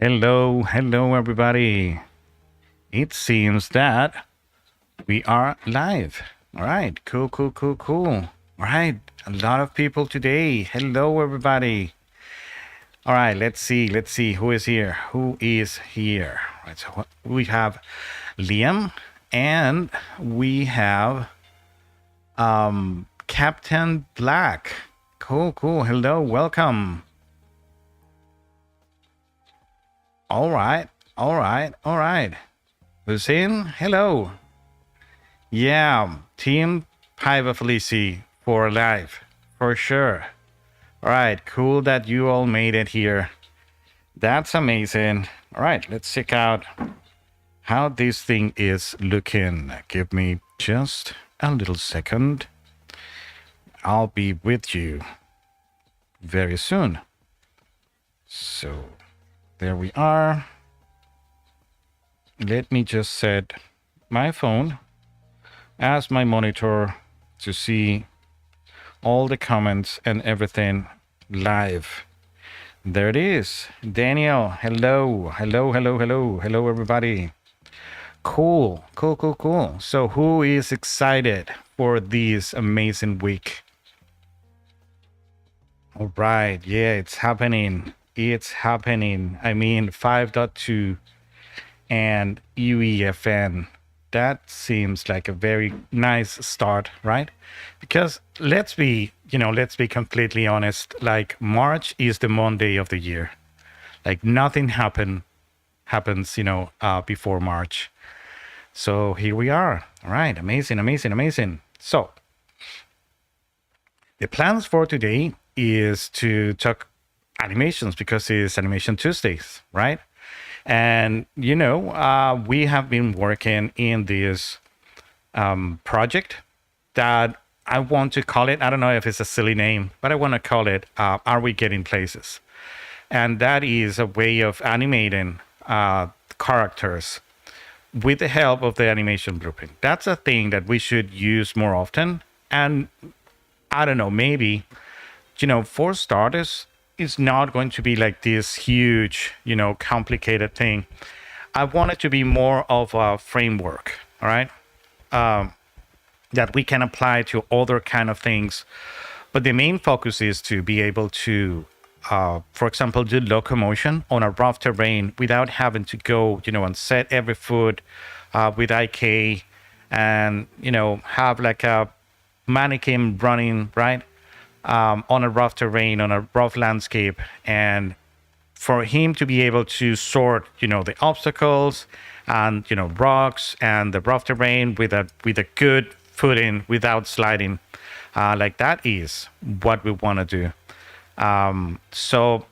Hello, everybody. It seems that we are live. All right, cool. All right, a lot of people today. Hello, everybody. All right, let's see who is here. Right, so we have Liam and we have Captain Black. Cool. Hello, welcome. All right. Who's in? Hello. Yeah, Team Elena Felici for live, for sure. All right, cool that you all made it here. That's amazing. All right, let's check out how this thing is looking. Give me just a little second. I'll be with you very soon. So there we are. Let me just set my phone as my monitor to see all the comments and everything live. There it is. Daniel, hello, everybody. Cool. So who is excited for this amazing week? All right, yeah, it's happening. I mean, 5.2 and UEFN. That seems like a very nice start, right? Because let's be completely honest. Like, March is the Monday of the year. Like, nothing happens, before March. So here we are. All right, amazing. So the plans for today is to talk animations because it's Animation Tuesdays, right? And we have been working in this project that I want to call it, I don't know if it's a silly name, but I want to call it Are We Getting Places? And that is a way of animating characters with the help of the animation blueprint. That's a thing that we should use more often. And I don't know, maybe, for starters, it's not going to be like this huge, complicated thing. I want it to be more of a framework, all right, that we can apply to other kind of things. But the main focus is to be able to, for example, do locomotion on a rough terrain without having to go, and set every foot with IK and, have like a mannequin running, right? On a rough terrain, on a rough landscape, and for him to be able to sort, the obstacles and, rocks and the rough terrain with a good footing without sliding, like that is what we want to do. So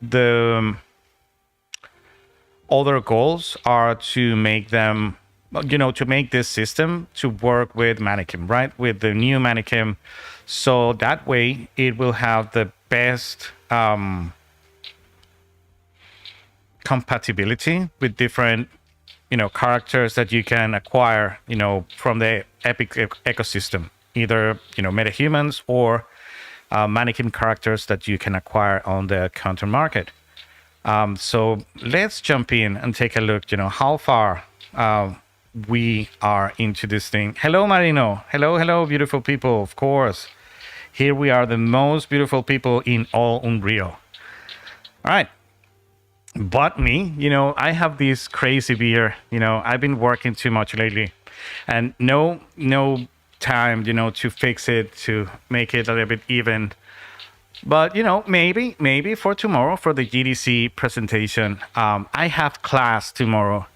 the other goals are to make them, to make this system to work with Mannequin, right? With the new Mannequin. So that way it will have the best compatibility with different, characters that you can acquire, from the Epic ecosystem, either, metahumans or Mannequin characters that you can acquire on the content market. So let's jump in and take a look, how far we are into this thing. Hello, Marino. Hello, hello, beautiful people. Of course. Here we are, the most beautiful people in all Unreal. All right. But me, I have this crazy beer. I've been working too much lately, and no time, to fix it, to make it a little bit even. But maybe for tomorrow, for the GDC presentation, I have class tomorrow,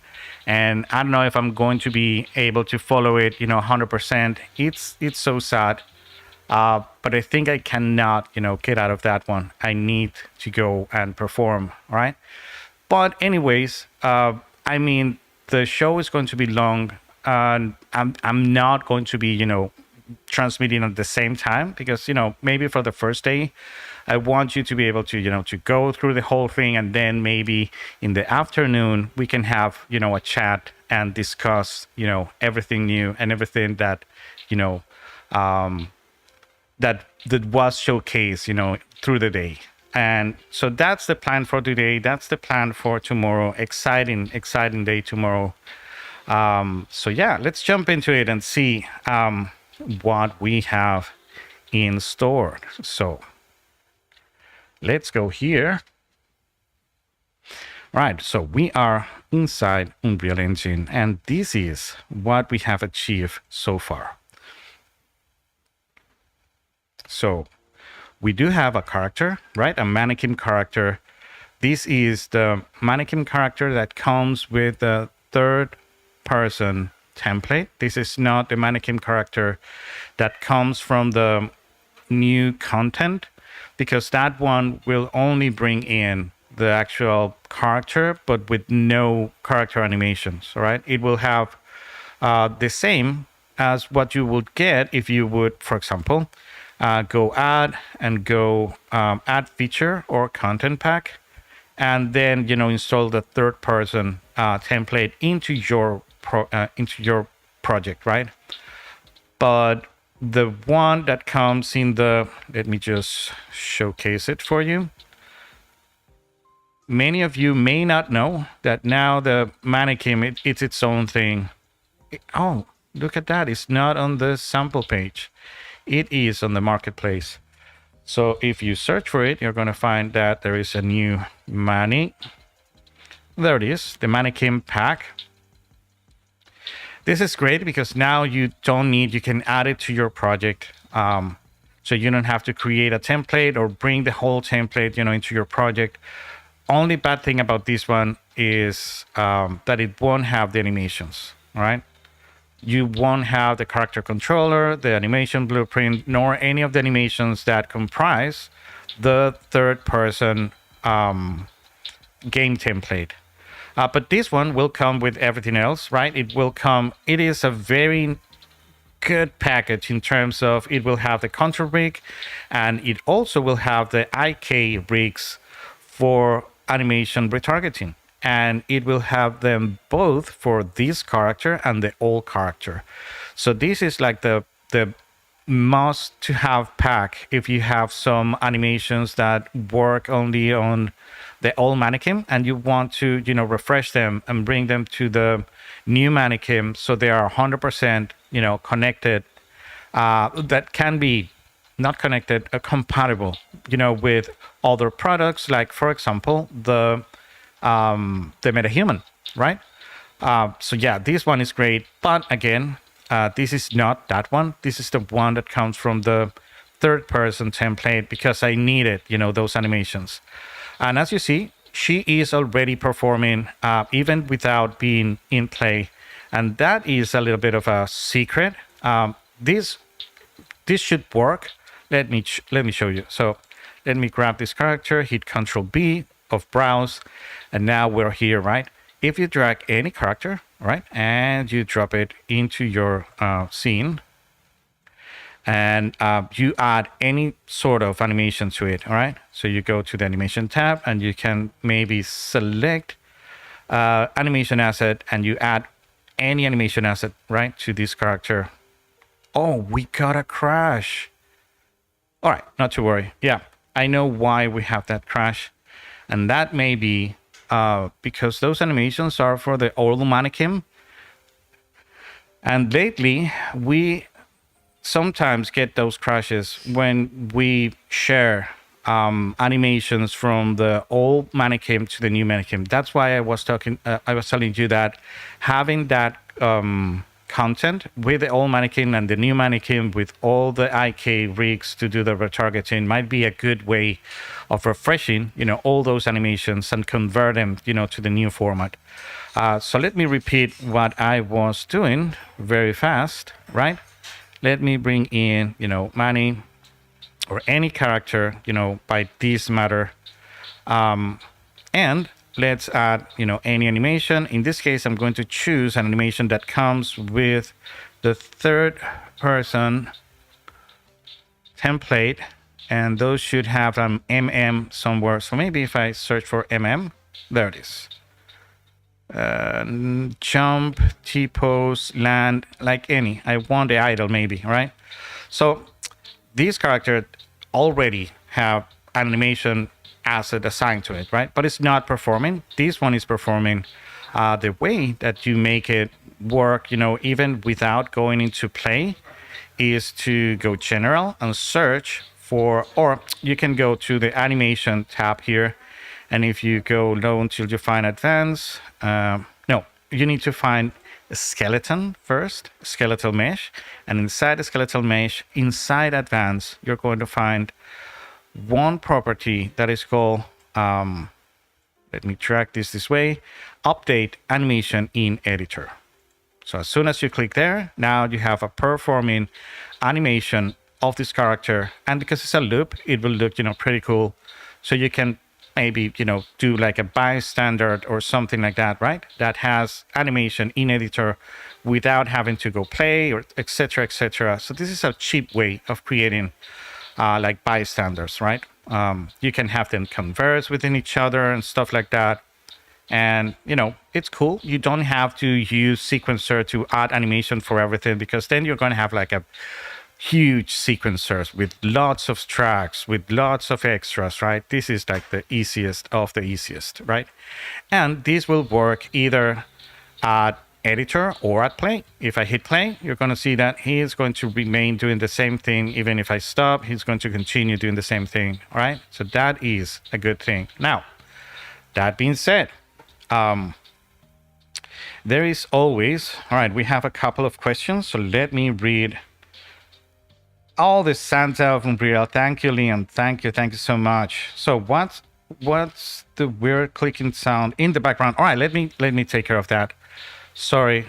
and I don't know if I'm going to be able to follow it, 100%. It's so sad, but I think I cannot, get out of that one. I need to go and perform, right? But anyways, I mean, the show is going to be long, and I'm not going to be, transmitting at the same time, because maybe for the first day I want you to be able to to go through the whole thing, and then maybe in the afternoon we can have a chat and discuss everything new and everything that that was showcased through the day. And so that's the plan for today. That's the plan for tomorrow. Exciting day tomorrow. So yeah, let's jump into it and see what we have in store. So let's go here. Right, so we are inside Unreal Engine, and this is what we have achieved so far. So we do have a character, right? A Mannequin character. This is the Mannequin character that comes with the third person template. This is not the Mannequin character that comes from the new content, because that one will only bring in the actual character, but with no character animations, all right? It will have the same as what you would get if you would, for example, go add and go add feature or content pack, and then install the third person template into your project, right? But the one that comes in the, let me just showcase it for you. Many of you may not know that now the Mannequin, it's its own thing. Oh, look at that. It's not on the sample page. It is on the marketplace. So if you search for it, you're going to find that there is a new Manny. There it is, the Mannequin pack. This is great because now you can add it to your project. So you don't have to create a template or bring the whole template, into your project. Only bad thing about this one is that it won't have the animations, all right? You won't have the character controller, the animation blueprint, nor any of the animations that comprise the third person game template. But this one will come with everything else, right? It is a very good package in terms of it will have the control rig, and it also will have the IK rigs for animation retargeting. And it will have them both for this character and the old character. So this is like the must to have pack if you have some animations that work only on the old Mannequin and you want to refresh them and bring them to the new Mannequin so they are 100% connected. That can be not connected, compatible with other products, like for example the MetaHuman, right? So yeah, this one is great, but again, this is not that one. This is the one that comes from the third person template because I needed, those animations. And as you see, she is already performing even without being in play. And that is a little bit of a secret. This should work. Let me show you. So Let me grab this character, hit Control B of browse, and now we're here, right? If you drag any character, right, and you drop it into your scene, and you add any sort of animation to it, all right? So you go to the animation tab and you can maybe select animation asset and you add any animation asset, right, to this character. Oh, we got a crash. All right, not to worry. Yeah, I know why we have that crash. And that may be because those animations are for the old mannequin. And lately, we sometimes get those crashes when we share animations from the old mannequin to the new mannequin. That's why I was telling you that having that content with the old mannequin and the new mannequin with all the IK rigs to do the retargeting might be a good way of refreshing, all those animations and convert them, to the new format. So let me repeat what I was doing very fast, right? Let me bring in, Manny or any character, by this matter. And let's add, any animation. In this case, I'm going to choose an animation that comes with the third person template. And those should have an MM somewhere. So maybe if I search for MM, there it is. Jump, T-pose, land, like any. I want the idle maybe, right? So these characters already have animation asset assigned to it, right? But it's not performing. This one is performing. The way that you make it work, even without going into play, is to go general and search for, or you can go to the animation tab here. And if you go low until you find advanced, no, you need to find a skeleton first, skeletal mesh. And inside the skeletal mesh, inside advanced, you're going to find one property that is called, let me track this way, update animation in editor. So as soon as you click there, now you have a performing animation of this character. And because it's a loop, it will look, pretty cool. So you can maybe, do like a bystander or something like that, right? That has animation in editor without having to go play or etc. etc. So this is a cheap way of creating like bystanders, right? You can have them converse within each other and stuff like that. And, it's cool. You don't have to use sequencer to add animation for everything, because then you're going to have like a huge sequencers with lots of tracks, with lots of extras, right? This is like the easiest of the easiest, right? And this will work either at editor or at play. If I hit play, you're going to see that he is going to remain doing the same thing. Even if I stop, he's going to continue doing the same thing, all right? So that is a good thing. Now, that being said, there is always, all right, we have a couple of questions. So let me read all this Santa from Real. Thank you, Liam. Thank you so much. So what's the weird clicking sound in the background? All right, let me take care of that. Sorry,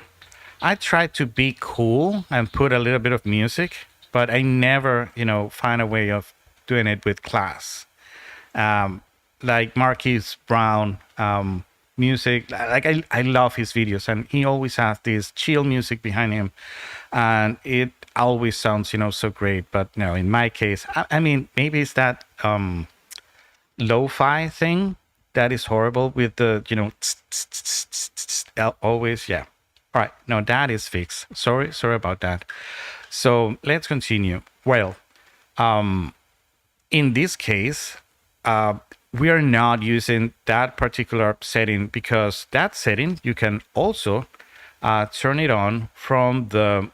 I tried to be cool and put a little bit of music, but I never, find a way of doing it with class. Like Marquise Brown music, like I love his videos, and he always has this chill music behind him, and it always sounds, so great. But no, in my case, I mean, maybe it's that lo-fi thing that is horrible with the, always, yeah. All right, no, that is fixed. Sorry about that. So let's continue. Well, in this case, we are not using that particular setting, because that setting, you can also turn it on from the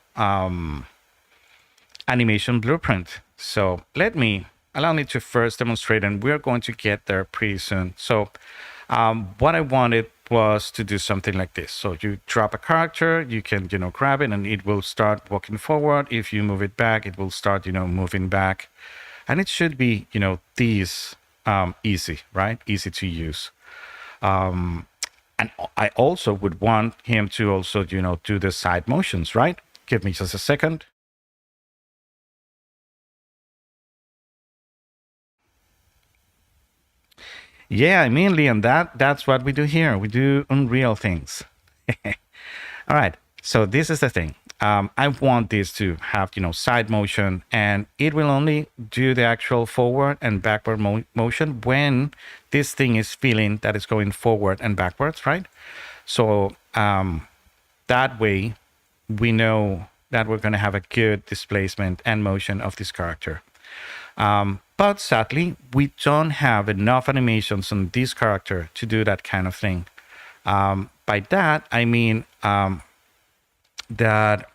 animation blueprint. So allow me to first demonstrate, and we're going to get there pretty soon. So what I wanted was to do something like this. So you drop a character, you can, grab it and it will start walking forward. If you move it back, it will start, moving back. And it should be, these easy, right? Easy to use. And I also would want him to also, do the side motions, right? Give me just a second. Yeah, I mean, Leon, that's what we do here. We do unreal things. All right. So this is the thing. I want this to have, side motion, and it will only do the actual forward and backward motion when this thing is feeling that it's going forward and backwards, right? So that way we know that we're going to have a good displacement and motion of this character. But sadly, we don't have enough animations on this character to do that kind of thing. By that, I mean that,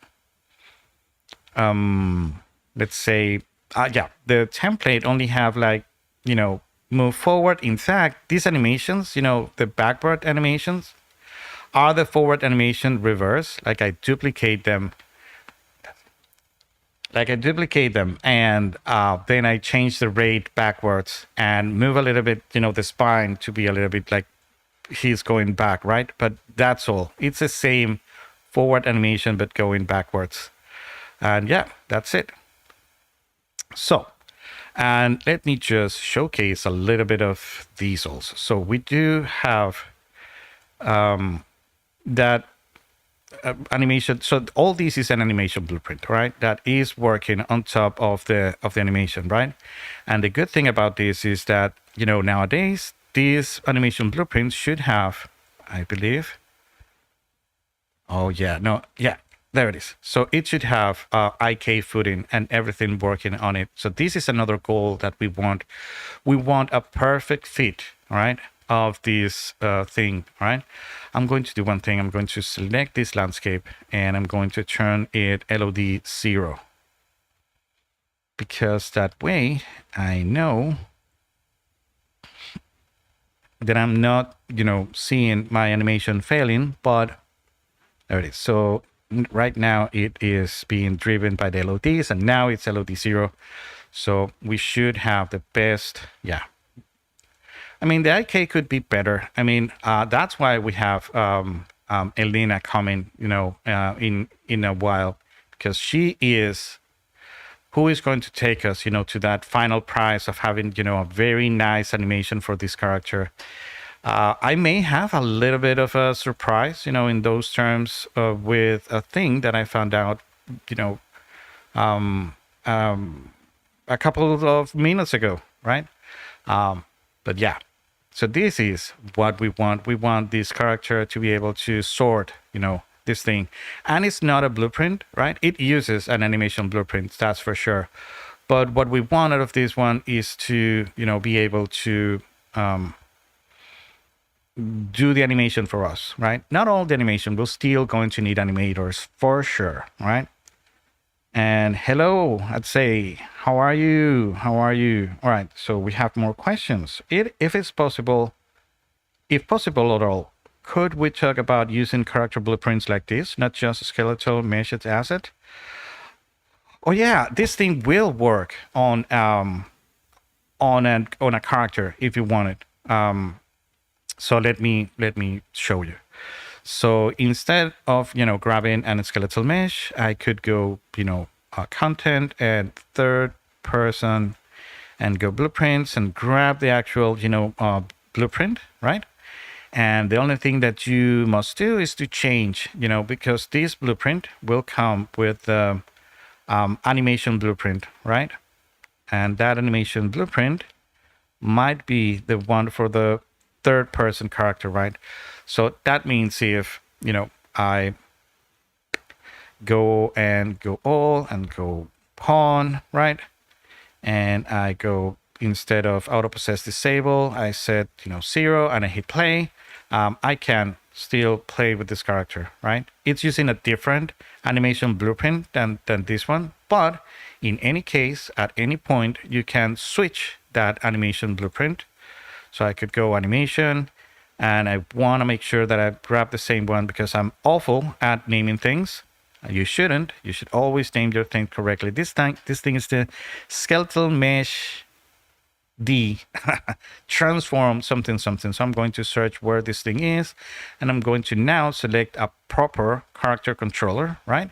let's say, the template only have like, move forward. In fact, these animations, the backward animations are the forward animation reverse. Like I duplicate them and then I change the rate backwards and move a little bit, the spine to be a little bit like he's going back, right? But that's all. It's the same forward animation, but going backwards. And yeah, that's it. So, and let me just showcase a little bit of these also. So we do have that animation. So all this is an animation blueprint, right? That is working on top of the animation, right? And the good thing about this is that, nowadays these animation blueprints should have, I believe. Oh yeah, no, yeah, there it is. So it should have IK footing and everything working on it. So this is another goal that we want. We want a perfect fit, right, of this thing, right? I'm going to do one thing. I'm going to select this landscape and I'm going to turn it LOD 0. Because that way I know that I'm not, seeing my animation failing, but there it is. So right now it is being driven by the LODs and now it's LOD 0. So we should have the best, yeah. I mean, the IK could be better. I mean, that's why we have Elena coming, in a while, because she is who is going to take us, to that final prize of having, a very nice animation for this character. I may have a little bit of a surprise, in those terms with a thing that I found out, a couple of minutes ago, right? But yeah, so this is what we want. We want this character to be able to sort, this thing. And it's not a blueprint, right? It uses an animation blueprint, that's for sure. But what we want out of this one is to, be able to do the animation for us, right? Not all the animation. We're still going to need animators for sure, right? And hello, I'd say, how are you? How are you? All right, so we have more questions. If it's possible, if possible at all, could we talk about using character blueprints like this, not just a skeletal meshed asset? Oh yeah, this thing will work on a character if you want it. So let me show you. So instead of, grabbing an skeletal mesh, I could go, content and third person and go blueprints and grab the actual, blueprint, right? And the only thing that you must do is to change, because this blueprint will come with the animation blueprint, right? And that animation blueprint might be the one for the third person character, right? So that means if, I go all and go pawn, right? And I go, instead of auto possess disable, I set, 0 and I hit play. I can still play with this character, right? It's using a different animation blueprint than this one. But in any case, at any point, you can switch that animation blueprint. So I could go animation, and I want to make sure that I grab the same one because I'm awful at naming things. You shouldn't. You should always name your thing correctly. This thing is the skeletal mesh D transform something. So I'm going to search where this thing is, and I'm going to now select a proper character controller, right?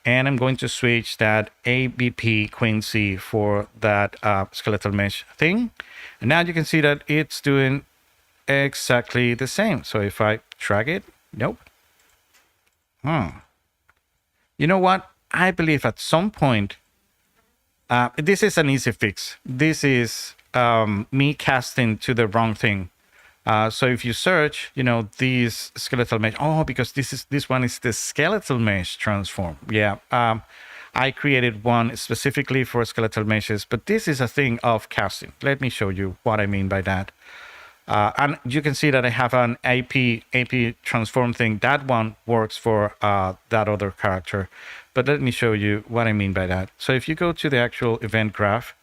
And I'm going to switch that ABP Queen C for that skeletal mesh thing. And now you can see that it's doing exactly the same. So if I drag it, nope. You know what? I believe at some point, this is an easy fix. This is me casting to the wrong thing. So if you search, these skeletal mesh. Oh, because this one is the skeletal mesh transform. Yeah. I created one specifically for skeletal meshes, but this is a thing of casting. Let me show you what I mean by that. And you can see that I have an AP transform thing. That one works for that other character. But let me show you what I mean by that. So if you go to the actual event graph,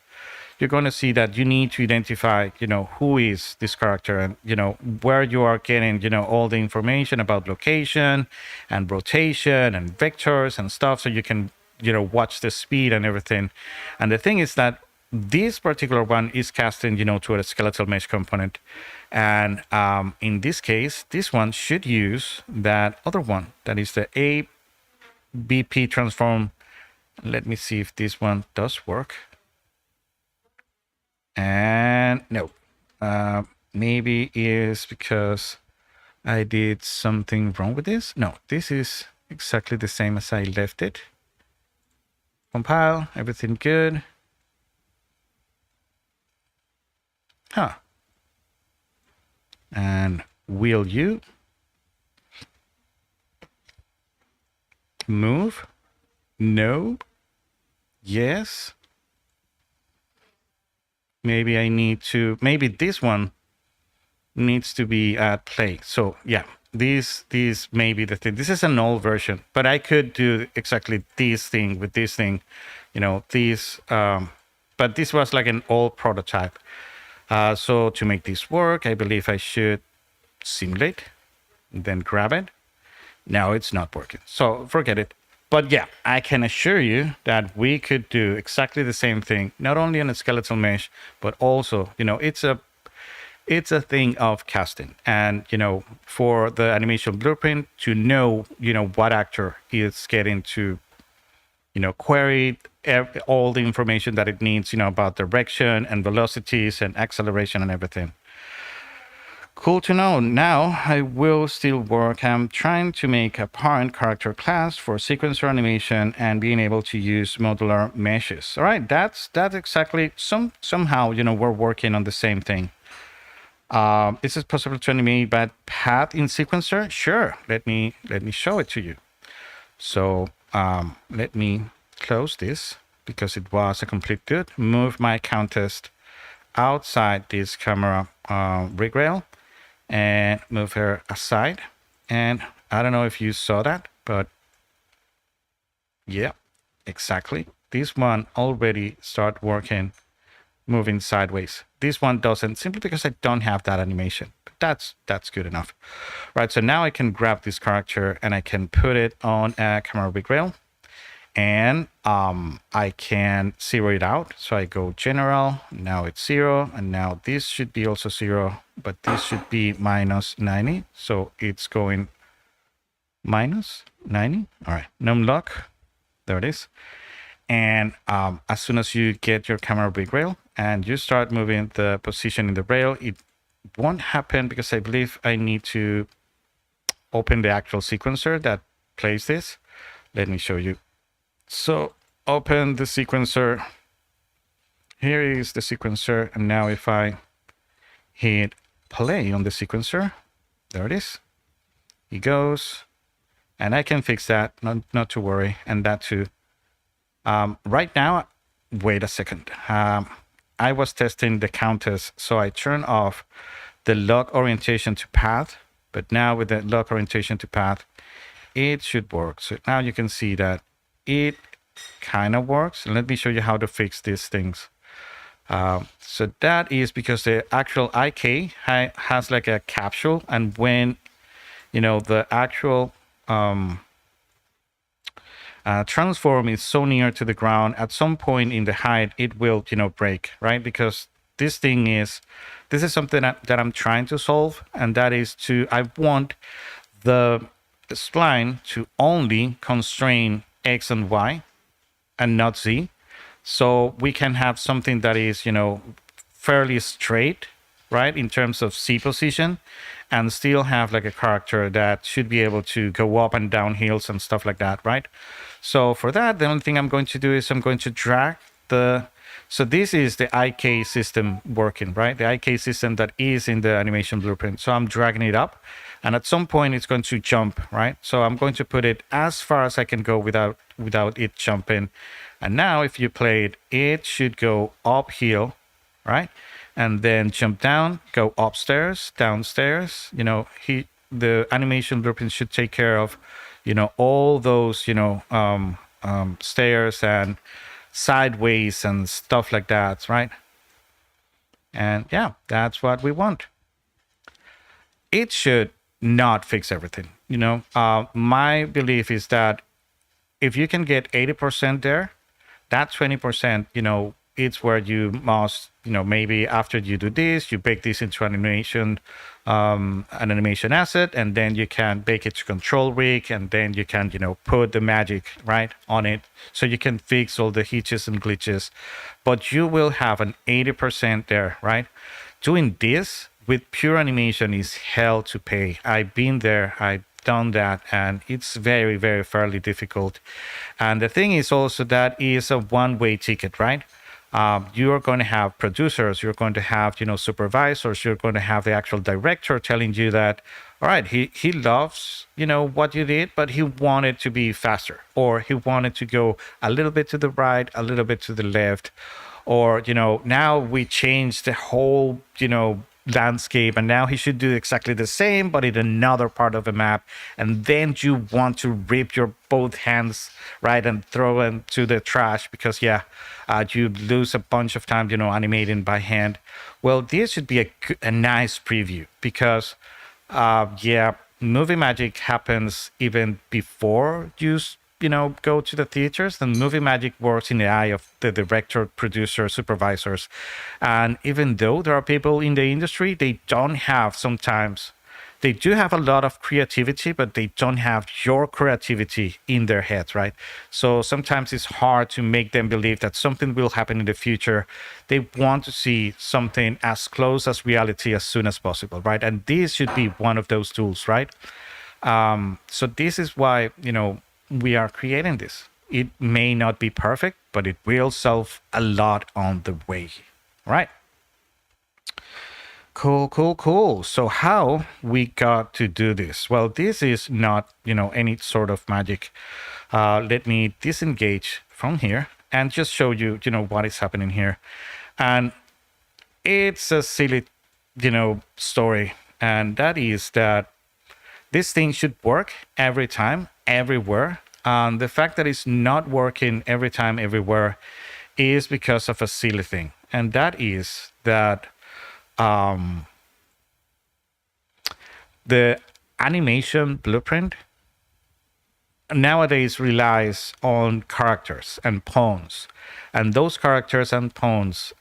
you're going to see that you need to identify, who is this character and, where you are getting, all the information about location and rotation and vectors and stuff. So you can, watch the speed and everything. And the thing is that this particular one is casting, to a skeletal mesh component. And in this case, this one should use that other one. That is the ABP transform. Let me see if this one does work. And no, maybe is because I did something wrong with this. No, this is exactly the same as I left it. Compile, everything good. Huh. And will you move? No. Yes. Maybe I need to, maybe this one needs to be at play. So yeah, these may be the thing. This is an old version, but I could do exactly this thing with this thing, but this was like an old prototype. So to make this work, I believe I should simulate, then grab it. Now it's not working. So forget it. But yeah, I can assure you that we could do exactly the same thing, not only on a skeletal mesh, but also, it's a thing of casting. And, for the animation blueprint to know, what actor is getting to, query all the information that it needs, about direction and velocities and acceleration and everything. Cool to know. Now I will still work. I'm trying to make a parent character class for sequencer animation and being able to use modular meshes. All right, that's exactly somehow we're working on the same thing. Is it possible to animate that path in sequencer? Sure. Let me show it to you. So let me close this because it was a complete good. Move my countess outside this camera rig rail and move her aside. And I don't know if you saw that, but yeah, exactly. This one already start working, moving sideways. This one doesn't, simply because I don't have that animation. But that's good enough. Right, so now I can grab this character and I can put it on a camera rig rail. And I can zero it out. So I go general, now it's 0, and now this should be also 0, but this should be minus 90. So it's going minus 90. All right, numlock, there it is. And as soon as you get your camera rig rail and you start moving the position in the rail, it won't happen because I believe I need to open the actual sequencer that plays this. Let me show you. So open the sequencer. Here is the sequencer. And now if I hit play on the sequencer, there it is. It goes. And I can fix that, not to worry. And that too. Right now, wait a second. I was testing the countess. So I turn off the lock orientation to path. But now with the lock orientation to path, it should work. So now you can see that it kind of works. And let me show you how to fix these things. So that is because the actual IK has like a capsule, and when the actual transform is so near to the ground, at some point in the height it will break, right? Because this is something that I'm trying to solve, and that is I want the spline to only constrain X and Y and not Z. So we can have something that is, fairly straight right, in terms of C position, and still have like a character that should be able to go up and down hills and stuff like that, right? So for that, the only thing I'm going to do is I'm going to drag the, so this is the IK system working, right? The IK system that is in the animation blueprint. So I'm dragging it up, and at some point it's going to jump, right? So I'm going to put it as far as I can go without it jumping. And now if you play it, it should go uphill, right? And then jump down, go upstairs, downstairs. You know, the animation blueprint should take care of, you know, all those, you know, stairs and sideways and stuff like that, right? And yeah, that's what we want. It should not fix everything. You know, my belief is that if you can get 80% there, that 20%, you know, it's where you must, you know, maybe after you do this, you bake this into an animation asset, and then you can bake it to control rig, and then you can, you know, put the magic right on it, so you can fix all the hitches and glitches. But you will have an 80% there, right? Doing this with pure animation is hell to pay. I've been there. I've done that, and it's very, very fairly difficult. And the thing is also that is a one-way ticket, right? You are going to have producers, you're going to have, you know, supervisors, you're going to have the actual director telling you that, all right, he loves, you know, what you did, but he wanted to be faster, or he wanted to go a little bit to the right, a little bit to the left, or, you know, now we changed the whole, you know, landscape, and now he should do exactly the same but in another part of the map, and then you want to rip your both hands, right, and throw them to the trash because you lose a bunch of time, you know, animating by hand. Well, this should be a nice preview because movie magic happens even before you know, go to the theaters. And movie magic works in the eye of the director, producer, supervisors. And even though there are people in the industry, they don't have sometimes, they do have a lot of creativity, but they don't have your creativity in their heads, right? So sometimes it's hard to make them believe that something will happen in the future. They want to see something as close as reality as soon as possible, right? And this should be one of those tools, right? So this is why, you know, we are creating this. It may not be perfect, but it will solve a lot on the way, right? Cool. So how we got to do this? Well, this is not, you know, any sort of magic. Let me disengage from here and just show you, you know, what is happening here. And it's a silly, you know, story. And that is that this thing should work every time, everywhere. The fact that it's not working every time, everywhere is because of a silly thing. And that is that the animation blueprint nowadays relies on characters and pawns. And those characters and pawns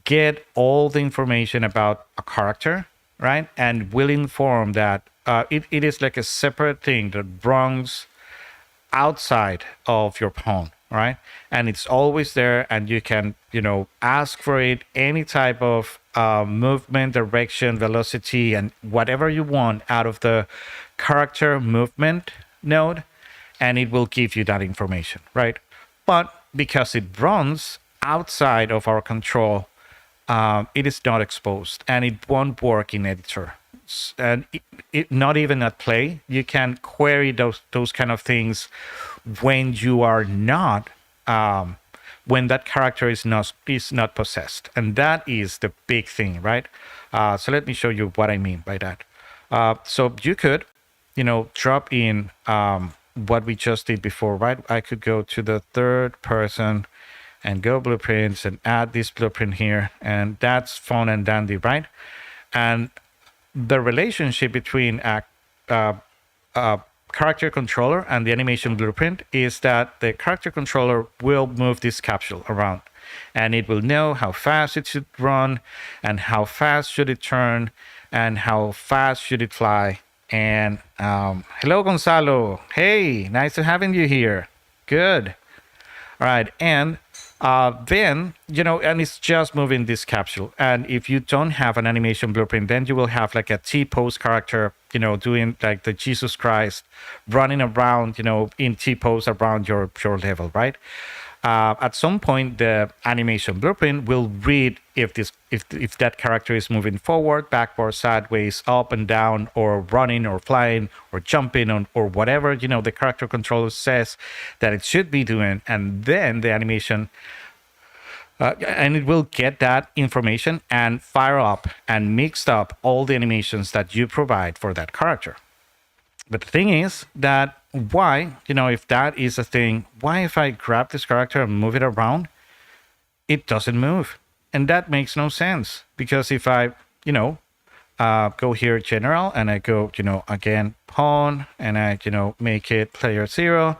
get all the information about a character, right? And will inform that it is like a separate thing that runs outside of your pawn, right? And it's always there, and you can, you know, ask for it, any type of movement, direction, velocity, and whatever you want out of the character movement node, and it will give you that information, right? But because it runs outside of our control, it is not exposed, and it won't work in editor. And it not even at play. You can query those kind of things when you are not when that character is not possessed, and that is the big thing, right? So let me show you what I mean by that. So you could, you know, drop in what we just did before, right? I could go to the third person and go blueprints and add this blueprint here, and that's fun and dandy, right? And the relationship between a character controller and the animation blueprint is that the character controller will move this capsule around, and it will know how fast it should run, and how fast should it turn, and how fast should it fly. And hello, Gonzalo. Hey, nice to having you here. Good. All right, and Then, and it's just moving this capsule. And if you don't have an animation blueprint, then you will have like a T-pose character, doing like the Jesus Christ running around, in T-pose around your level, right? At some point, the animation blueprint will read if that character is moving forward, backward, sideways, up and down, or running, or flying, or jumping, or whatever the character controller says that it should be doing, and then the animation. And it will get that information and fire up and mix up all the animations that you provide for that character. But the thing is that why, if that is a thing, why if I grab this character and move it around, it doesn't move? And that makes no sense. Because if I, go here general and I go, again, pawn, and I, make it player 0,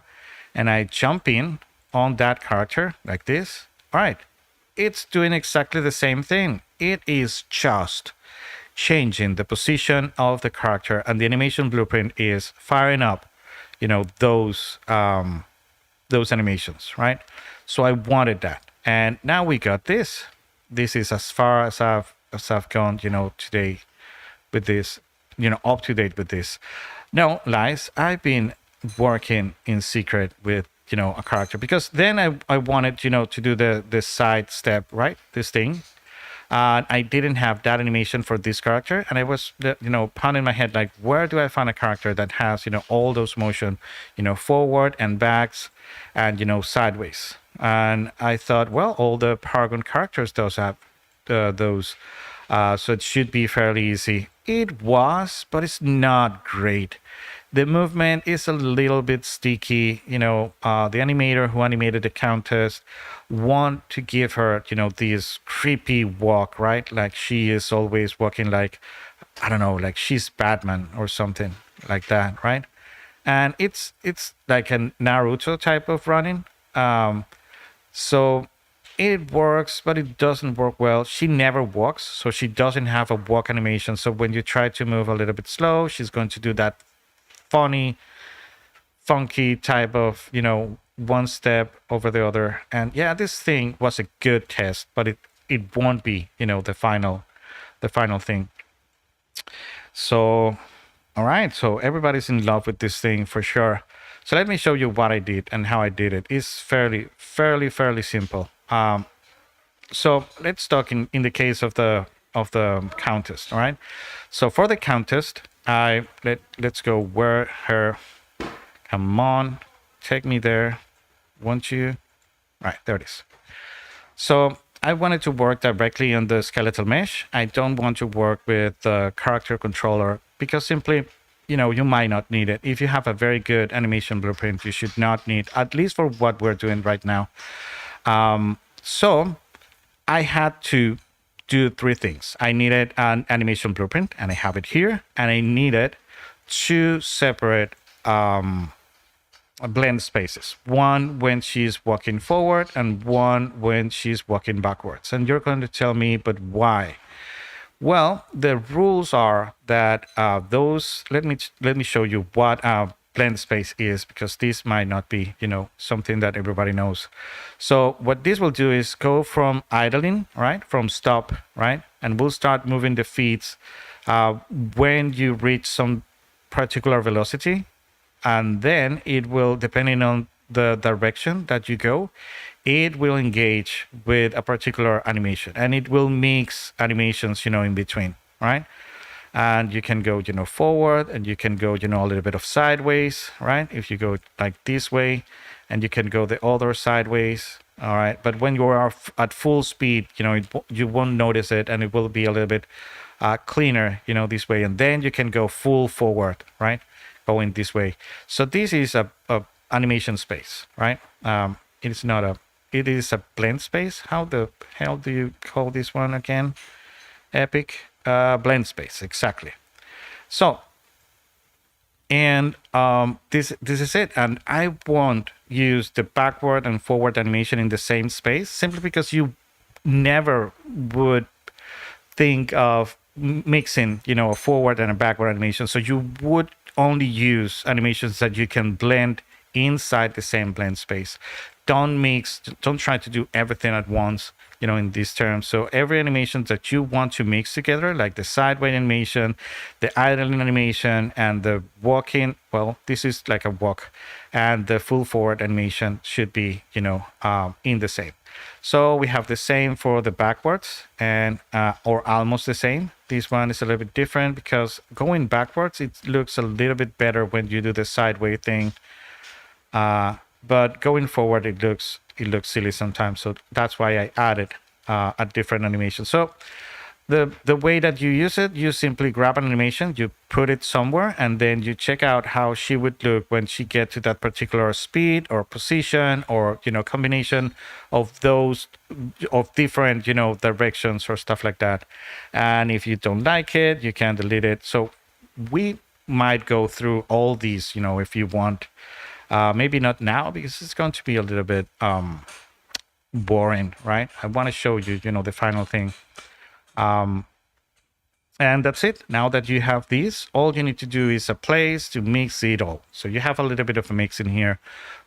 and I jump in on that character like this, all right, it's doing exactly the same thing. It is just changing the position of the character, and the animation blueprint is firing up, those animations, right? So I wanted that, and now we got this. This is as far as I've gone, today with this, up to date with this. No lies, I've been working in secret with a character, because then I wanted to do the side step, right, this thing. I didn't have that animation for this character, and I was pounding my head like, where do I find a character that has all those motion, forward and backs, and sideways. And I thought, well, all the Paragon characters does have those, so it should be fairly easy. It was, but it's not great. The movement is a little bit sticky. The animator who animated the Countess want to give her, this creepy walk, right? Like she is always walking like, I don't know, like she's Batman or something like that, right? And it's like a Naruto type of running. So it works, but it doesn't work well. She never walks, so she doesn't have a walk animation. So when you try to move a little bit slow, she's going to do that funny, funky type of, one step over the other. And yeah, this thing was a good test, but it won't be, the final thing. So, all right. So everybody's in love with this thing for sure. So let me show you what I did and how I did it. It's fairly simple. So let's talk in the case of the Countess. All right. So for the Countess, let's go where her. Come on, take me there. Won't you? Right, there it is. So I wanted to work directly on the skeletal mesh. I don't want to work with the character controller because simply, you might not need it. If you have a very good animation blueprint, you should not need, at least for what we're doing right now. So I had to do 3 things. I needed an animation blueprint, and I have it here. And I needed 2 separate blend spaces. One when she's walking forward, and one when she's walking backwards. And you're going to tell me, but why? Well, the rules are that those. Let me show you what blend space is, because this might not be something that everybody knows. So what this will do is go from idling, right, from stop, right, and we'll start moving the feet when you reach some particular velocity, and then it will, depending on the direction that you go, it will engage with a particular animation, and it will mix animations in between, right? And you can go forward, and you can go a little bit of sideways, right? If you go like this way, and you can go the other sideways, all right? But when you are at full speed, you won't notice it, and it will be a little bit cleaner this way. And then you can go full forward, right, going this way. So this is a animation space, right? It is a blend space. How the hell do you call this one again? Epic blend space, exactly. So, and this is it. And I won't use the backward and forward animation in the same space, simply because you never would think of mixing, a forward and a backward animation. So you would only use animations that you can blend inside the same blend space. don't try to do everything at once, in these terms. So every animation that you want to mix together, like the sideways animation, the idling animation, and the walking, well, this is like a walk, and the full forward animation should be, in the same. So we have the same for the backwards, and or almost the same. This one is a little bit different because going backwards, it looks a little bit better when you do the sideways thing. But going forward, it looks silly sometimes. So that's why I added a different animation. So the way that you use it, you simply grab an animation, you put it somewhere, and then you check out how she would look when she get to that particular speed or position or combination of those of different directions or stuff like that. And if you don't like it, you can delete it. So we might go through all these, if you want. Maybe not now because it's going to be a little bit boring, right? I want to show you, the final thing. And that's it. Now that you have these, all you need to do is a place to mix it all. So you have a little bit of a mix in here,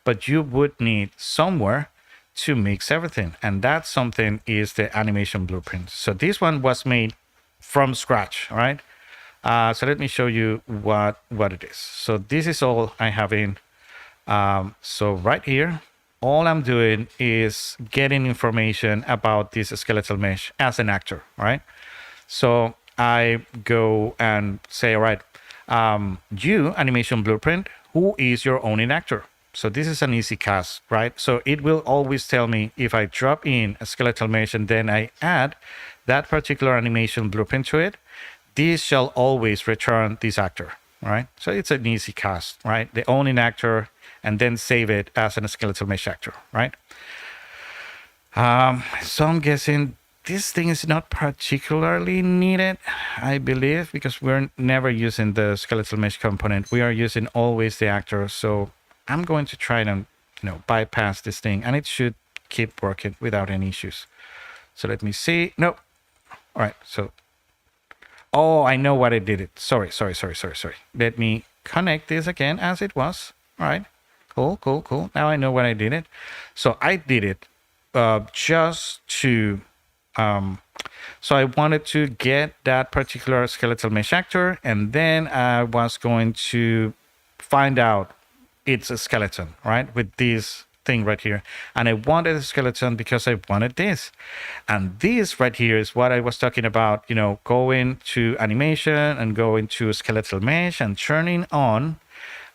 but you would need somewhere to mix everything. And that something is the animation blueprint. So this one was made from scratch, all right? So let me show you what it is. So this is all I have in. So right here, all I'm doing is getting information about this skeletal mesh as an actor, right? So I go and say, all right, you, animation blueprint, who is your owning actor? So this is an easy cast, right? So it will always tell me if I drop in a skeletal mesh and then I add that particular animation blueprint to it, this shall always return this actor, right? So it's an easy cast, right? The owning actor, and then save it as a skeletal mesh actor, right? So I'm guessing this thing is not particularly needed, I believe, because we're never using the skeletal mesh component. We are using always the actor. So I'm going to try to, bypass this thing, and it should keep working without any issues. So let me see. No. All right. So, oh, I know what I did it. Sorry. Let me connect this again as it was. All right. Cool. Now I know what I did it. So I did it just to, so I wanted to get that particular skeletal mesh actor, and then I was going to find out it's a skeleton, right? With this thing right here. And I wanted a skeleton because I wanted this. And this right here is what I was talking about, going to animation and going to skeletal mesh and turning on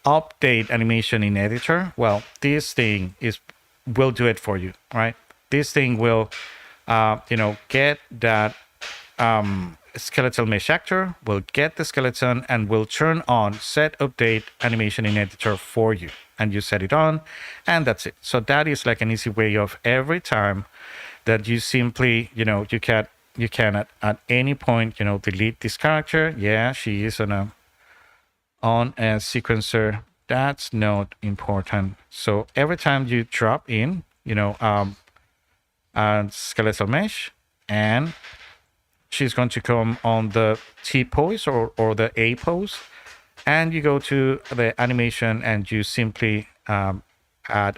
update animation in editor. Well, this thing will do it for you, right? This thing will get that skeletal mesh actor, will get the skeleton, and will turn on set update animation in editor for you, and you set it on, and that's it. So that is like an easy way of every time that you simply you can at any point delete this character. Yeah, she is on a sequencer. That's not important. So every time you drop in, a skeletal mesh, and she's going to come on the T pose or the A pose, and you go to the animation and you simply add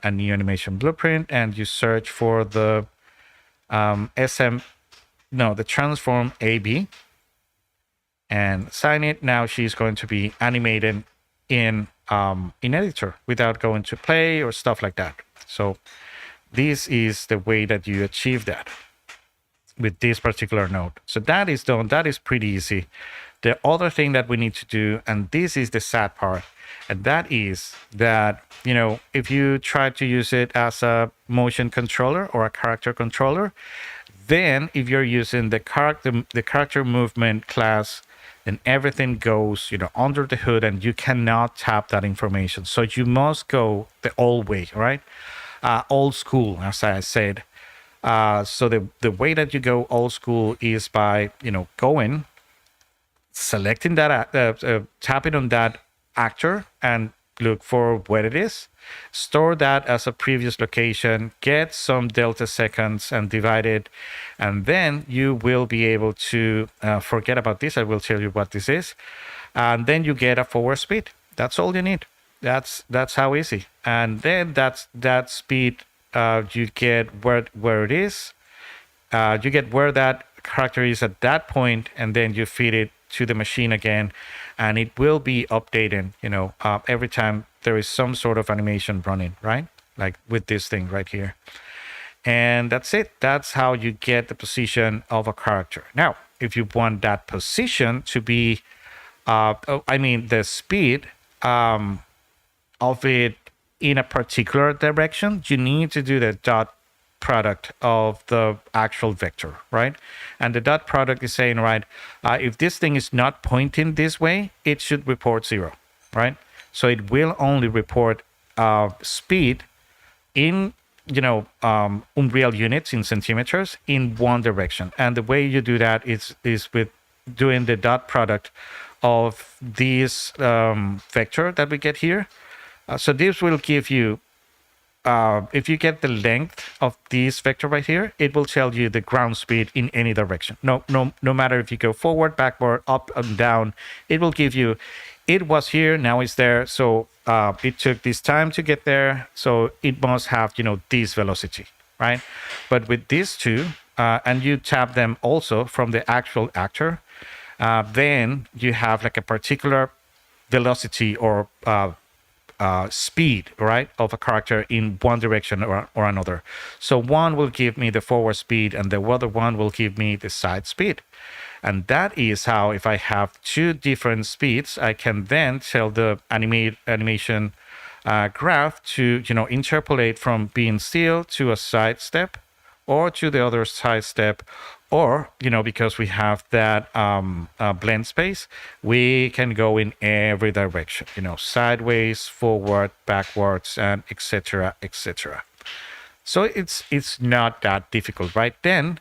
a new animation blueprint, and you search for the the transform AB, and sign it. Now she's going to be animated in editor without going to play or stuff like that. So this is the way that you achieve that with this particular node. So that is done. That is pretty easy. The other thing that we need to do, and this is the sad part, and that is that if you try to use it as a motion controller or a character controller, then if you're using the character movement class, then everything goes under the hood, and you cannot tap that information. So you must go the old way, right? Old school, as I said. So the way that you go old school is by going, selecting that tapping on that actor and look for where it is, store that as a previous location, get some delta seconds and divide it, and then you will be able to forget about this. I will tell you what this is, and then you get a forward speed. That's all you need. That's how easy. And then that speed you get where it is. You get where that character is at that point, and then you feed it to the machine again, and it will be updating, every time there is some sort of animation running, right? Like with this thing right here. And that's it. That's how you get the position of a character. Now, if you want that position to be, the speed of it in a particular direction, you need to do the dot product of the actual vector, right? And the dot product is saying, right, if this thing is not pointing this way, it should report 0, right? So it will only report speed in Unreal units in centimeters in one direction. And the way you do that is with doing the dot product of this vector that we get here. So this will give you, if you get the length of this vector right here, it will tell you the ground speed in any direction. No matter if you go forward, backward, up and down, it will give you, it was here, now it's there. So it took this time to get there. So it must have, this velocity, right? But with these two, and you tap them also from the actual actor, then you have like a particular velocity or speed, right, of a character in one direction or another. So one will give me the forward speed and the other one will give me the side speed. And that is how, if I have two different speeds, I can then tell the animation graph to, interpolate from being still to a side step or to the other side step, or, because we have that blend space, we can go in every direction, sideways, forward, backwards, and etc., etc. So it's not that difficult, right? Then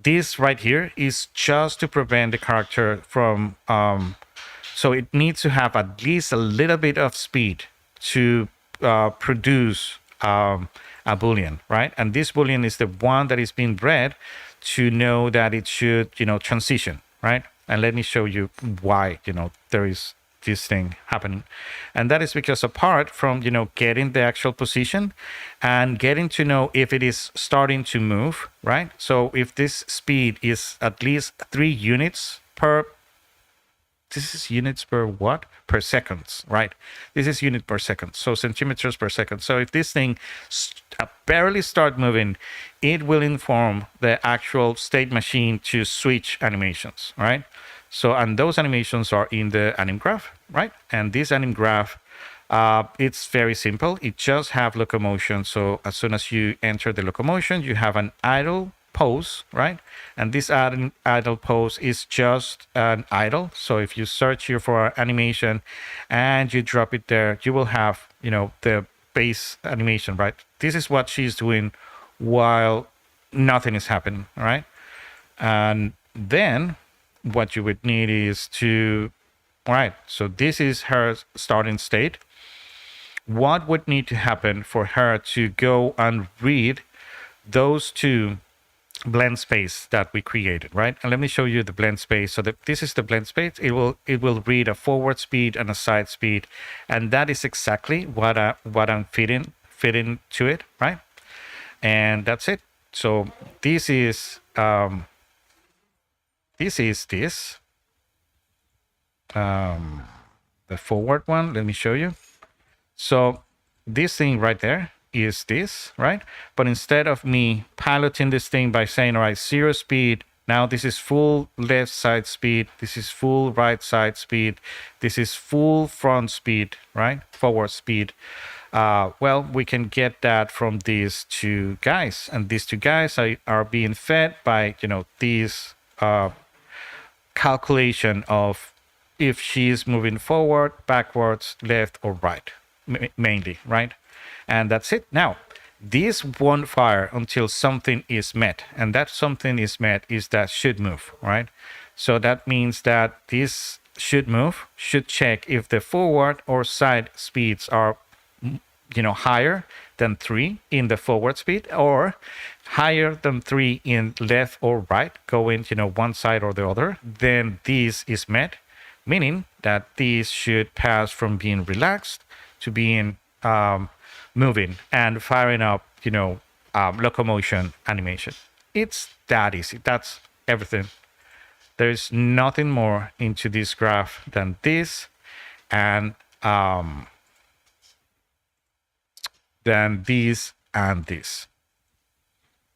this right here is just to prevent the character from, so it needs to have at least a little bit of speed to produce a Boolean, right? And this Boolean is the one that is being read to know that it should, transition, right? And let me show you why, there is this thing happening. And that is because apart from, getting the actual position and getting to know if it is starting to move, right? So if this speed is at least 3 units per, this is units per what? Per seconds, right? This is unit per second, so centimeters per second. So if this thing barely start moving, it will inform the actual state machine to switch animations, right? So, and those animations are in the anim graph, right? And this anim graph, it's very simple. It just have locomotion. So as soon as you enter the locomotion, you have an idle pose, right? And this idle pose is just an idle. So if you search here for animation and you drop it there, you will have, the base animation, right? This is what she's doing while nothing is happening, right? And then what you would need is to, all right, so this is her starting state. What would need to happen for her to go and read those two blend space that we created, right? And let me show you the blend space. So that this is the blend space. It will read a forward speed and a side speed, and that is exactly what I'm fitting to it, right? And that's it. So this is the forward one. Let me show you. So this thing right there is this, right? But instead of me piloting this thing by saying, all right, 0 speed, now this is full left side speed, this is full right side speed, this is full front speed, right? Forward speed. Well, we can get that from these two guys, and these two guys are being fed by, these calculation of if she's moving forward, backwards, left, or right, mainly, right? And that's it. Now, this won't fire until something is met, and that something is met is that should move, right? So that means that this should move, should check if the forward or side speeds are, higher than 3 in the forward speed, or higher than 3 in left or right, going, one side or the other. Then this is met, meaning that this should pass from being relaxed to being moving and firing up, locomotion animation. It's that easy. That's everything. There's nothing more into this graph than this, and than this and this.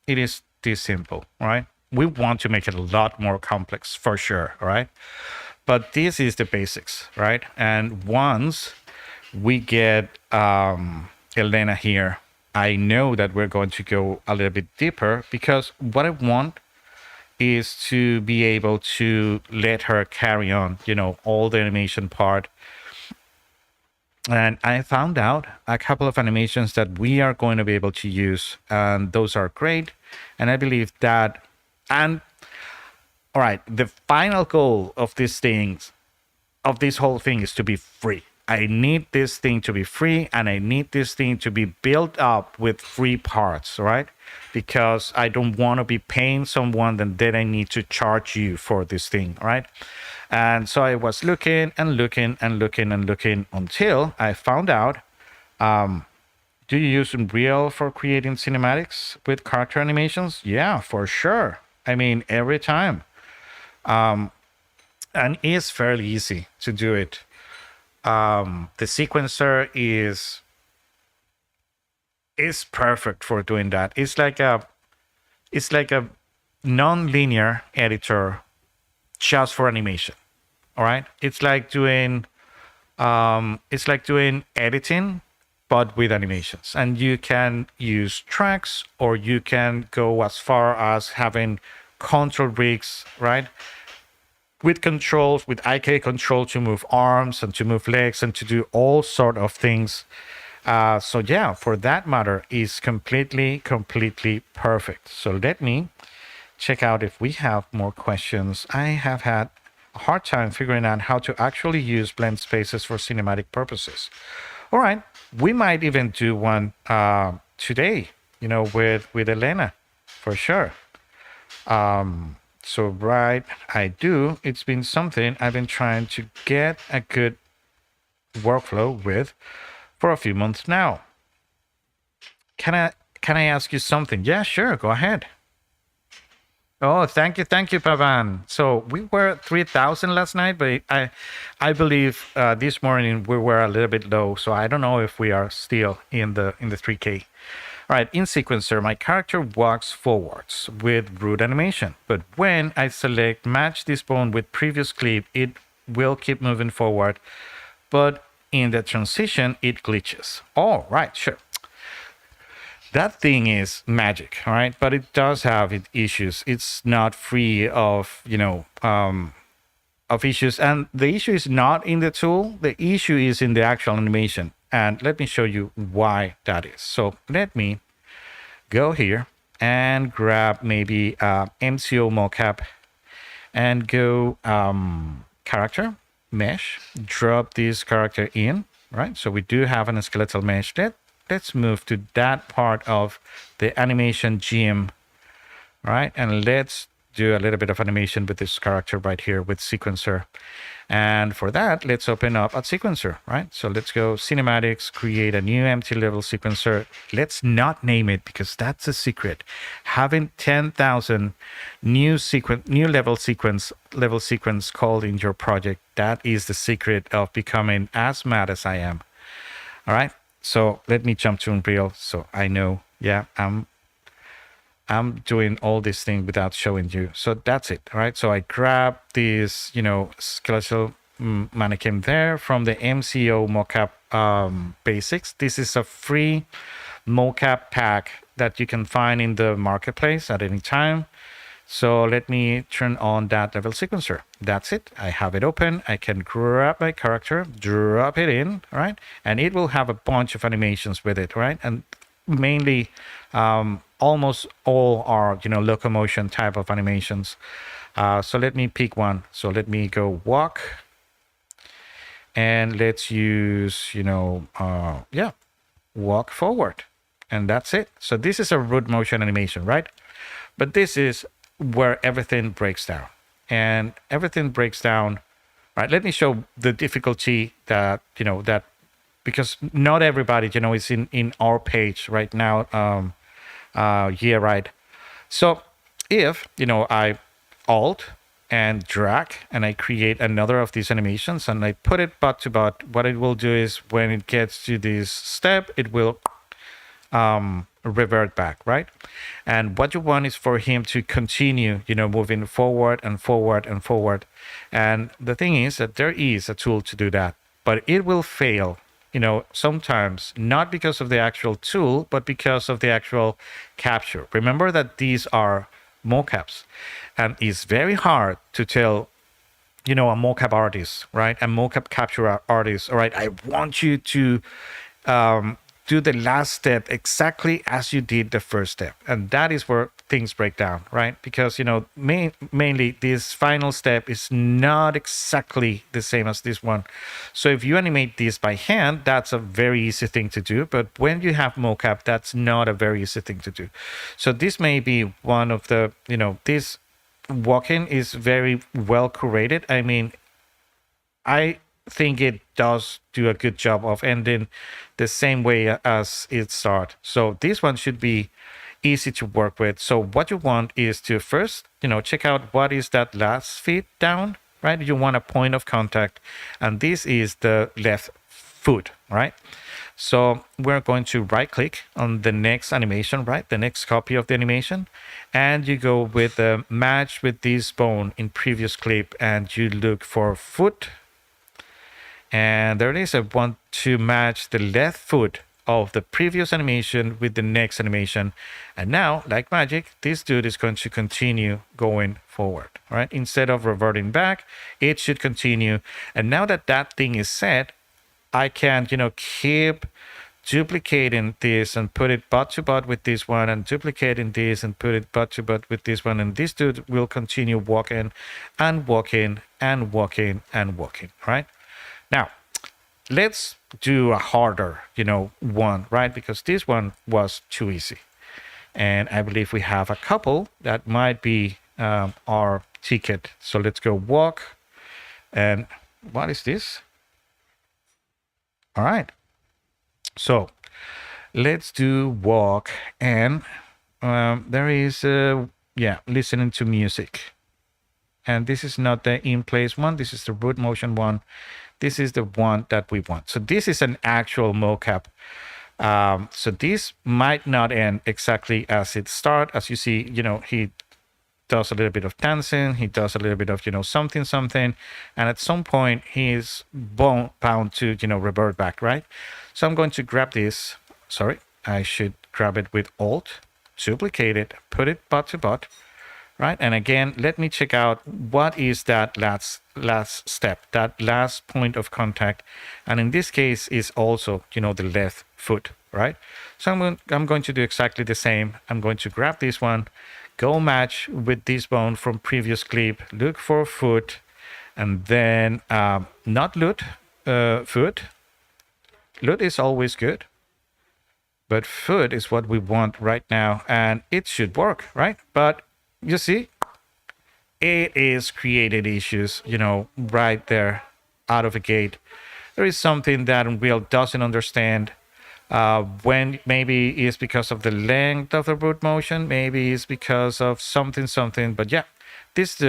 It is this simple, right? We want to make it a lot more complex for sure, right? But this is the basics, right? And once we get Elena here, I know that we're going to go a little bit deeper, because what I want is to be able to let her carry on, all the animation part. And I found out a couple of animations that we are going to be able to use, and those are great. And I believe that, and all right, the final goal of this whole thing is to be free. I need this thing to be free, and I need this thing to be built up with free parts, right? Because I don't want to be paying someone and then I need to charge you for this thing, right? And so I was looking and looking and looking and looking until I found out, do you use Unreal for creating cinematics with character animations? Yeah, for sure. I mean, every time. And it's fairly easy to do it. The sequencer is perfect for doing that. It's like a non-linear editor just for animation. All right, it's like doing editing, but with animations. And you can use tracks, or you can go as far as having control rigs, right? With controls, with IK control to move arms and to move legs and to do all sort of things. So yeah, for that matter, is completely perfect. So let me check out if we have more questions. I have had a hard time figuring out how to actually use blend spaces for cinematic purposes. All right, we might even do one today, with Elena, for sure. So right, I do. It's been something I've been trying to get a good workflow with for a few months now. Can I ask you something? Yeah, sure. Go ahead. Oh, thank you, Pavan. So we were 3,000 last night, but I believe this morning we were a little bit low. So I don't know if we are still in the 3K. All right, in sequencer, my character walks forwards with root animation, but when I select match this bone with previous clip, it will keep moving forward, but in the transition, it glitches. All right, sure. That thing is magic, all right? But it does have its issues. It's not free of, of issues. And the issue is not in the tool. The issue is in the actual animation. And let me show you why that is. So let me go here and grab maybe MCO mocap and go character, mesh, drop this character in, right? So we do have a skeletal mesh. Let's move to that part of the animation gym, right? And let's do a little bit of animation with this character right here with sequencer. And for that, let's open up a sequencer, right? So let's go cinematics, create a new empty level sequencer. Let's not name it because that's a secret. Having 10,000 new level sequence called in your project, that is the secret of becoming as mad as I am. All right. So let me jump to Unreal. So I know, yeah, I'm doing all this thing without showing you. So that's it, right? So I grab this, skeletal mannequin there from the MCO mocap basics. This is a free mocap pack that you can find in the marketplace at any time. So let me turn on that level sequencer. That's it. I have it open. I can grab my character, drop it in, right? And it will have a bunch of animations with it, right? And mainly almost all are locomotion type of animations. So let me pick one. So let me go walk, and let's use walk forward, and that's it. So this is a root motion animation, right? But this is where everything breaks down, and everything breaks down, right? Let me show the difficulty that because not everybody, is in our page right now. Yeah, right. So if, I alt and drag and I create another of these animations and I put it butt to butt, what it will do is when it gets to this step, it will revert back, right? And what you want is for him to continue, moving forward and forward and forward. And the thing is that there is a tool to do that, but it will fail, sometimes not because of the actual tool, but because of the actual capture. Remember that these are mocaps, and it's very hard to tell a mocap artist, right? A mocap capture artist. All right, I want you to do the last step exactly as you did the first step. And that is where things break down, right? Because, mainly this final step is not exactly the same as this one. So if you animate this by hand, that's a very easy thing to do. But when you have mocap, that's not a very easy thing to do. So this may be one of the, this walking is very well curated. I mean, I think it does do a good job of ending the same way as it started. So this one should be easy to work with. So what you want is to first, check out what is that last feet down, right? You want a point of contact, and this is the left foot, right? So we're going to right click on the next animation, right? The next copy of the animation. And you go with the match with this bone in previous clip, and you look for foot. And there it is. I want to match the left foot of the previous animation with the next animation. And now, like magic, this dude is going to continue going forward, right? Instead of reverting back, it should continue. And now that that thing is set, I can, keep duplicating this and put it butt to butt with this one, and duplicating this and put it butt to butt with this one. And this dude will continue walking and walking and walking and walking, right? Now, let's do a harder, one, right? Because this one was too easy. And I believe we have a couple that might be our ticket. So let's go walk. And what is this? All right. So let's do walk. And there is, listening to music. And this is not the in-place one. This is the root motion one. This is the one that we want. So this is an actual mocap. So this might not end exactly as it starts. As you see, he does a little bit of dancing. He does a little bit of, something. And at some point, he's bound to, revert back, right? So I'm going to grab this. Sorry, I should grab it with Alt, duplicate it, put it butt to butt. Right, and again, let me check out what is that last step, that last point of contact, and in this case is also, the left foot, right? So I'm going to do exactly the same. I'm going to grab this one, go match with this bone from previous clip, look for foot, and then not loot, foot. Loot is always good, but foot is what we want right now, and it should work, right? But you see, it is created issues, right there out of the gate. There is something that Unreal doesn't understand. When maybe it's because of the length of the root motion, maybe it's because of something. But yeah, this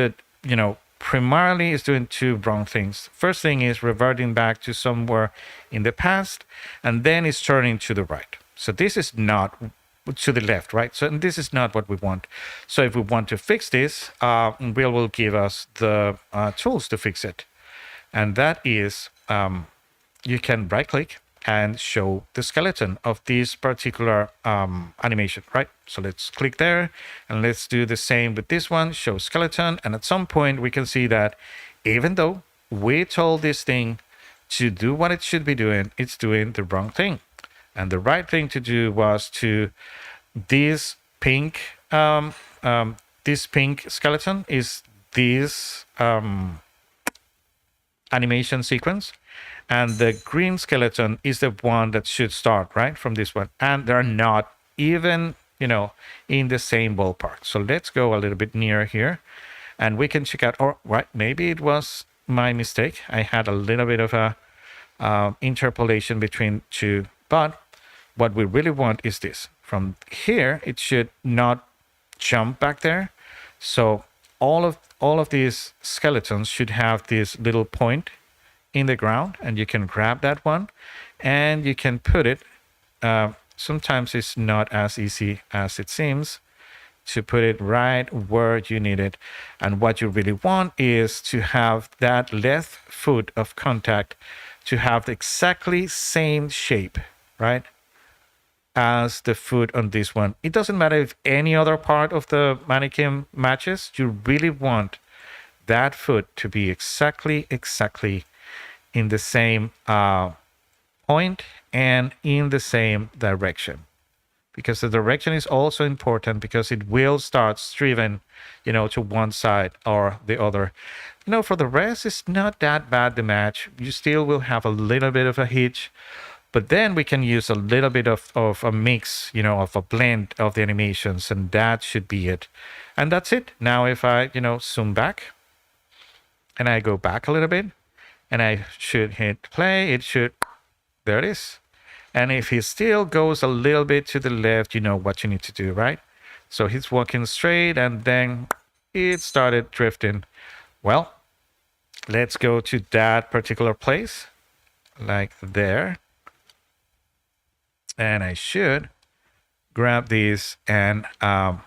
primarily is doing two wrong things. First thing is reverting back to somewhere in the past, and then it's turning to the right. So this is not to the left, right? So this is not what we want. So if we want to fix this, Unreal will give us the tools to fix it. And that is, you can right click and show the skeleton of this particular animation, right? So let's click there, and let's do the same with this one, show skeleton. And at some point we can see that even though we told this thing to do what it should be doing, it's doing the wrong thing. And the right thing to do was to this pink skeleton is this animation sequence, and the green skeleton is the one that should start right from this one, and they're not even in the same ballpark. So let's go a little bit nearer here, and we can check out, or right, maybe it was my mistake. I had a little bit of a interpolation between two. But what we really want is this. From here, it should not jump back there. So all of these skeletons should have this little point in the ground, and you can grab that one and you can put it. Sometimes it's not as easy as it seems to put it right where you need it. And what you really want is to have that left foot of contact to have the exactly same shape, right, as the foot on this one. It doesn't matter if any other part of the mannequin matches. You really want that foot to be exactly in the same point and in the same direction, because the direction is also important, because it will start striven, to one side or the other. For the rest, it's not that bad, the match. You still will have a little bit of a hitch, but then we can use a little bit of a mix, of a blend of the animations, and that should be it. And that's it. Now, if I, zoom back and I go back a little bit and I should hit play, it should, there it is. And if he still goes a little bit to the left, you know what you need to do, right? So he's walking straight and then it started drifting. Well, let's go to that particular place, like there. And I should grab these and turn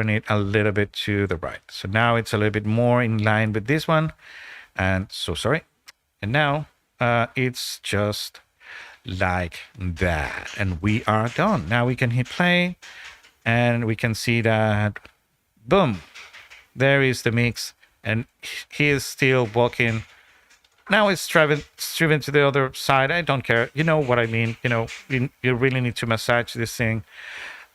it a little bit to the right. So now it's a little bit more in line with this one. And so sorry. And now it's just like that. And we are done. Now we can hit play and we can see that, boom, there is the mix. And he is still walking. Now it's striven to the other side. I don't care. You know what I mean? You really need to massage this thing.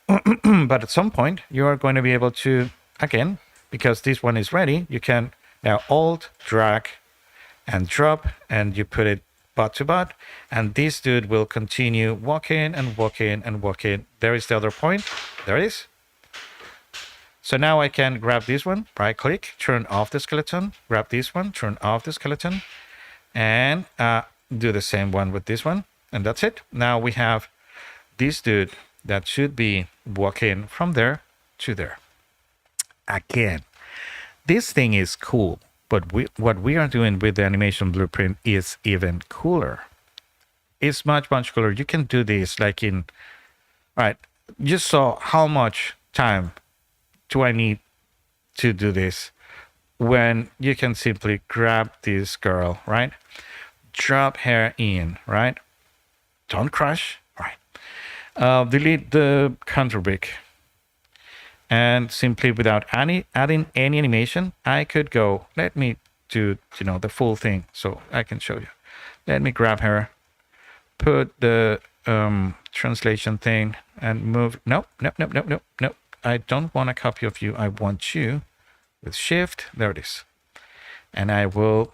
But at some point, you are going to be able to, again, because this one is ready, you can now Alt, drag, and drop, and you put it butt to butt, and this dude will continue walking and walking and walking. There is the other point. There it is. So now I can grab this one, right click, turn off the skeleton, grab this one, turn off the skeleton, and do the same one with this one, and that's it. Now we have this dude that should be walking from there to there. Again, this thing is cool, but what we are doing with the animation blueprint is even cooler. It's much cooler. You can do this like in, all right, you saw how much time do I need to do this, when you can simply grab this girl, right? Drop her in, right? Don't crush, right? Delete the contour brick. And simply without adding any animation, I could go, let me do, the full thing so I can show you. Let me grab her, put the translation thing and move. Nope. I don't want a copy of you. I want you with shift. There it is. And I will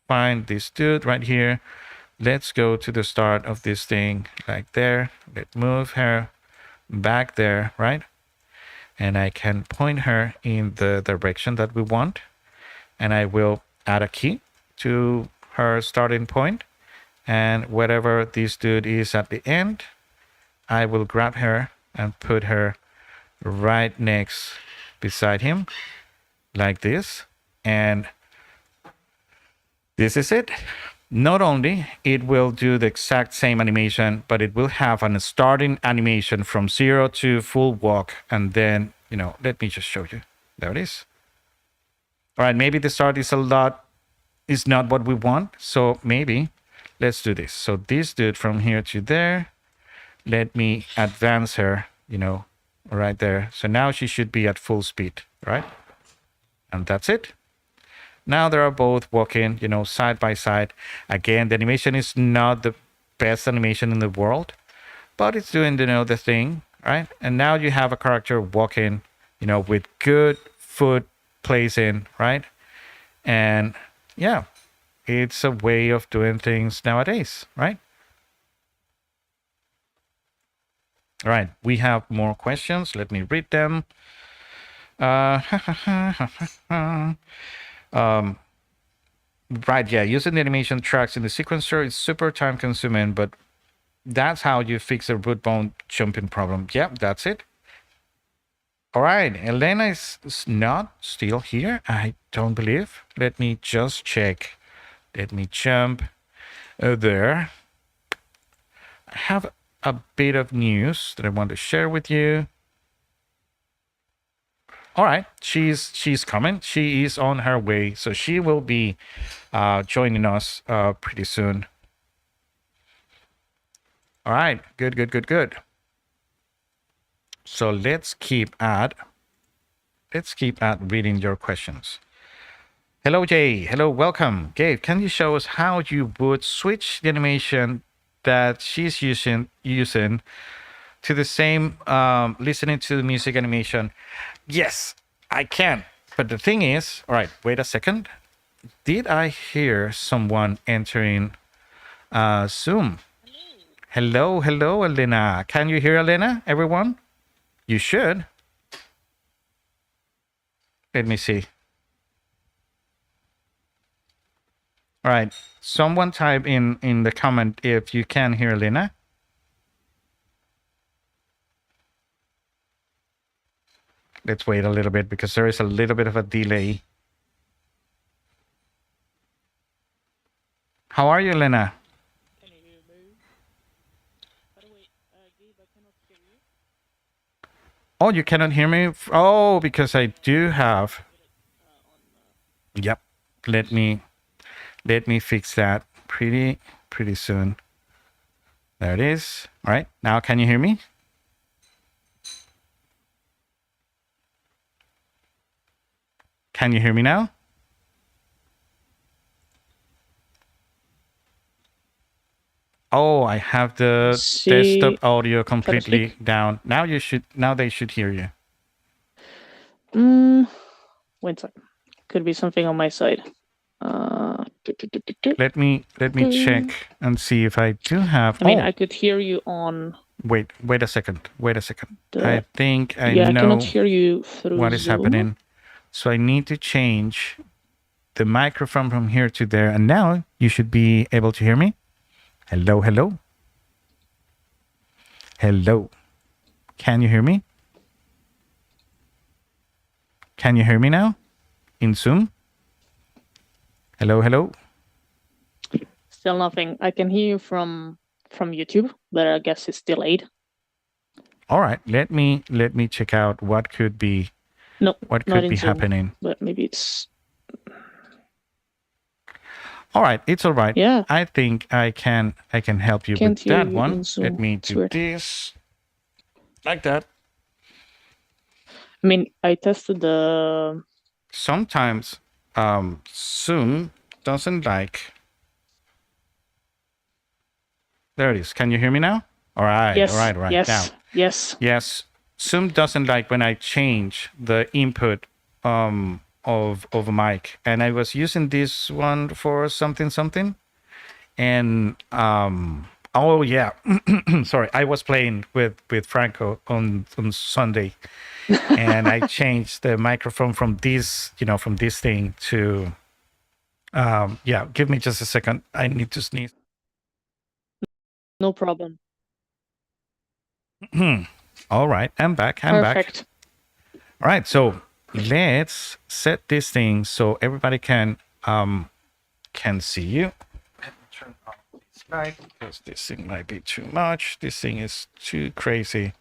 find this dude right here. Let's go to the start of this thing like there. Let's move her back there, right? And I can point her in the direction that we want. And I will add a key to her starting point. And whatever this dude is at the end, I will grab her and put her right next beside him like this. And this is it. Not only it will do the exact same animation, but it will have a starting animation from 0 to full walk. And then, let me just show you. There it is. All right, maybe the start is not what we want. So maybe let's do this. So this dude from here to there, let me advance her, right there. So now she should be at full speed, right? And that's it. Now they are both walking, side by side. Again, the animation is not the best animation in the world, but it's doing, the thing, right? And now you have a character walking, with good foot placing, right? And yeah, it's a way of doing things nowadays, right? All right, we have more questions. Let me read them. Right, yeah, using the animation tracks in the sequencer is super time consuming, but that's how you fix a root bone jumping problem. Yep, that's it. All right, Elena is not still here, I don't believe. Let me just check. Let me jump there. I have a bit of news that I want to share with you. All right, she's coming. She is on her way, so she will be joining us pretty soon. All right, good, good, good, good. So let's keep at reading your questions. Hello, Jay. Hello, welcome. Gabe, can you show us how you would switch the animation that she's using to the same listening to the music animation? Yes, I can. But the thing is, all right, wait a second. Did I hear someone entering Zoom? Hello, hello, Elena. Can you hear Elena, everyone? You should. Let me see. All right. Someone type in the comment if you can hear Elena. Let's wait a little bit because there is a little bit of a delay. How are you, Elena? Can you hear me? By the way, Gabe, I cannot hear you. Oh, you cannot hear me? Oh, because I do have. Yep. Let me fix that pretty soon. There it is. All right. Now can you hear me? Can you hear me now? Oh, I have the desktop audio completely down. Now they should hear you. Wait a second. Could be something on my side. Let me check and see if I do have. I mean, I could hear you on. Wait a second. I think I I know cannot hear you through what is Zoom. happening. So I need to change the microphone from here to there. And now you should be able to hear me. Hello, hello. Hello. Can you hear me? Can you hear me now? In Zoom? Hello, hello. Still nothing. I can hear you from YouTube, but I guess it's delayed. All right. Let me check out what could be happening. But maybe it's. All right, it's all right. Yeah. I think I can help you with that one. Let me do this like that. I mean, I tested the. Sometimes Zoom doesn't like. There it is. Can you hear me now? All right. Yes. All right. Yes. Now. Yes. Zoom doesn't like when I change the input of a mic, and I was using this one for something, and oh yeah, sorry, I was playing with Franco on Sunday, and I changed the microphone from this thing to yeah. Give me just a second. I need to sneeze. No problem. All right, I'm back. Perfect. All right, so let's set this thing so everybody can see you. Let me turn off this light because this thing might be too much. This thing is too crazy.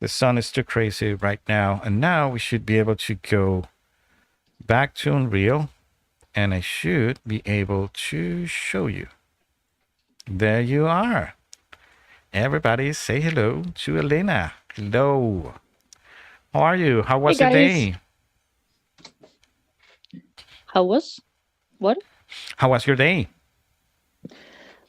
The sun is too crazy right now. And now we should be able to go back to Unreal, and I should be able to show you. There you are. Everybody say hello to Elena. Hello. How are you? How was the day? How was? What? How was your day?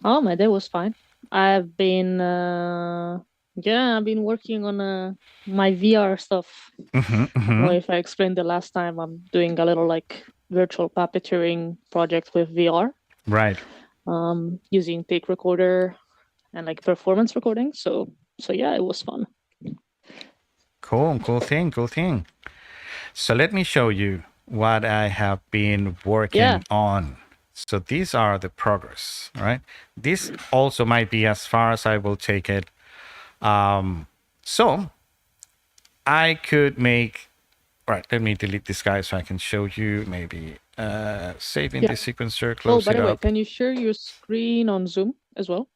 Oh, my day was fine. I've been I've been working on my VR stuff. I don't know if I explained the last time. I'm doing a little like virtual puppeteering project with VR. Right. Using tape recorder and like performance recording. So yeah, it was fun. Cool thing. So let me show you what I have been working on. So these are the progress, right? This also might be as far as I will take it. So I could make, right, let me delete this guy so I can show you maybe saving the sequencer, close by it the way, up. can you share your screen on Zoom as well?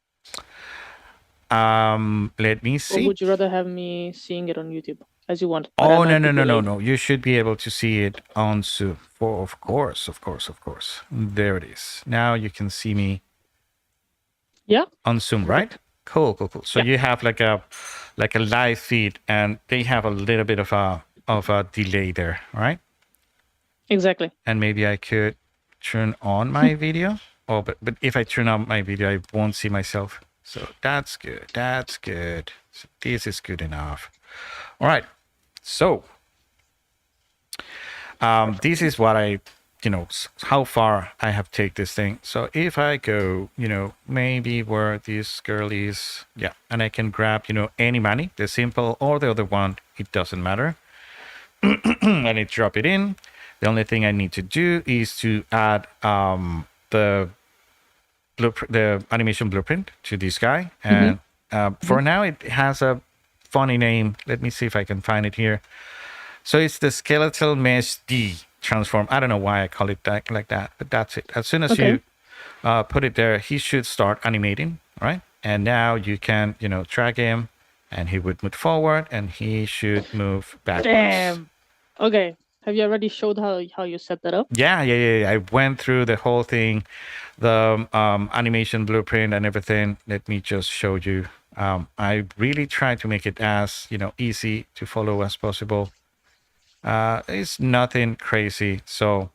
Let me Or see. would you rather have me seeing it on YouTube as you want? Oh, no. You should be able to see it on Zoom. Of course. There it is. Now you can see me on Zoom, right? Cool. So you have like a live feed, and they have a little bit of a delay there, right? Exactly. And maybe I could turn on my video. Oh, but if I turn on my video, I won't see myself. So that's good. So this is good enough. All right. So this is what I, how far I have take this thing. So if I go, maybe where this girl is, yeah, and I can grab, any money, the simple or the other one, it doesn't matter. And I drop it in. The only thing I need to do is to add the animation blueprint to this guy. And for now, it has a funny name. Let me see if I can find it here. So it's the skeletal mesh D transform. I don't know why I call it like that, but that's it. As soon as you put it there, he should start animating, right? And now you can, drag him, and he would move forward, and he should move backwards. Damn. Okay. Have you already showed how you set that up? Yeah. I went through the whole thing, the animation blueprint and everything. Let me just show you. I really try to make it as, easy to follow as possible. It's nothing crazy. So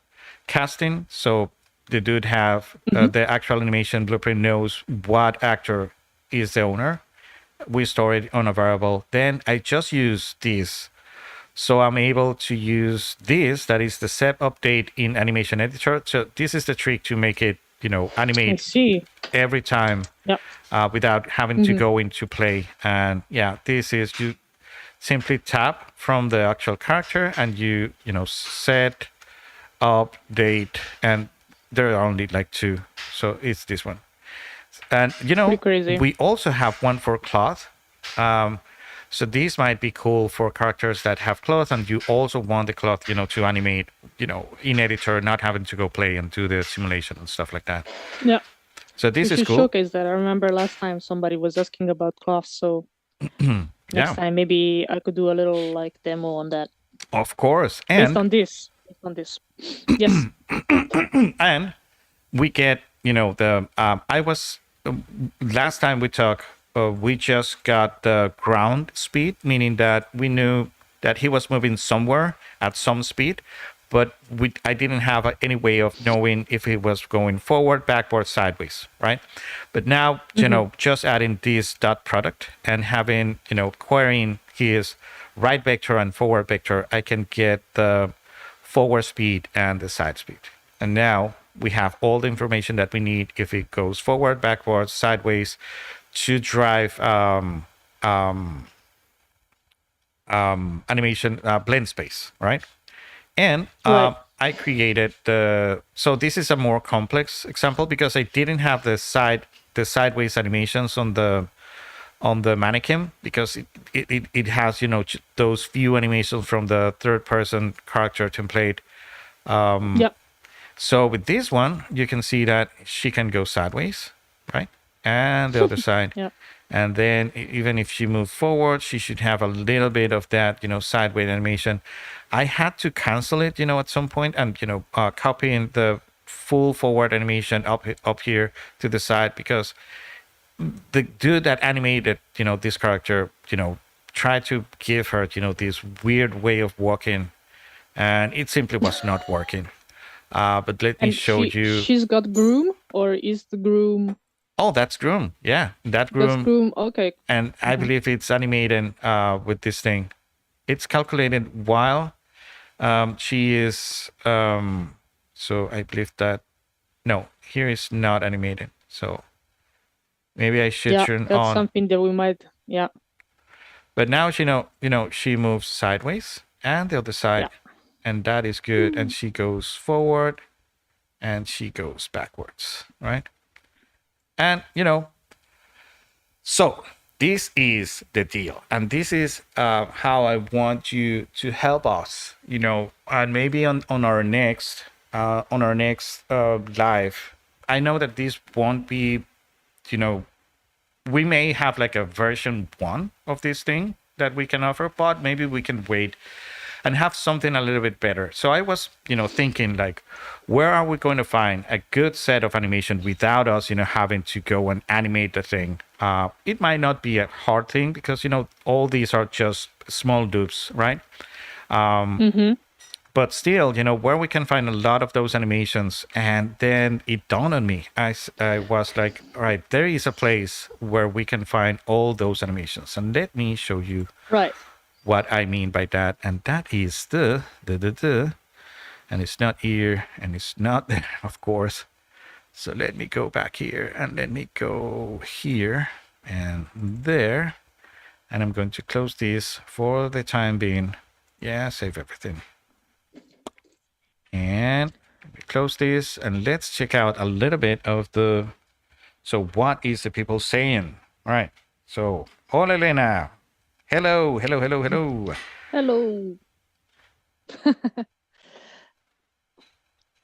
casting, so the dude have the actual animation blueprint knows what actor is the owner. We store it on a variable. Then I just use this. So I'm able to use this, that is the set update in animation editor. So this is the trick to make it, animate every time without having to go into play. And yeah, this is, you simply tap from the actual character and you set, update, and there are only like two. So it's this one. And we also have one for cloth. So these might be cool for characters that have cloth, and you also want the cloth, to animate, in editor, not having to go play and do the simulation and stuff like that. Yeah. So this is cool. Showcase that. I remember last time somebody was asking about cloth, so next time maybe I could do a little like demo on that. Of course. And based on this. Yes. And we get, I was last time we talked, we just got the ground speed, meaning that we knew that he was moving somewhere at some speed, but I didn't have any way of knowing if he was going forward, backward, sideways, right? But now, just adding this dot product and having, querying his right vector and forward vector, I can get the forward speed and the side speed. And now we have all the information that we need if it goes forward, backwards, sideways, to drive animation blend space, right? And I created so this is a more complex example because I didn't have the sideways animations on the mannequin because it has, those few animations from the third person character template. So with this one, you can see that she can go sideways, right? And the other side. And then even if she moves forward, she should have a little bit of that, sideways animation. I had to cancel it, at some point and, copying the full forward animation up here to the side because the dude that animated, this character, tried to give her, this weird way of walking, and it simply was not working. But let me show you. She's got groom, or is the groom? Oh, that's groom. Yeah, that groom. That's groom. Okay. And I believe it's animated with this thing. It's calculated while she is. So I believe that. No, here is not animated. So maybe I should turn on. That's something that we might. But now she she moves sideways and the other side, and that is good. And she goes forward and she goes backwards, right? And, so this is the deal. And this is how I want you to help us, and maybe on our next live. I know that this won't be, we may have like a version 1 of this thing that we can offer, but maybe we can wait and have something a little bit better. So I was, thinking like, where are we going to find a good set of animation without us, having to go and animate the thing? It might not be a hard thing because, all these are just small dupes, right? But still, where we can find a lot of those animations. And then it dawned on me. I was like, all right, there is a place where we can find all those animations. And let me show you what I mean by that. And that is and it's not here and it's not there, of course. So let me go back here and let me go here and there. And I'm going to close this for the time being. Yeah, save everything. And we close this and let's check out a little bit of the, so what is the people saying? All right. So, hola Elena. Hello. Hello.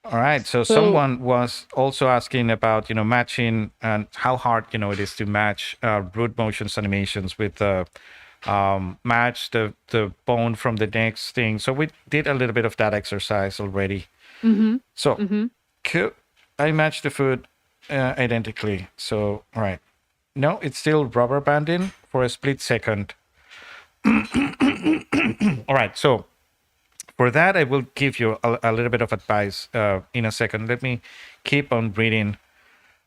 All right. So someone was also asking about, matching and how hard, it is to match root motions animations with match the bone from the next thing. So we did a little bit of that exercise already. So I matched the foot identically. So, all right. No, it's still rubber banding for a split second. All right. So for that, I will give you a little bit of advice in a second. Let me keep on reading.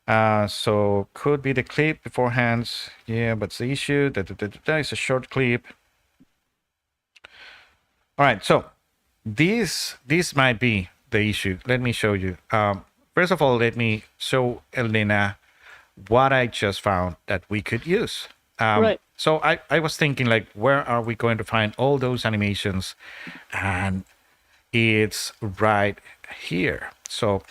So could be the clip beforehand. Yeah, but the issue that is a short clip. All right, so this might be the issue. Let me show you. First of all, let me show Elena what I just found that we could use. So I was thinking like, where are we going to find all those animations? And it's right here. So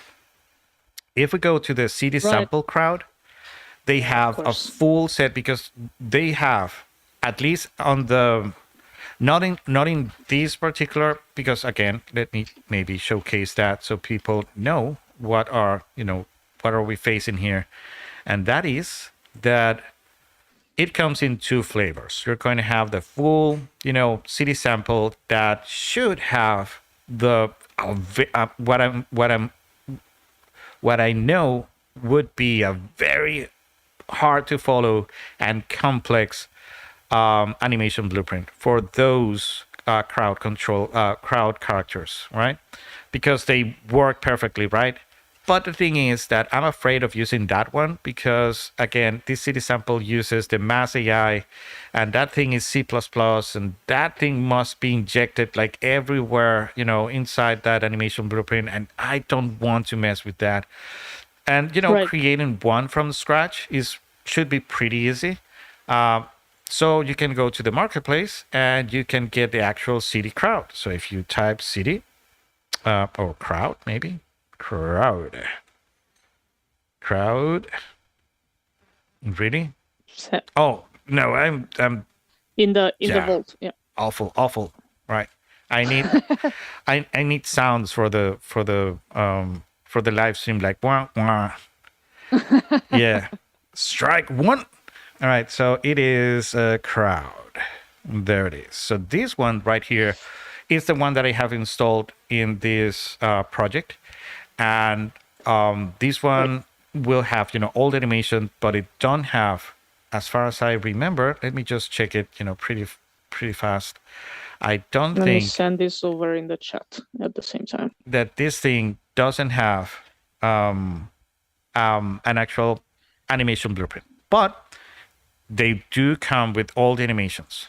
if we go to the CD sample crowd, they have a full set because they have, at least on the, not in this particular, because again, let me maybe showcase that so people know what are we facing here. And that is that it comes in 2 flavors. You're going to have the full, CD sample that should have the what I know would be a very hard to follow and complex animation blueprint for those crowd characters, right? Because they work perfectly, right? But the thing is that I'm afraid of using that one because, again, this city sample uses the mass AI and that thing is C++ and that thing must be injected like everywhere, inside that animation blueprint. And I don't want to mess with that. And, creating one from scratch should be pretty easy. So you can go to the marketplace and you can get the actual city crowd. So if you type city or crowd, maybe. Crowd. Really? Oh no, I'm in the vault. Yeah. Awful. Right. I need I need sounds for the live stream, like wah wah. Yeah. Strike one. All right. So it is a crowd. There it is. So this one right here is the one that I have installed in this project. And this one will have, all the animation, but it don't have, as far as I remember, let me just check it, pretty fast. I don't think... Let me send this over in the chat at the same time. That this thing doesn't have an actual animation blueprint, but they do come with all the animations.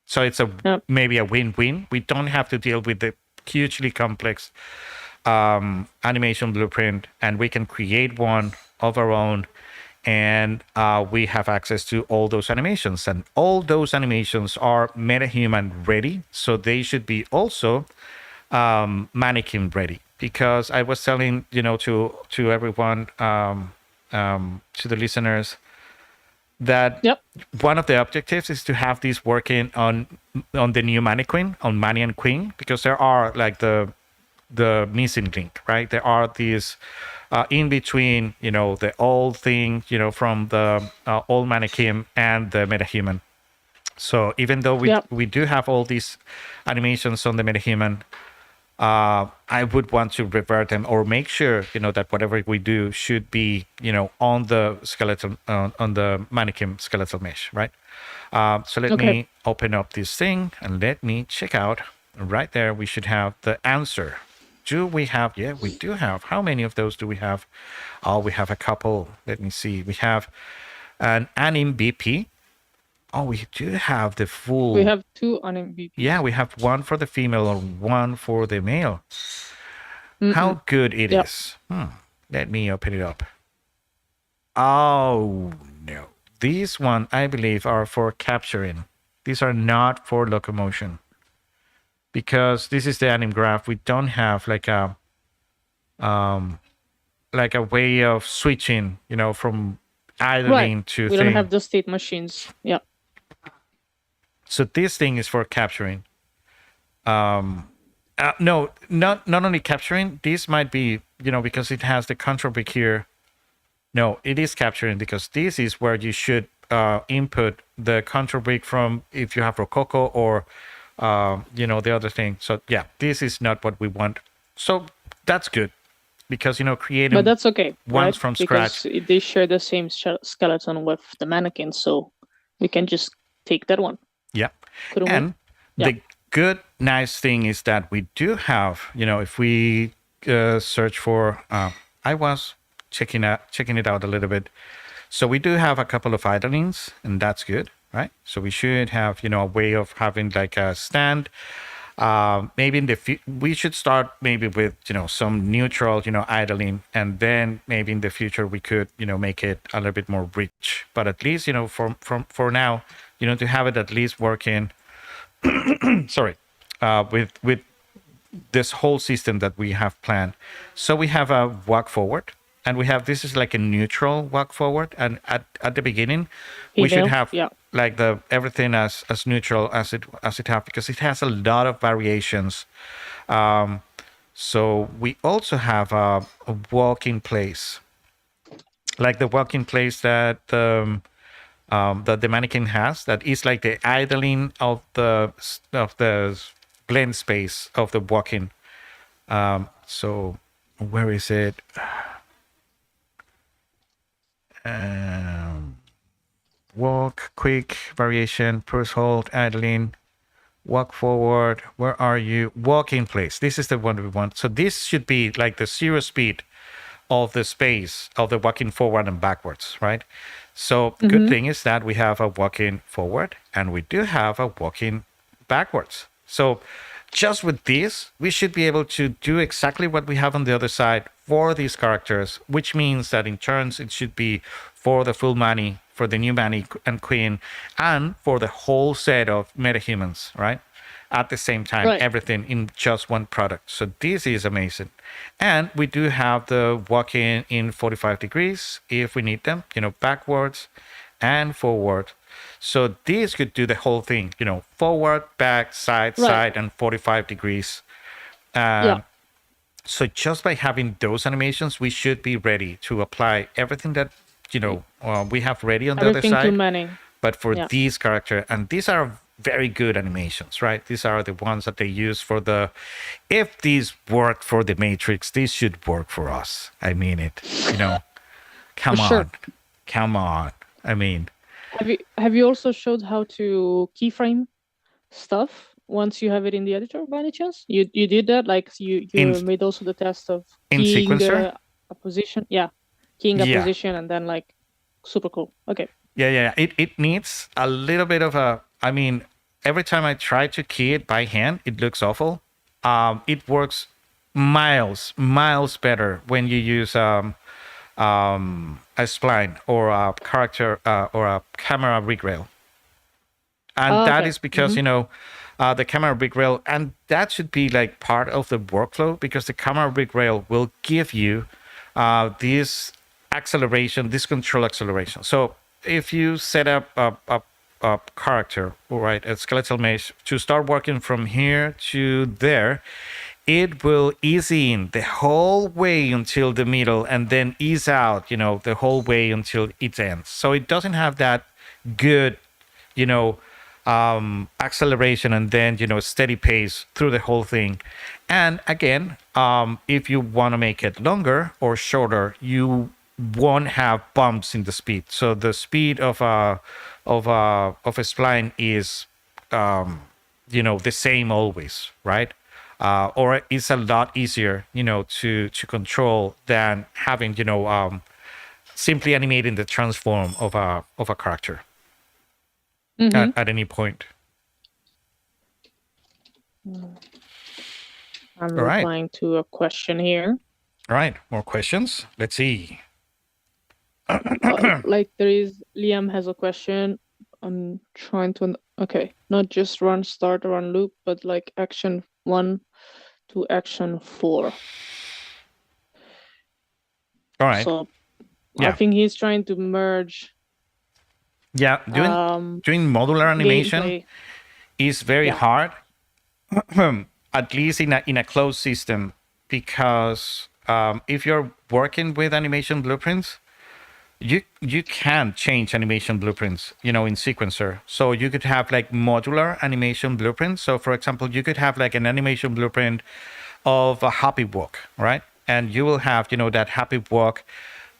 So it's maybe a win-win. We don't have to deal with the hugely complex animation blueprint, and we can create one of our own and we have access to all those animations, and all those animations are MetaHuman ready, so they should be also mannequin ready. Because I was telling, to everyone, to the listeners, that Yep. one of the objectives is to have this working on the new mannequin, on Manny and Queen, because there are like the missing link, right? There are these in between, the old thing, from the old mannequin and the metahuman. So even though Yep. we do have all these animations on the metahuman, I would want to revert them, or make sure, that whatever we do should be, on the skeletal, on the mannequin skeletal mesh, right? So let Okay. me open up this thing and let me check out. Right there, we should have the answer. Do we have? Yeah, we do have. How many of those do we have? Oh, we have a couple. Let me see. We have an anim BP. Oh, we do have the full. We have 2 on MVP. Yeah, we have one for the female and one for the male. How good it Yep. is. Let me open it up. Oh, no. These one, I believe, are for capturing. These are not for locomotion. Because this is the anim graph. We don't have like a way of switching, from idling to We thing. don't have the state machines. Yeah. So this thing is for capturing. No, not only capturing. This might be, because it has the control brick here. No, it is capturing, because this is where you should input the control brick from, if you have Rococo or the other thing. So yeah, this is not what we want. So that's good, because creating. But that's okay. Ones right? from Because scratch. they share the same skeleton with the mannequin, so we can just take that one. Yeah. Couldn't And the good, nice thing is that we do have, if we search for, I was checking it out a little bit. So we do have a couple of idlings, and that's good, right? So we should have, a way of having like a stand. Maybe in the we should start maybe with, some neutral, idling, and then maybe in the future we could, make it a little bit more rich. But at least, for now, to have it at least working. Sorry, with this whole system that we have planned. So we have a walk forward, and we have, this is like a neutral walk forward, and at the beginning we should have like the everything as neutral as it have, because it has a lot of variations. So we also have a walk in place, like the walk in place that that the mannequin has, that is like the idling of the blend space of the walking. So where is it? Walk, quick, variation, pulse hold, idling, walk forward. Where are you? Walk in place. This is the one we want. So this should be like the 0 speed of the space of the walking forward and backwards, right? So good thing is that we have a walking forward, and we do have a walking backwards. So just with this, we should be able to do exactly what we have on the other side for these characters, which means that in turns it should be for the full Manny, for the new Manny and Queen, and for the whole set of metahumans, right? At the same time, everything in just one product. So this is amazing. And we do have the walk-in in 45 degrees if we need them, backwards and forward. So this could do the whole thing, forward, back, side, side, and 45 degrees. So just by having those animations, we should be ready to apply everything that, we have ready on the other side. But for these characters, and these are very good animations, right? These are the ones that they use for the, if these work for the Matrix, these should work for us. I mean it, come on, come on. I mean, have you also showed how to keyframe stuff once you have it in the editor by any chance? You did that, like you made also the test of keying a position, keying a position, and then like super cool. Okay. Yeah. It needs a little bit of a, I mean, every time I try to key it by hand, it looks awful. It works miles better when you use a spline or a character or a camera rig rail. And that Okay. is because, the camera rig rail, and that should be like part of the workflow, because the camera rig rail will give you this acceleration, this control acceleration. So if you set up a character, right, a skeletal mesh to start working from here to there, it will ease in the whole way until the middle and then ease out, the whole way until it ends. So it doesn't have that good, you know, acceleration and then, steady pace through the whole thing. And again, if you want to make it longer or shorter, you won't have bumps in the speed. So the speed of a spline is, the same always, right? Or it's a lot easier, to control than having, simply animating the transform of a character at any point. I'm All right. replying to a question here. All right. More questions. Let's see. Like Liam has a question. I'm trying to, okay, not just run start, run loop, but like action 1 to action 4. All right. So Yeah. I think he's trying to merge. Yeah. Doing modular animation gameplay. is very hard, at least in a closed system, because if you're working with animation blueprints, you can change animation blueprints, in sequencer. So you could have like modular animation blueprints. So for example, you could have like an animation blueprint of a happy walk, right? And you will have, that happy walk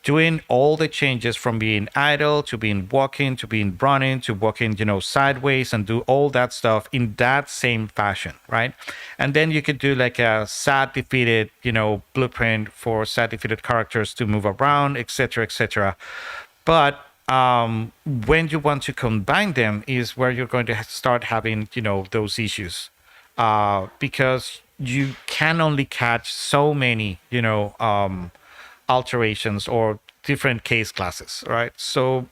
doing all the changes from being idle to being walking to being running to walking, sideways, and do all that stuff in that same fashion, right? And then you could do like a sad defeated, blueprint for sad defeated characters to move around, etc., etc. But when you want to combine them is where you're going to start having, those issues, because you can only catch so many, alterations or different case classes, right? So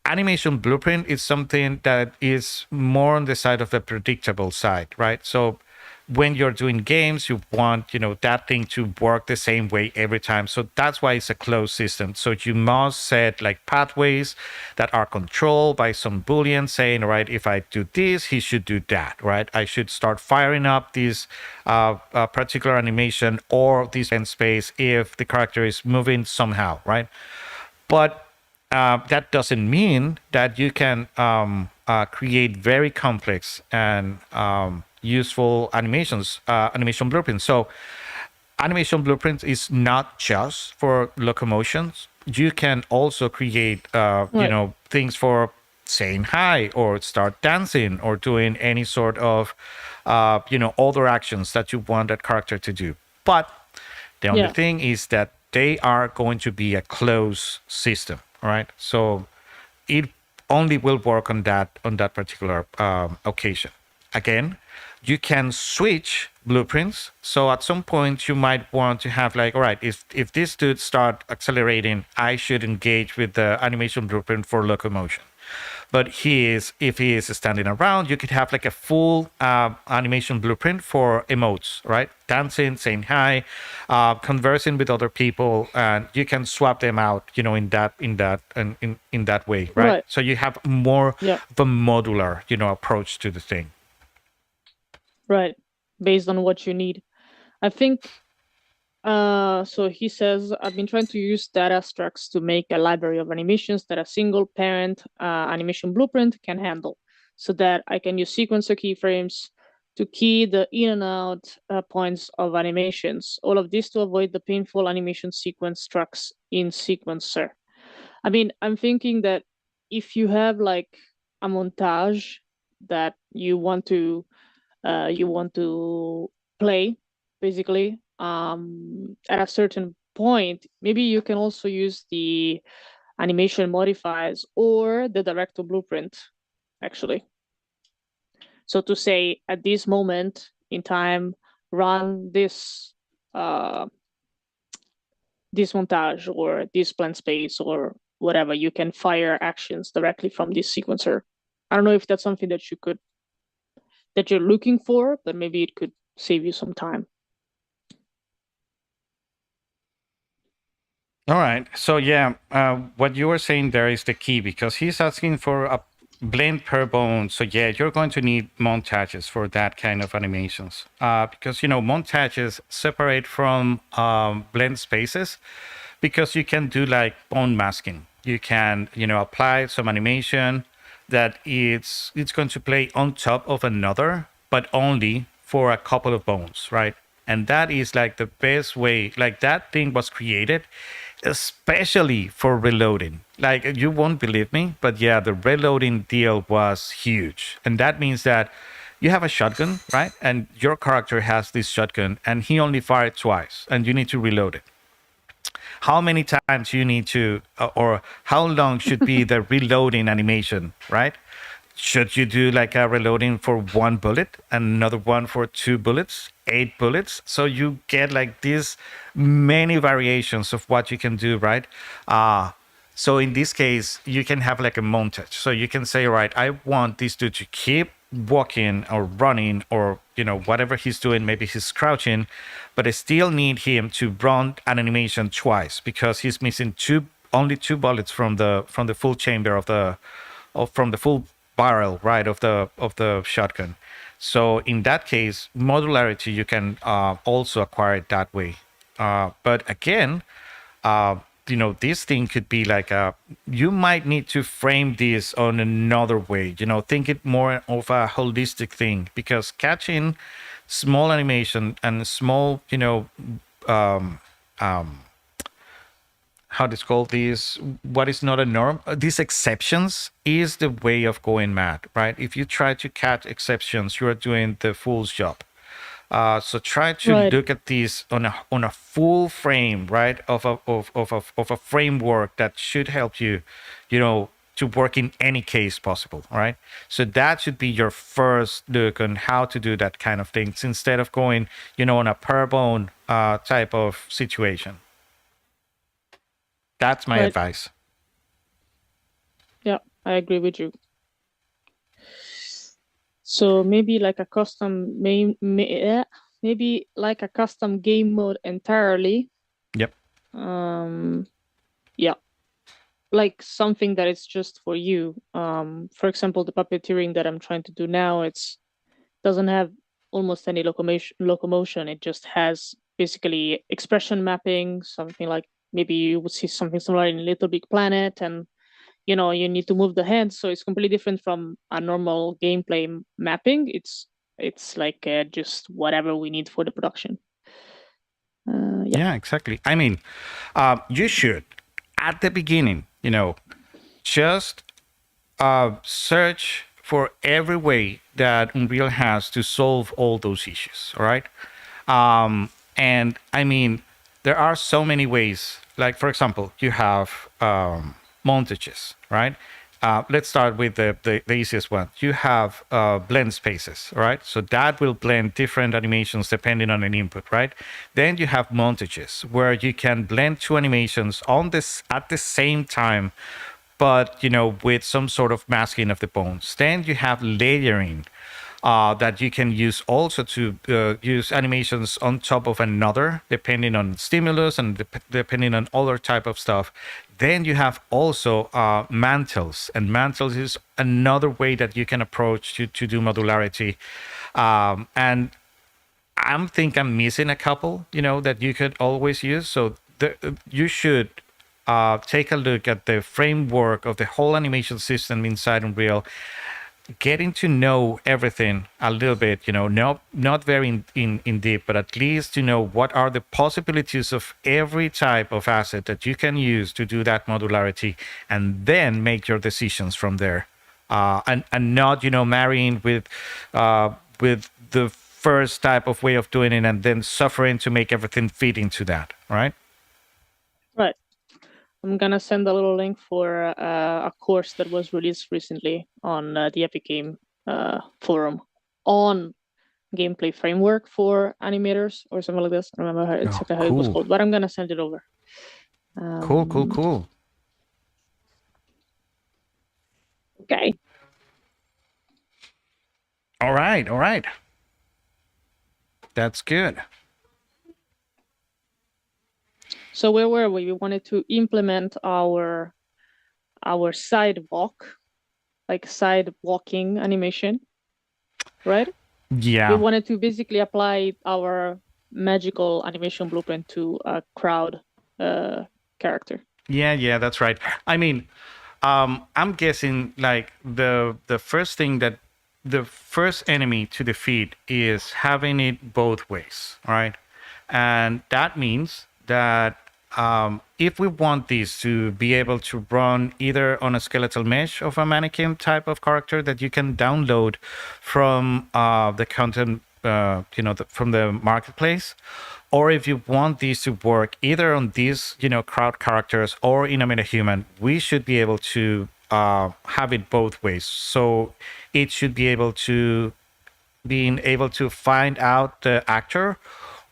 animation blueprint is something that is more on the side of the predictable side, right? So when you're doing games, you want, that thing to work the same way every time. So that's why it's a closed system. So you must set like pathways that are controlled by some Boolean saying, right, if I do this, he should do that, right? I should start firing up this particular animation or this end space if the character is moving somehow, right? But that doesn't mean that you can create very complex and useful animation blueprints. So animation blueprints is not just for locomotions. You can also create, things for saying hi or start dancing or doing any sort of, other actions that you want that character to do. But the only thing is that they are going to be a closed system, right? So it only will work on that particular occasion. Again, you can switch blueprints. So at some point you might want to have like, all right, if this dude start accelerating, I should engage with the animation blueprint for locomotion. But if he is standing around, you could have like a full animation blueprint for emotes, right? Dancing, saying hi, conversing with other people, and you can swap them out, in that way, right? So you have more of a modular, approach to the thing. Right, based on what you need. I think. So he says, I've been trying to use data structs to make a library of animations that a single parent animation blueprint can handle, so that I can use sequencer keyframes to key the in and out points of animations. All of this to avoid the painful animation sequence structs in sequencer. I mean, I'm thinking that if you have like a montage that you want to play, basically, at a certain point, maybe you can also use the animation modifiers or the director blueprint, actually. So to say, at this moment in time, run this this montage or this blend space or whatever. You can fire actions directly from this sequencer. I don't know if that's something that you're looking for, but maybe it could save you some time. All right. So yeah, what you were saying there is the key because he's asking for a blend per bone. So yeah, you're going to need montages for that kind of animations. Because montages separate from blend spaces because you can do like bone masking. You can apply some animation that it's going to play on top of another, but only for a couple of bones, right? And that is like the best way. Like that thing was created especially for reloading. Like you won't believe me, but yeah, the reloading deal was huge. And that means that you have a shotgun, right? And your character has this shotgun and he only fired twice and you need to reload it. How many times you need to, or how long should be the reloading animation, right? Should you do like a reloading for one bullet and another one for two bullets, 8 bullets? So you get like these many variations of what you can do, right? So in this case, you can have like a montage. So you can say, right, I want this dude to keep walking or running or whatever he's doing. Maybe he's crouching, but I still need him to run an animation twice because he's missing only 2 bullets from the full chamber from the full barrel, right, of the shotgun. So in that case, modularity you can also acquire it that way. But again, this thing could be like you might need to frame this on another way. Think it more of a holistic thing because catching small animation and small, how to call these, what is not a norm, these exceptions is the way of going mad, right? If you try to catch exceptions, you are doing the fool's job. So try to Right. look at these on a full frame, right, of a framework that should help you, to work in any case possible. All right. So that should be your first look on how to do that kind of things instead of going, on a per bone type of situation. That's my Right. advice. Yeah, I agree with you. So maybe like a custom maybe like a custom game mode entirely. Yep. Yeah, like something that is just for you. For example, the puppeteering that I'm trying to do now, it's doesn't have almost any locomotion. It just has basically expression mapping, something like maybe you would see something similar in Little Big Planet, and you need to move the hands, so it's completely different from a normal gameplay mapping. It's like just whatever we need for the production. Yeah. Yeah, exactly. I mean, you should at the beginning, just search for every way that Unreal has to solve all those issues. All right. And I mean, there are so many ways. Like, for example, you have montages, right? Let's start with the easiest one. You have blend spaces, right? So that will blend different animations depending on an input, right? Then you have montages where you can blend two animations on this at the same time, but with some sort of masking of the bones. Then you have layering, that you can use also to use animations on top of another, depending on stimulus and depending on other type of stuff. Then you have also mantles, and mantles is another way that you can approach to do modularity. And I'm missing a couple, that you could always use. So you should take a look at the framework of the whole animation system inside Unreal, getting to know everything a little bit, not very in deep, but at least to know what are the possibilities of every type of asset that you can use to do that modularity, and then make your decisions from there, and not marrying with the first type of way of doing it and then suffering to make everything fit into that, right? Right. I'm gonna send a little link for a course that was released recently on the Epic Game forum on gameplay framework for animators or something like this. I don't remember exactly how it was Cool. called, but I'm gonna send it over. Cool, cool, Um, cool. okay. All right, all right. That's good. So where were we? We wanted to implement our sidewalk, like side walking animation, right? We Yeah. wanted to basically apply our magical animation blueprint to a crowd character. Yeah, yeah, that's right. I mean, I'm guessing like the first thing that the first enemy to defeat is having it both ways, right? And that means that if we want this to be able to run either on a skeletal mesh of a mannequin type of character that you can download from the content, from the marketplace, or if you want these to work either on these, crowd characters or in a metahuman, we should be able to have it both ways. So it should be able to being able to find out the actor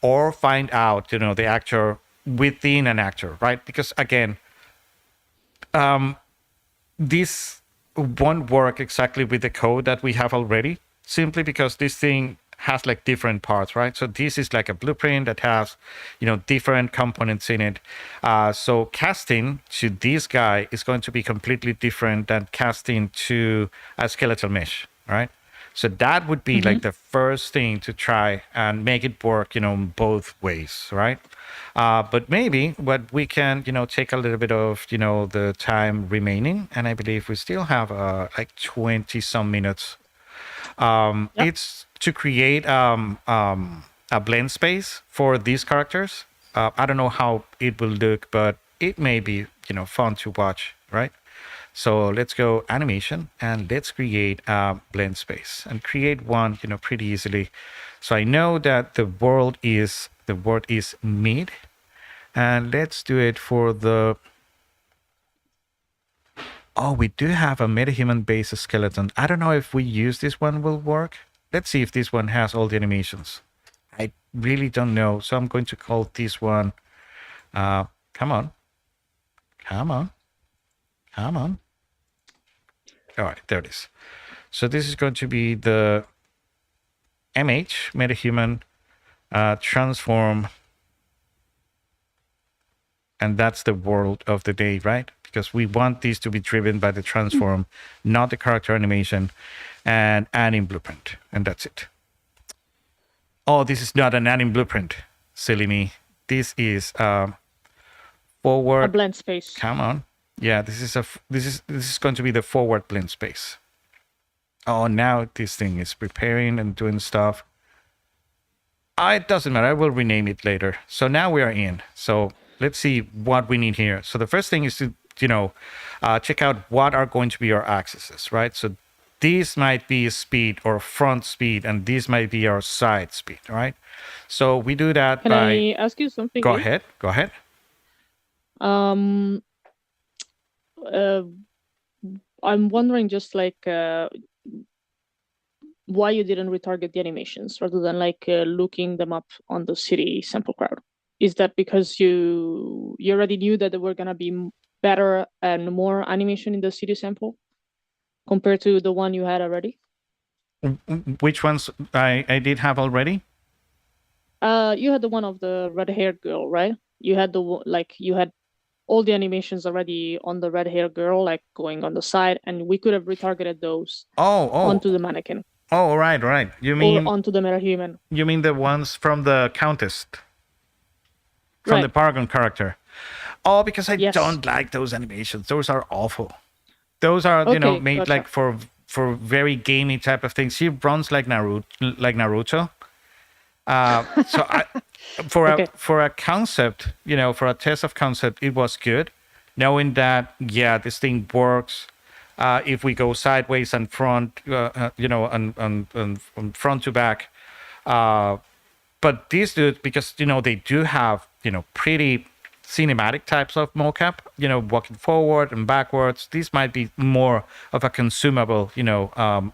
or find out, the actor within an actor, right? Because again, this won't work exactly with the code that we have already, simply because this thing has like different parts, right? So this is like a blueprint that has, different components in it. So casting to this guy is going to be completely different than casting to a skeletal mesh, right? So that would be Mm-hmm. like the first thing to try and make it work, both ways, right? But maybe what we can, take a little bit of, the time remaining, and I believe we still have like 20 some minutes. Yep. It's to create a blend space for these characters. I don't know how it will look, but it may be, fun to watch, right? So let's go animation and let's create a blend space and create one, pretty easily. So I know that the world is mid, and let's do it for the. Oh, we do have a metahuman based skeleton. I don't know if we use this one will work. Let's see if this one has all the animations. I really don't know. So I'm going to call this one. Come on. Come on. Come on. All right, there it is. So this is going to be the MH, metahuman, transform. And that's the world of the day, right? Because we want these to be driven by the transform, not the character animation, and anim blueprint. And that's it. Oh, this is not an anim blueprint. Silly me. This is A forward. blend space. Come on. Yeah, this is going to be the forward blend space. Oh, now this thing is preparing and doing stuff. It doesn't matter. I will rename it later. So now we are in. So let's see what we need here. So the first thing is to, check out what are going to be our axes, right? So these might be speed or front speed, and these might be our side speed, right? So we do that Can by. I ask you something? Go Gabe? ahead. Go ahead. Um, I'm wondering just like why you didn't retarget the animations rather than like looking them up on the city sample crowd. Is that because you already knew that there were gonna be better and more animation in the city sample compared to the one you had already? Which ones I did have already? You had the one of the red-haired girl, right? You had you had all the animations already on the red-haired girl, like going on the side, and we could have retargeted those Oh, onto oh, the mannequin oh, right, right. You or mean onto the metahuman. the ones from the Countess, from the Right. Paragon character? Oh, because I Yes. don't like those animations. Those are awful. Those are, Okay, made gotcha. like for very gamey type of things. She runs like Naruto. So for Okay. a concept, for a test of concept, it was good, knowing that this thing works. If we go sideways and front, and front to back. But these dudes, because they do have pretty cinematic types of mocap, walking forward and backwards. These might be more of a consumable,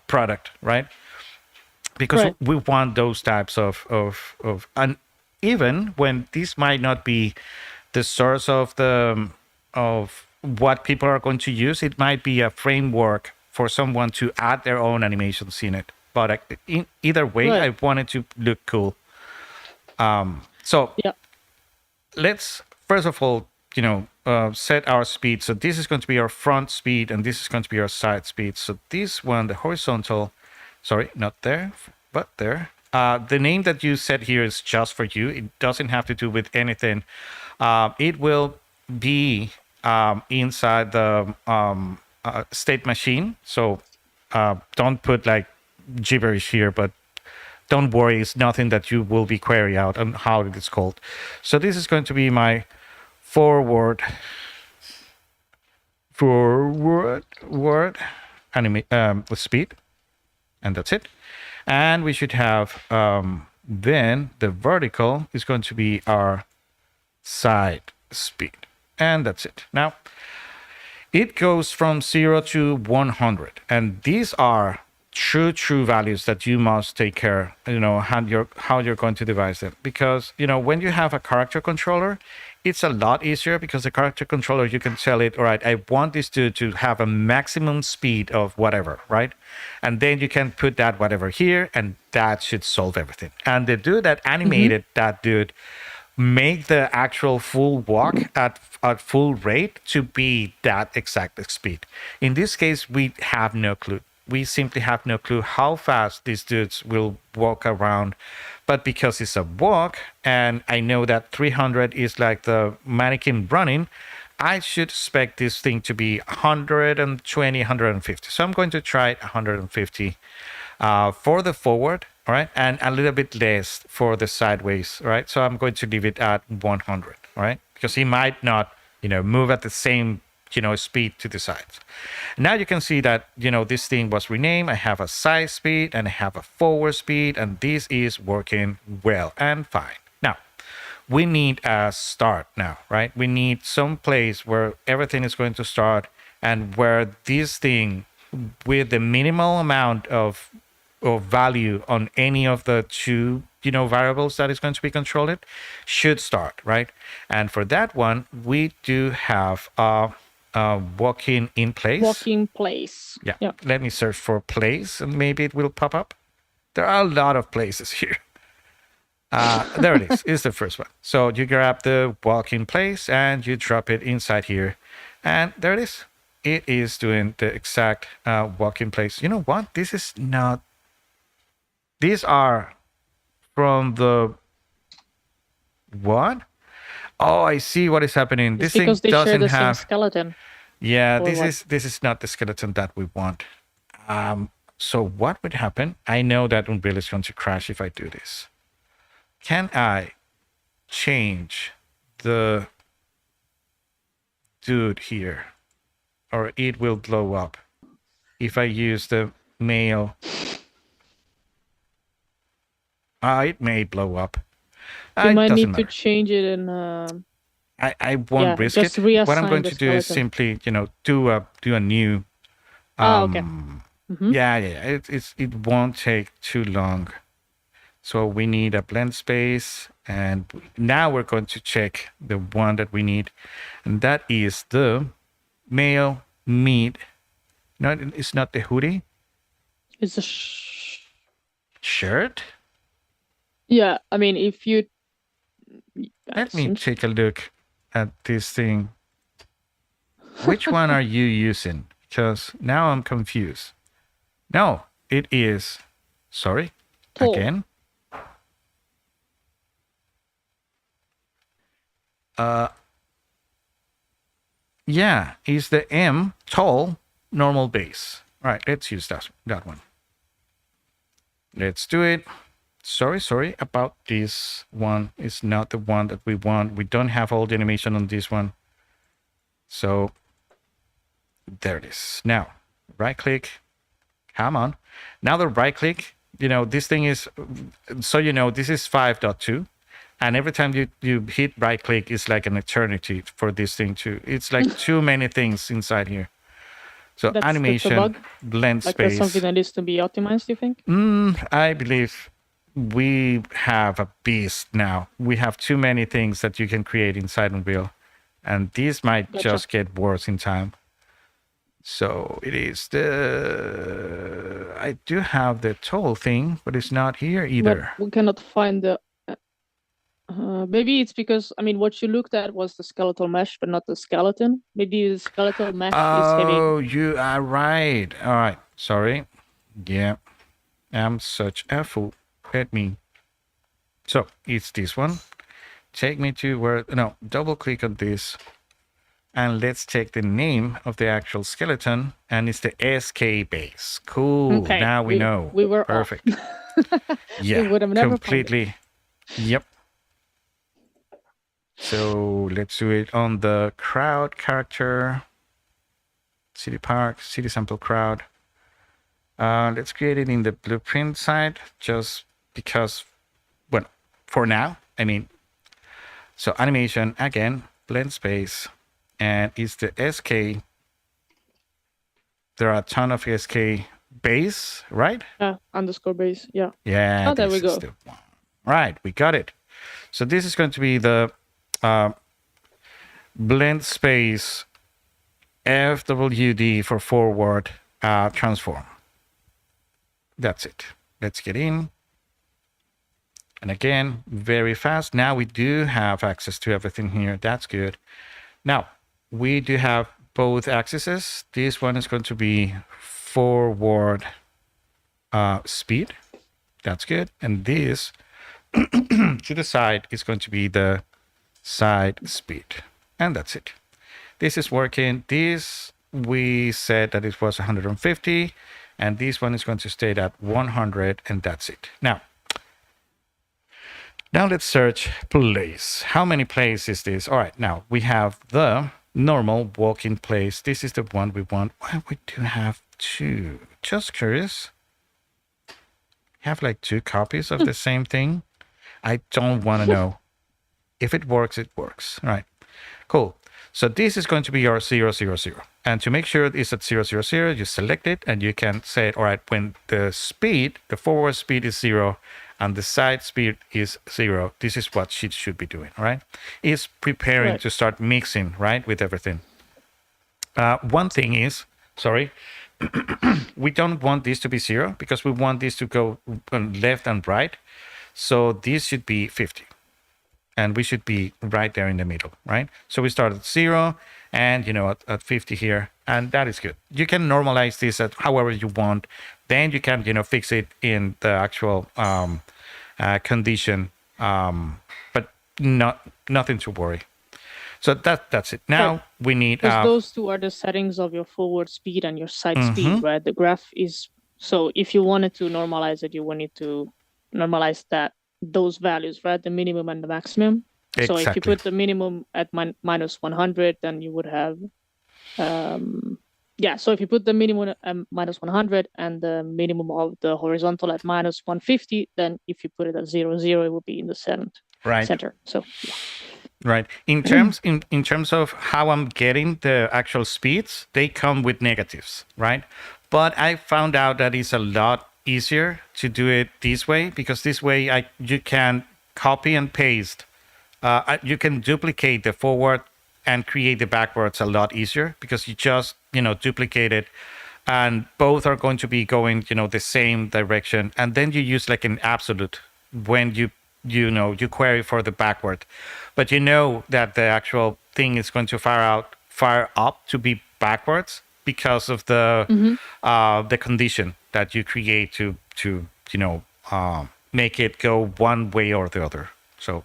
product, right? Because Right. we want those types of and even when these might not be the source of what people are going to use. It might be a framework for someone to add their own animations in it. But in either way, Right. I want it to look cool. So Yeah. let's first of all, set our speed. So this is going to be our front speed, and this is going to be our side speed. So this one, the horizontal, sorry, not there, but there. The name that you set here is just for you. It doesn't have to do with anything. It will be inside the state machine. So don't put like gibberish here, but don't worry, it's nothing that you will be query out on how it is called. So this is going to be my forward with speed, and that's it. And we should have then the vertical is going to be our side speed, and that's it. Now it goes from 0 to 100, and these are true values that you must take care, how you're going to devise them. Because when you have a character controller, it's a lot easier, because the character controller, you can tell it, all right, I want this to have a maximum speed of whatever, right? And then you can put that whatever here, and that should solve everything. And the dude that animated that dude make the actual full walk at full rate to be that exact speed. In this case, we have no clue. We simply have no clue how fast these dudes will walk around. But because it's a walk, and I know that 300 is like the mannequin running, I should expect this thing to be 120, 150. So I'm going to try 150 for the forward, all right, and a little bit less for the sideways, all right? So I'm going to leave it at 100, all right? Because he might not, move at the same speed to the sides. Now you can see that, this thing was renamed. I have a side speed and I have a forward speed, and this is working well and fine. Now, we need a start now, right? We need some place where everything is going to start, and where this thing, with the minimal amount of value on any of the two variables that is going to be controlled, should start, right? And for that one, we do have walking in place. Walking place. Yeah. Let me search for place, and maybe it will pop up. There are a lot of places here. There it is. It's the first one. So you grab the walking place and you drop it inside here, and there it is. It is doing the exact walking place. You know what? This is not. These are from the what? Oh, I see what is happening. It's this thing because they share doesn't the same have. skeleton. Yeah, Or what? this is not the skeleton that we want. So what would happen? I know that Unreal is going to crash if I do this. Can I change the dude here, or it will blow up if I use the male? It may blow up. You It might doesn't need to matter. change it in. I won't risk just it. What I'm reassign going the to do is skeleton. simply, do a new. Okay. Yeah. It won't take too long. So we need a blend space, and now we're going to check the one that we need, and that is the male meat. No, it's not the hoodie. It's a Shirt. Yeah, I mean, if you. Let me take a look at this thing. Which one are you using? Because now I'm confused. No, it is. Sorry. Tall. Again. Yeah, is the M tall normal base. All right, let's use that one. Let's do it. Sorry about this one. It's not the one that we want. We don't have all the animation on this one. So there it is. Now, right click. Come on. Now the right click, this thing is, so this is 5.2. And every time you hit right click, it's like an eternity for this thing too. It's like too many things inside here. So That's animation, a bug? blend Like space. that's something that needs to be optimized, you think? I believe we have a beast now. We have too many things that you can create inside Unreal, and these might just get worse in time. So it is the. I do have the total thing, but it's not here either. But we cannot find the. Maybe it's because, I mean, what you looked at was the skeletal mesh, but not the skeleton. Maybe the skeletal mesh is heavy. Oh, you are right. All right. Sorry. Yeah. I'm such a fool. Let me. So it's this one. Take me to where. No, double click on this. And let's take the name of the actual skeleton. And it's the SK base. Cool. Okay, Now we know. We were perfect. Yeah. We would have never completely. Yep. So let's do it on the crowd character. City park, city sample crowd. Let's create it in the blueprint side just because, well, for now, I mean, so animation, again, blend space, and it's the SK. There are a ton of SK base, right? Yeah, underscore base, yeah. Yeah, oh, there we go. Right, we got it. So this is going to be the blend space FWD for forward transform. That's it. Let's get in. And again, very fast. Now we do have access to everything here. That's good. Now, we do have both axes. This one is going to be forward speed. That's good. And this to the side is going to be the side speed. And that's it. This is working. This, we said that it was 150. And this one is going to stay at 100, and that's it. Now let's search place. How many plays is this? All right, now we have the normal walking place. This is the one we want. Why we do have two? Just curious. Have like two copies of the same thing? I don't want to know. If it works, it works. All right, cool. So this is going to be your 0, 0, 0. And to make sure it's at 0, 0, 0, you select it and you can say, all right, when the speed, the forward speed is 0 and the side speed is 0, this is what she should be doing, all right? It's preparing to start mixing, right, with everything. One thing is, sorry, we don't want this to be 0 because we want this to go left and right. So this should be 50. And we should be right there in the middle, right? So we start at 0 and, you know, at 50 here, and that is good. You can normalize this at however you want. Then you can, you know, fix it in the actual condition, but nothing to worry. So that's it. Now we need... those two are the settings of your forward speed and your side speed, right? The graph is... So if you wanted to normalize it, you will need to normalize those values, right? The minimum and the maximum. Exactly. So if you put the minimum at minus 100, then you would have, so if you put the minimum at minus 100 and the minimum of the horizontal at minus 150, then if you put it at 0, 0, it will be in the center. So, yeah. Right. In terms of how I'm getting the actual speeds, they come with negatives, right? But I found out that it's a lot easier to do it this way, because this way you can copy and paste. You can duplicate the forward and create the backwards a lot easier, because you just, you know, duplicate it and both are going to be going, you know, the same direction. And then you use like an absolute when you query for the backward, but you know that the actual thing is going to fire up to be backwards because of the condition that you create to make it go one way or the other. So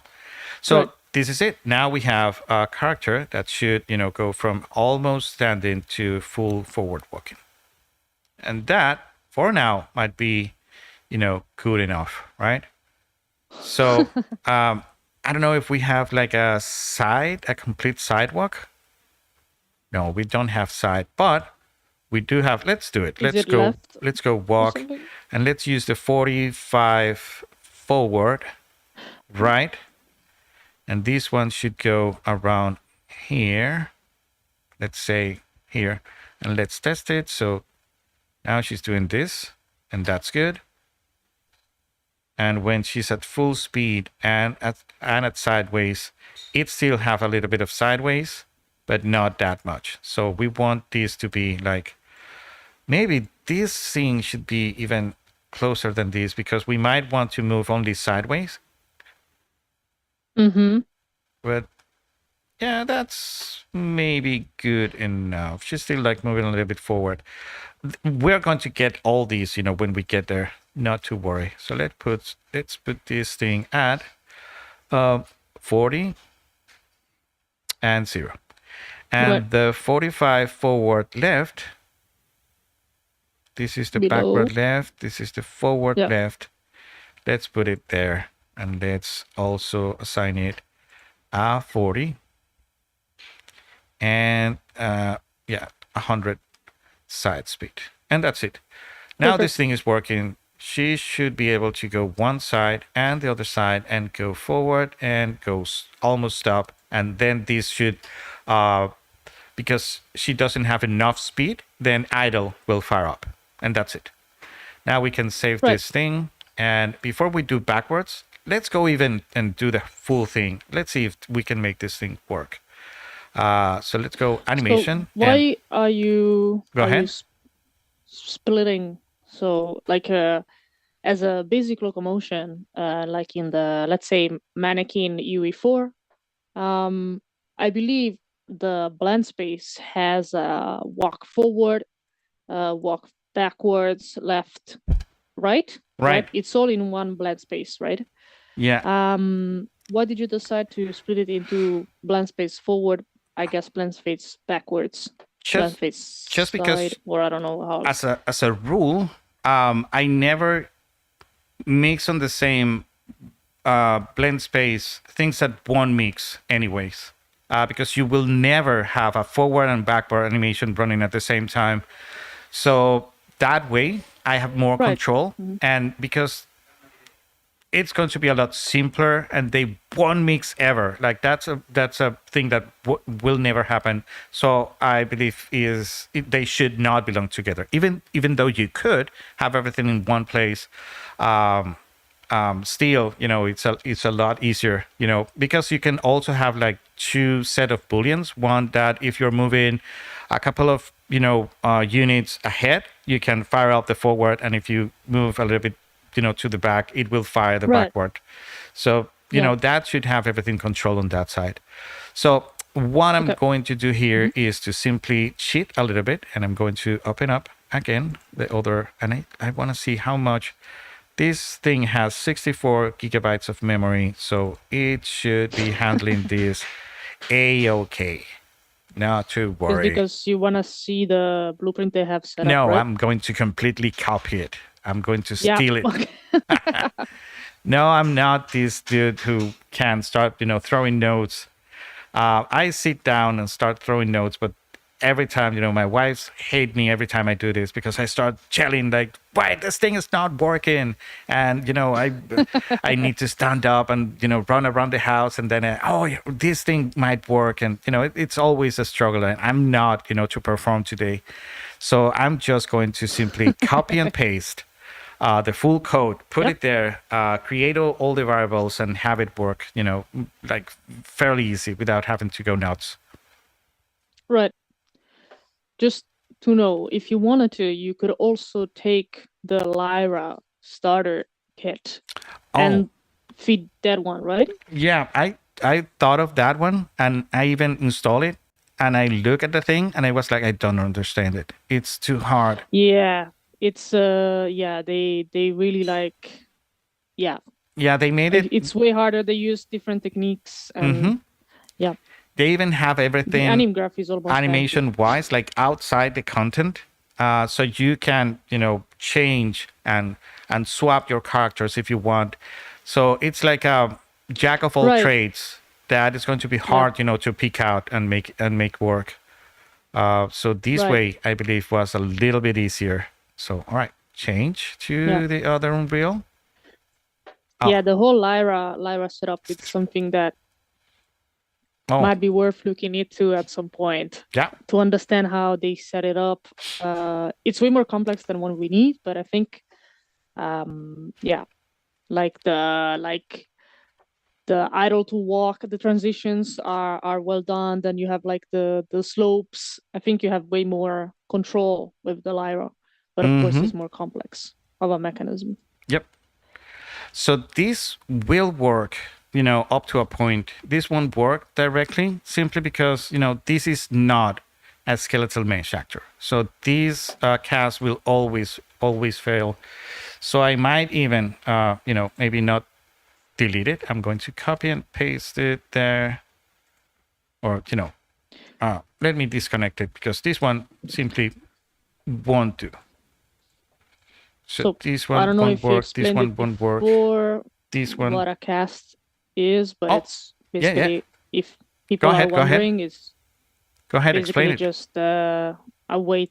right. This is it. Now we have a character that should, you know, go from almost standing to full forward walking, and that for now might be, you know, good enough, right? So I don't know if we have like a complete sidewalk. No, we don't have side, but we do have. Let's do it. Let's go walk, and let's use the 45 forward, right? And this one should go around here. Let's say here, and let's test it. So now she's doing this, and that's good. And when she's at full speed and at sideways, it still have a little bit of sideways, but not that much. So we want this to be like, maybe this thing should be even closer than this, because we might want to move only sideways. Mm-hmm. But yeah, that's maybe good enough. She's still like moving a little bit forward. We're going to get all these, when we get there. Not to worry. So let's put this thing at 40 and 0. And Right. the 45 forward left, this is the Below. backward left, this is the forward Yeah. left. Let's put it there. And let's also assign it a 40. And 100 side speed. And that's it. Now Perfect. this thing is working. She should be able to go one side and the other side and go forward and almost stop. And then this should, because she doesn't have enough speed, then idle will fire up. And that's it. Now we can save this thing. And before we do backwards, let's go even and do the full thing. Let's see if we can make this thing work. So let's go animation. So why are you splitting? So like as a basic locomotion, like in the, let's say, mannequin UE4, I believe the blend space has a walk forward, walk backwards, left, right? Right. It's all in one blend space, right? Yeah. Why did you decide to split it into blend space forward, I guess blend space backwards, blend space just side, because, or I don't know how. As a rule, I never mix on the same blend space things that won't mix anyways, because you will never have a forward and backward animation running at the same time. So that way I have more control. And because it's going to be a lot simpler and they won't mix ever. Like that's a thing that will never happen. So I believe they should not belong together. Even though you could have everything in one place, still, it's a lot easier, because you can also have like two set of booleans. One that if you're moving a couple of, units ahead, you can fire up the forward. And if you move a little bit, to the back, it will fire the backward. So, that should have everything controlled on that side. So what I'm going to do here is to simply cheat a little bit, and I'm going to open up again the other, and I want to see how much this thing has. 64 gigabytes of memory, so it should be handling this a-okay. Not to worry. It's because you want to see the blueprint they have set up, No, right? I'm going to completely copy it. I'm going to steal it. No, I'm not this dude who can start, throwing notes. I sit down and start throwing notes, but every time, my wives hate me every time I do this, because I start yelling like, why this thing is not working? And, I need to stand up and, run around the house, and then, this thing might work. And, it's always a struggle, and I'm not, to perform today. So I'm just going to simply copy and paste the full code, put it there, create all the variables, and have it work, like fairly easy without having to go nuts. Right. Just to know, if you wanted to, you could also take the Lyra starter kit and feed that one, right? Yeah, I thought of that one, and I even installed it, and I look at the thing, and I was like, I don't understand it. It's too hard. Yeah. It's they really like, yeah, they made it. It's way harder. They use different techniques, and yeah, they even have everything. The anim graph is almost animation wise, like outside the content, so you can change and swap your characters if you want. So it's like a jack of all trades that is going to be hard, to pick out and make work. So this way, I believe, was a little bit easier. So, all right, change to the other Unreal. Yeah, the whole Lyra setup is something that might be worth looking into at some point. Yeah. To understand how they set it up. It's way more complex than what we need, but I think, like the idle to walk, the transitions are well done. Then you have like the slopes. I think you have way more control with the Lyra, but of course it's more complex of a mechanism. Yep. So this will work, up to a point. This won't work directly simply because, this is not a skeletal mesh actor. So these casts will always fail. So I might even, maybe not delete it. I'm going to copy and paste it there. Or, let me disconnect it because this one simply won't do. So this I don't one know won't if you work. This explained one it won't work. before This one. what a cast is, but Oh, it's basically, yeah. if people are wondering, is Go ahead, basically explain it. just a way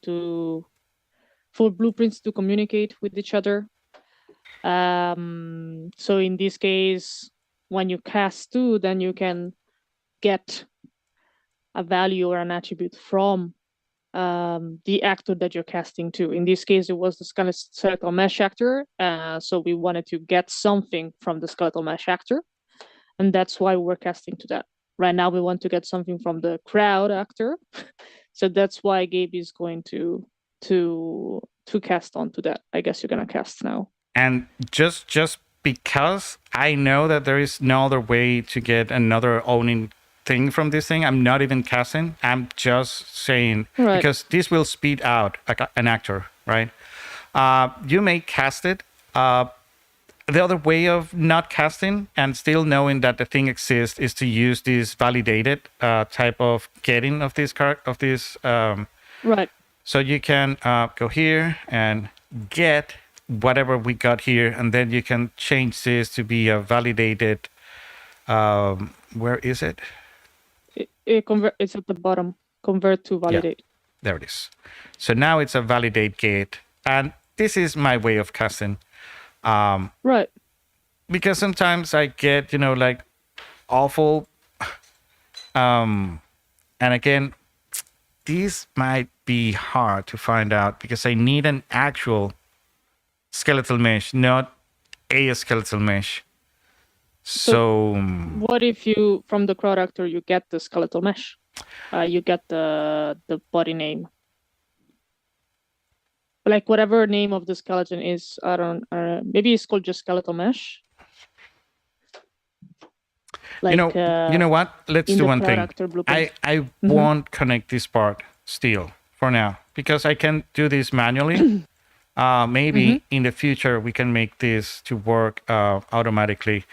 for blueprints to communicate with each other. So in this case, when you cast two, then you can get a value or an attribute from the actor that you're casting to. In this case, it was the skeletal mesh actor. So we wanted to get something from the skeletal mesh actor, and that's why we're casting to that. Right now, we want to get something from the crowd actor, so that's why Gabe is going to cast onto that. I guess you're gonna cast now. And just because I know that there is no other way to get another owning thing from this thing, I'm not even casting. I'm just saying, right, because this will speed out an actor, right? You may cast it. The other way of not casting and still knowing that the thing exists is to use this validated type of getting of this right. So you can go here and get whatever we got here, and then you can change this to be a validated. Where is it? It's at the bottom. Convert to validate. Yeah, there it is. So now it's a validate gate, and this is my way of casting. Right. Because sometimes I get, like awful. And again, these might be hard to find out because I need an actual skeletal mesh, not a skeletal mesh. So what if you, from the crowd actor, you get the skeletal mesh? You get the body name. Like whatever name of the skeleton is, I don't. Maybe it's called just skeletal mesh. Like, you know what? Let's do one thing. I won't connect this part still for now because I can do this manually. Maybe in the future we can make this to work automatically.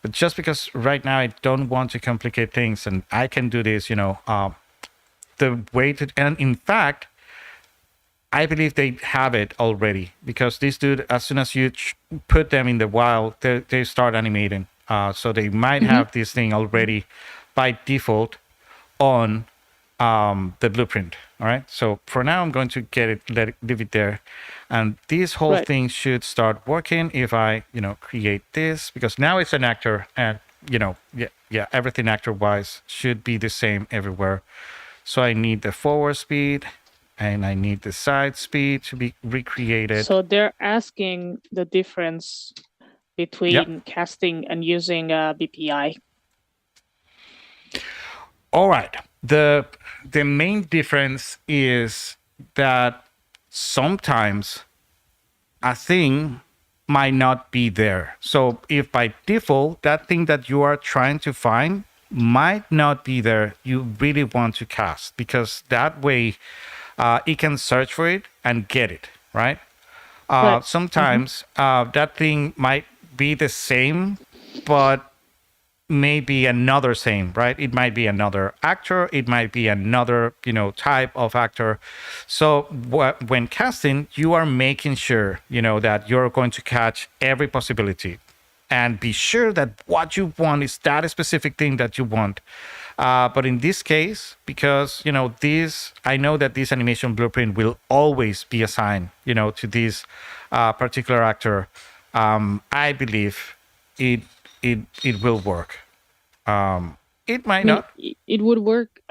But just because right now I don't want to complicate things and I can do this, the way to, and in fact, I believe they have it already because this dude, as soon as you put them in the wild, they start animating. So they might have this thing already by default on the blueprint. All right. So for now, I'm going to leave it there. And this whole thing should start working if I, create this, because now it's an actor and, everything actor wise should be the same everywhere. So I need the forward speed and I need the side speed to be recreated. So they're asking the difference between casting and using BPI. All right. The main difference is that sometimes a thing might not be there. So if by default that thing that you are trying to find might not be there, you really want to cast, because that way it can search for it and get it, right? Sometimes that thing might be the same, but maybe another same, right? It might be another actor. It might be another, type of actor. So when casting, you are making sure, that you're going to catch every possibility and be sure that what you want is that specific thing that you want. But in this case, because, I know that this animation blueprint will always be assigned, to this particular actor. I believe it will work. It might not. It would work.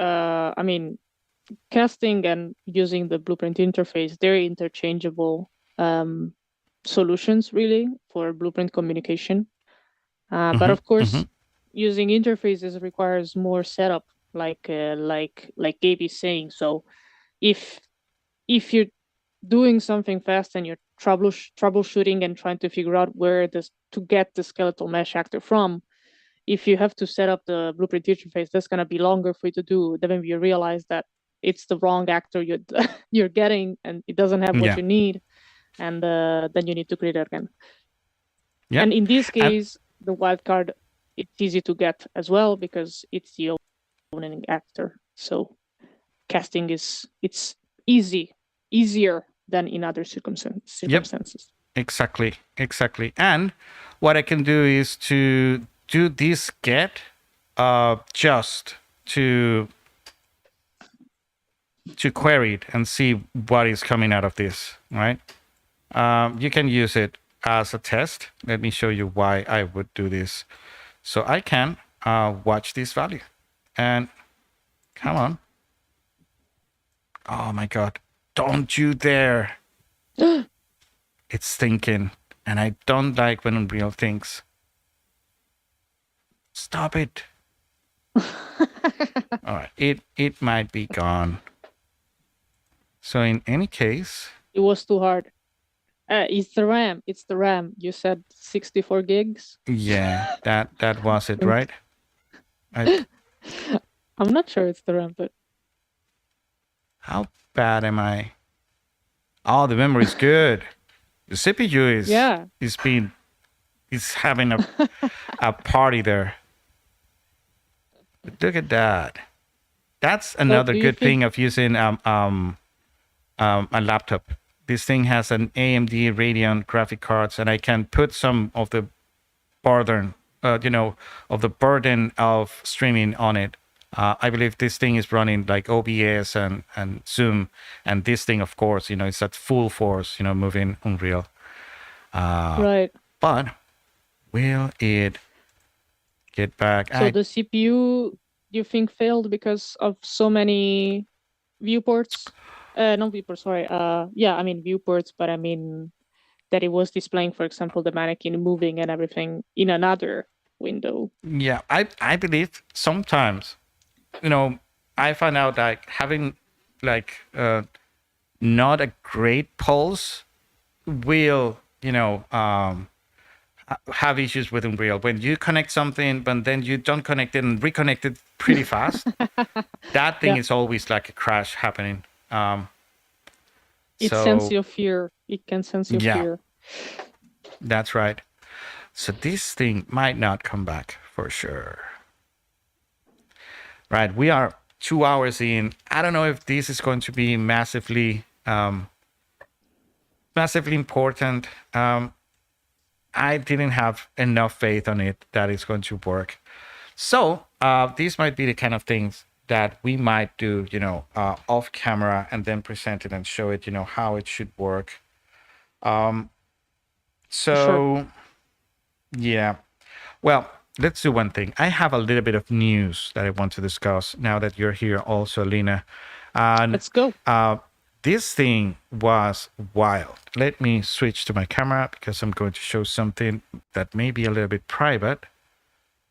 Casting and using the blueprint interface, they're interchangeable. solutions really for blueprint communication. But of course, using interfaces requires more setup, like Gabe is saying. So if you're doing something fast and you're troubleshooting and trying to figure out where to get the skeletal mesh actor from, if you have to set up the blueprint interface, that's going to be longer for you to do. Then you realize that it's the wrong actor you're getting and it doesn't have what you need, and then you need to create it again. Yeah. And in this case, the wildcard, it's easy to get as well because it's the opening actor. So casting it's easier than in other circumstances. Yep. Exactly. And what I can do is to do this get just to query it and see what is coming out of this, right? You can use it as a test. Let me show you why I would do this. So I can watch this value and come on. Oh my God, don't you dare. It's thinking, and I don't like when Unreal thinks. Stop it. All right, it might be gone. So in any case, it was too hard. It's the RAM. You said 64 gigs. Yeah, that was it, right? I'm not sure it's the RAM, but how bad am I? Oh, the memory is good. The CPU is having a party there. But look at that. That's another good thing of using a laptop. This thing has an AMD Radeon graphic cards, and I can put some of the burden, of the burden of streaming on it. I believe this thing is running like OBS and Zoom, and this thing, of course, is at full force, moving Unreal. Right. But will it get back? So the CPU, you think, failed because of so many viewports? Not viewports, sorry. I mean viewports, but I mean that it was displaying, for example, the mannequin moving and everything in another window. Yeah, I believe sometimes, I find out like having not a great pulse will, have issues with Unreal. When you connect something, but then you don't connect it and reconnect it pretty fast, that thing is always like a crash happening. It senses your fear. It can sense your fear. That's right. So this thing might not come back for sure. Right, we are 2 hours in. I don't know if this is going to be massively important. I didn't have enough faith on it that it's going to work. So these might be the kind of things that we might do, off camera and then present it and show it, how it should work. Yeah. Well, let's do one thing. I have a little bit of news that I want to discuss now that you're here also, Elena. Let's go. This thing was wild. Let me switch to my camera because I'm going to show something that may be a little bit private.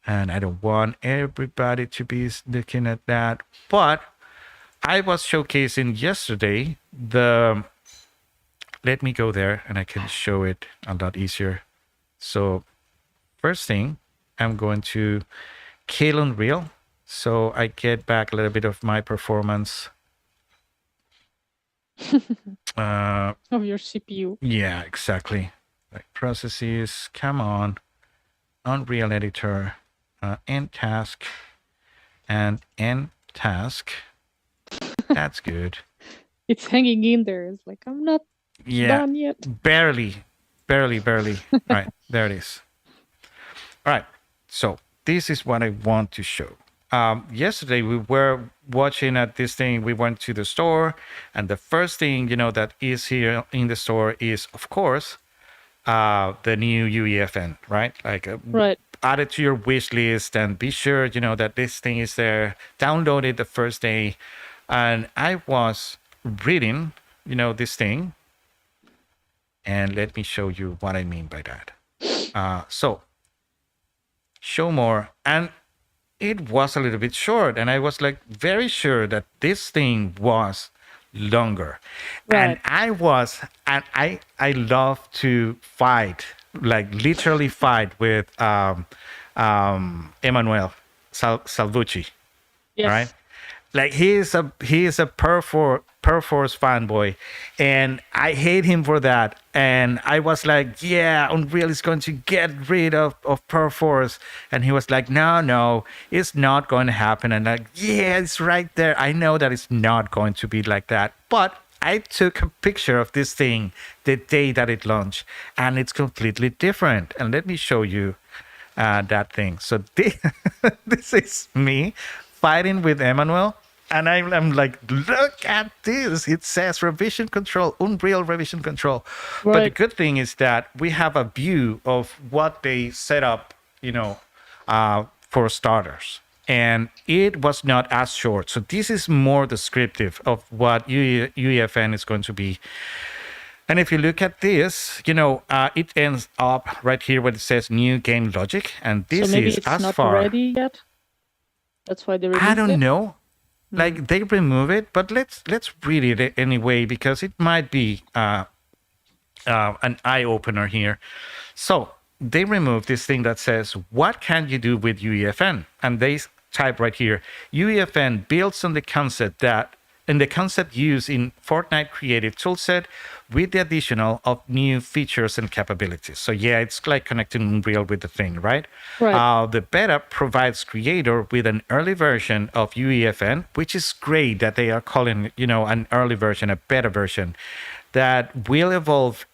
And I don't want everybody to be looking at that. But I was showcasing yesterday let me go there and I can show it a lot easier. So first thing, I'm going to kill Unreal. So I get back a little bit of my performance. Of your CPU. Yeah, exactly. Like processes, come on. Unreal Editor, end task, and end task. That's good. It's hanging in there. It's like, I'm not done yet. Barely. Right, there it is. All right, so this is what I want to show. Yesterday we were watching at this thing. We went to the store, and the first thing that is here in the store is, of course, the new UEFN, right? Like, add it to your wish list and be sure that this thing is there. Download it the first day, and I was reading, this thing, And let me show you what I mean by that. So show more, and it was a little bit short, and I was like very sure that this thing was longer. And Right. I love to fight, like literally fight with Emmanuel Salvucci. All right. Yes. Like he is a Perforce fanboy, and I hate him for that. And I was like, yeah, Unreal is going to get rid of Perforce, and he was like, no, it's not going to happen. And like, yeah, it's right there. I know that it's not going to be like that, but I took a picture of this thing the day that it launched, and it's completely different. And let me show you that thing. So this is me fighting with Emmanuel. And I'm like, look at this. It says revision control, Unreal revision control. But the Right. good thing is that we have a view of what they set up, for starters. And it was not as short. So this is more descriptive of what UEFN is going to be. And if you look at this, it ends up right here where it says new game logic. And So this maybe is it's as not far, ready yet. That's why they I removed don't it. know. Like they remove it, but let's read it anyway because it might be an eye opener here. So they remove this thing that says, what can you do with UEFN? And they type right here, UEFN builds on the concept that and the concept used in Fortnite Creative Toolset with the additional of new features and capabilities. So yeah, it's like connecting Unreal with the thing, right? Right. The beta provides creator with an early version of UEFN, which is great that they are calling, an early version, a beta version that will evolve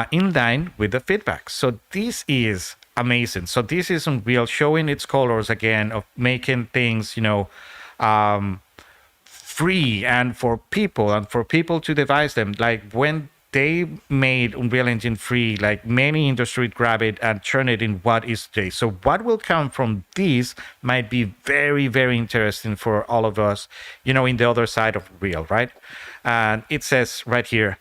in line with the feedback. So this is amazing. So this is Unreal showing its colors again of making things, um, free and for people to devise them. Like when they made Unreal Engine free, like many industries grab it and turn it in what is today. So what will come from this might be very, very interesting for all of us, in the other side of Unreal, right? And it says right here,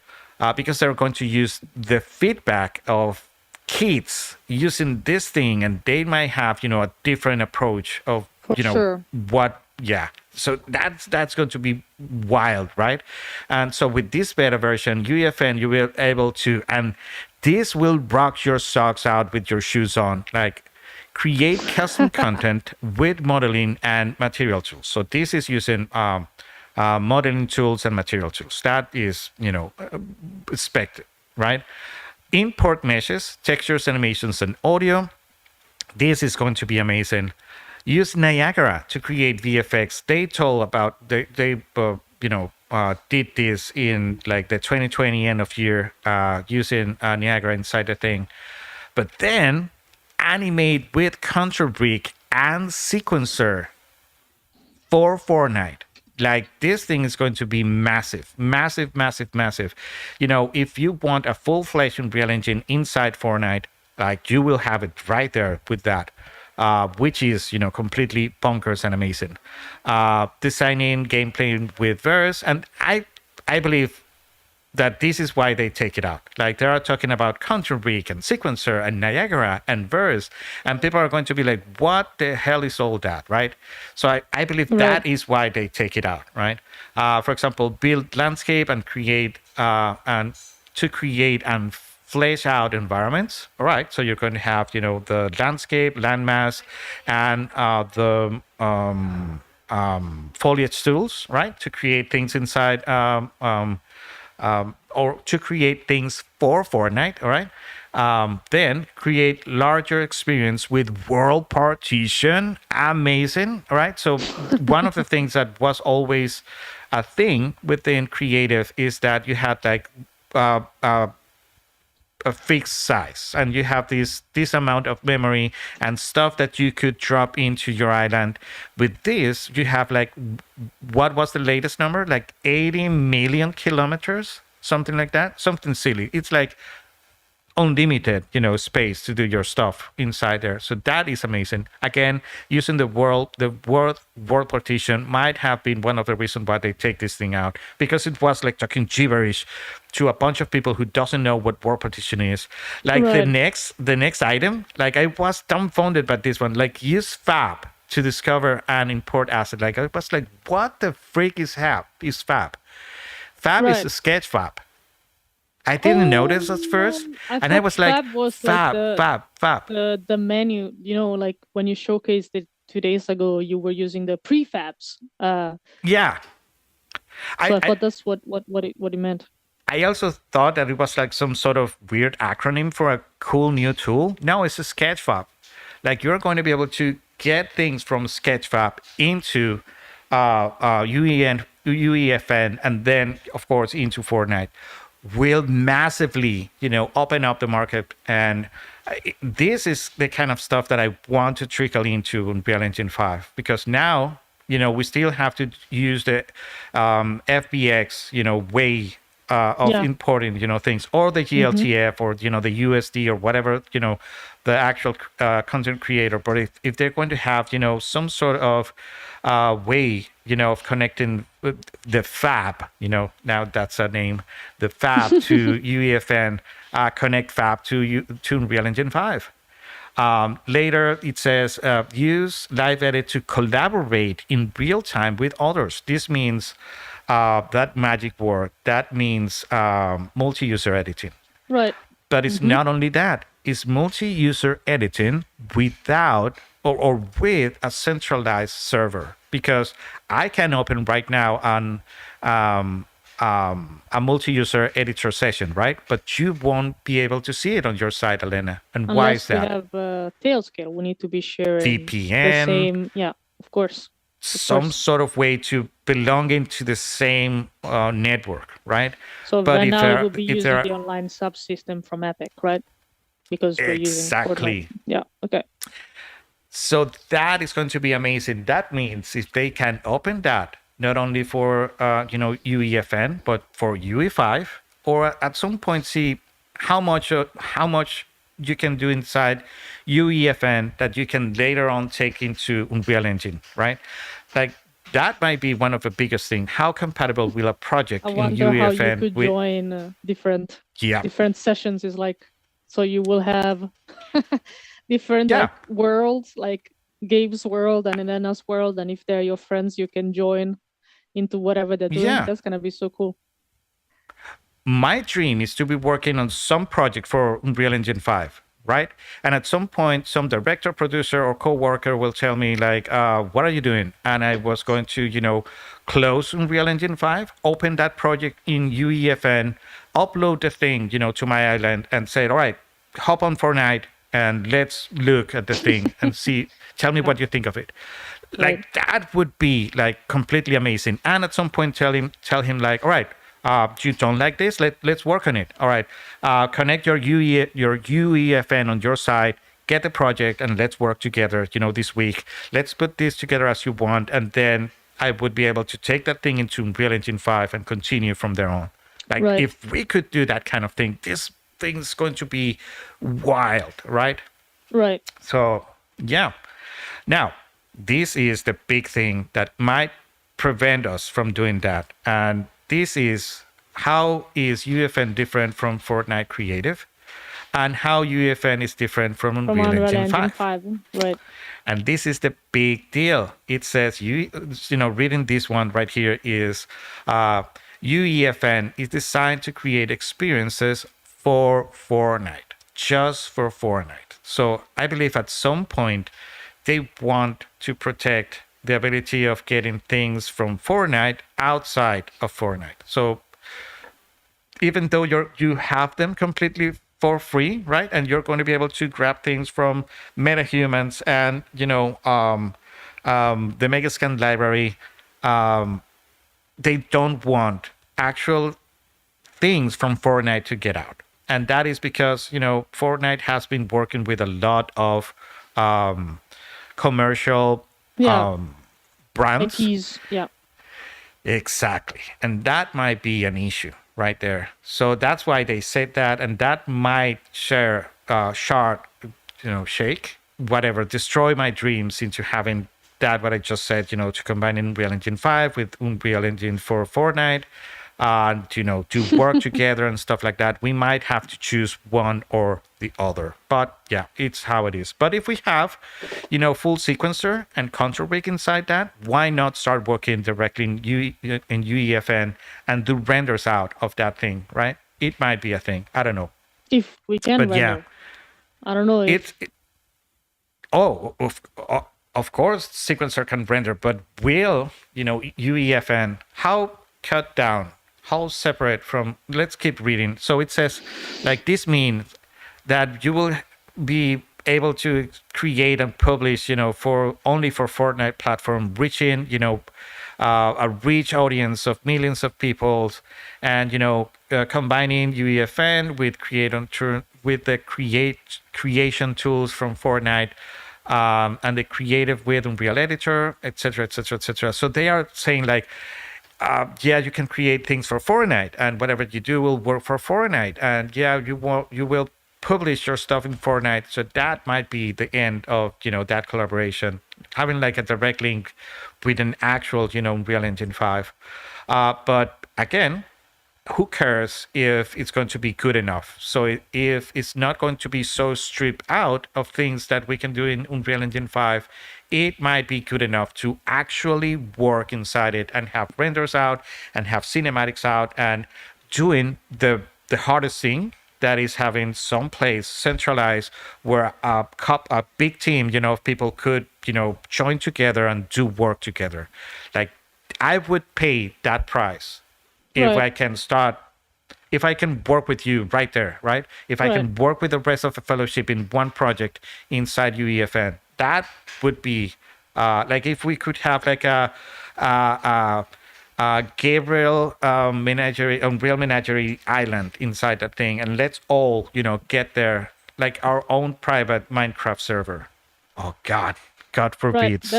because they're going to use the feedback of kids using this thing, and they might have, a different approach of, For sure. what, yeah. So that's going to be wild, right? And so with this beta version, UEFN, you will able to, and this will rock your socks out with your shoes on, like create custom content with modeling and material tools. So this is using modeling tools and material tools. That is, expected, right? Import meshes, textures, animations, and audio. This is going to be amazing. Use Niagara to create VFX. They told about they did this in like the 2020 end of year using Niagara inside the thing, but then animate with Contour Brick and Sequencer for Fortnite. Like this thing is going to be massive, massive, massive, massive. If you want a full-fledged Unreal Engine inside Fortnite, like you will have it right there with that, which is completely bonkers and amazing. Designing gameplay with verse, and I believe that this is why they take it out. Like they are talking about Contour Brick and Sequencer and Niagara and Verse, and people are going to be like, what the hell is all that, right? So I believe Right. that is why they take it out, right? For example, build landscape and create and to create and flesh out environments. All right, so you're going to have the landscape, landmass, and the foliage tools, right, to create things inside. Or to create things for Fortnite, all right? Then create larger experience with world partition. Amazing, all right? So one of the things that was always a thing within creative is that you had like a fixed size, and you have this amount of memory and stuff that you could drop into your island. With this, you have like, what was the latest number, like 80 million kilometers, something like that, something silly. It's like unlimited, space to do your stuff inside there. So that is amazing. Again, using the word partition might have been one of the reasons why they take this thing out, because it was like talking gibberish to a bunch of people who doesn't know what word partition is. Like Right. the next item, like I was dumbfounded by this one. Like use fab to discover and import asset. Like I was like, what the freak is fab? Fab is Right. a sketch fab. I didn't notice at first, I and I thought was like, Fab was fab, like fab. the menu, like when you showcased it 2 days ago, you were using the prefabs. Yeah. So I thought that's what it meant. I also thought that it was like some sort of weird acronym for a cool new tool. No, it's a Sketchfab. Like you're going to be able to get things from Sketchfab into UEFN, and then of course into Fortnite. Will massively, open up the market, and this is the kind of stuff that I want to trickle into Unreal Engine 5, because now, we still have to use the FBX, way of importing, things, or the GLTF, or the USD, or whatever, the actual content creator. But if they're going to have, some sort of way, of connecting the fab, now that's a name, the fab to UEFN, connect fab to Unreal Engine 5. Later, it says use Live Edit to collaborate in real time with others. This means that magic word. That means multi-user editing. Right. But it's not only that. It's multi-user editing without or with a centralized server. Because I can open right now on a multi-user editor session, right? But you won't be able to see it on your side, Elena. And why is that? Unless we have Tailscale, we need to be sharing VPN, the same. Yeah, of course. Some sort of way to belonging to the same network, right? So but right now it will be using the online subsystem from Epic, right? Because we're using Fortnite. Yeah. Okay. So that is going to be amazing. That means if they can open that not only for UEFN but for UE5, or at some point see how much you can do inside UEFN that you can later on take into Unreal Engine, right? Like that might be one of the biggest things. How compatible will a project in UEFN? I wonder how you could join different sessions. Is like, so you will have different like worlds, like Gabe's world and Elena's world, and if they're your friends, you can join into whatever they're doing. That's gonna be so cool. My dream is to be working on some project for Unreal Engine 5, right? And at some point, some director, producer, or co-worker will tell me like, what are you doing? And I was going to, close Unreal Engine 5, open that project in UEFN, upload the thing, to my island, and say, all right, hop on Fortnite and let's look at the thing and see, tell me what you think of it. Like that would be like completely amazing. And at some point tell him like, all right, you don't like this, let's work on it. All right, connect your UEFN on your side, get the project, and let's work together, this week. Let's put this together as you want, and then I would be able to take that thing into Unreal Engine 5 and continue from there on. Like if we could do that kind of thing, this thing's going to be wild, right? Right. So yeah. Now, this is the big thing that might prevent us from doing that. And this is how is UEFN different from Fortnite Creative, and how UEFN is different from Unreal Engine 5. Right. And this is the big deal. It says, reading this one right here is UEFN is designed to create experiences for Fortnite, just for Fortnite. So I believe at some point they want to protect the ability of getting things from Fortnite outside of Fortnite. So even though you have them completely for free, right, and you're going to be able to grab things from MetaHumans and the Megascan library, they don't want actual things from Fortnite to get out, and that is because Fortnite has been working with a lot of commercial brands. IPs, yeah. Exactly. And that might be an issue, right there. So that's why they said that, and that might shake, whatever, destroy my dreams into having that, what I just said, to combine Unreal Engine 5 with Unreal Engine for Fortnite, to work together and stuff like that. We might have to choose one or the other. But yeah, it's how it is. But if we have, full sequencer and control rig inside that, why not start working directly in UEFN and do renders out of that thing, right? It might be a thing. I don't know. If we can But yeah, render. I don't know if oh, of course, sequencer can render, but will, UEFN, how cut down, how separate from, let's keep reading. So it says, like, this means that you will be able to create and publish, for Fortnite platform, reaching, a rich audience of millions of people, and combining UEFN with the creation tools from Fortnite, and the creative with Unreal Editor, etc., etc., etc. So they are saying, like, yeah, you can create things for Fortnite, and whatever you do will work for Fortnite, and yeah, you will publish your stuff in Fortnite. So that might be the end of that collaboration, having like a direct link with an actual Unreal Engine 5. But again, who cares if it's going to be good enough? So if it's not going to be so stripped out of things that we can do in Unreal Engine 5, it might be good enough to actually work inside it and have renders out and have cinematics out and doing the hardest thing, that is having some place centralized where a big team, of people could, join together and do work together. Like, I would pay that price if right, I can if I can work with you right there, right? If I right, can work with the rest of the fellowship in one project inside UEFN, that would be like if we could have like a Gabriel Unreal Menagerie island inside that thing, and let's all, get there, like our own private Minecraft server. Oh God right. forbids.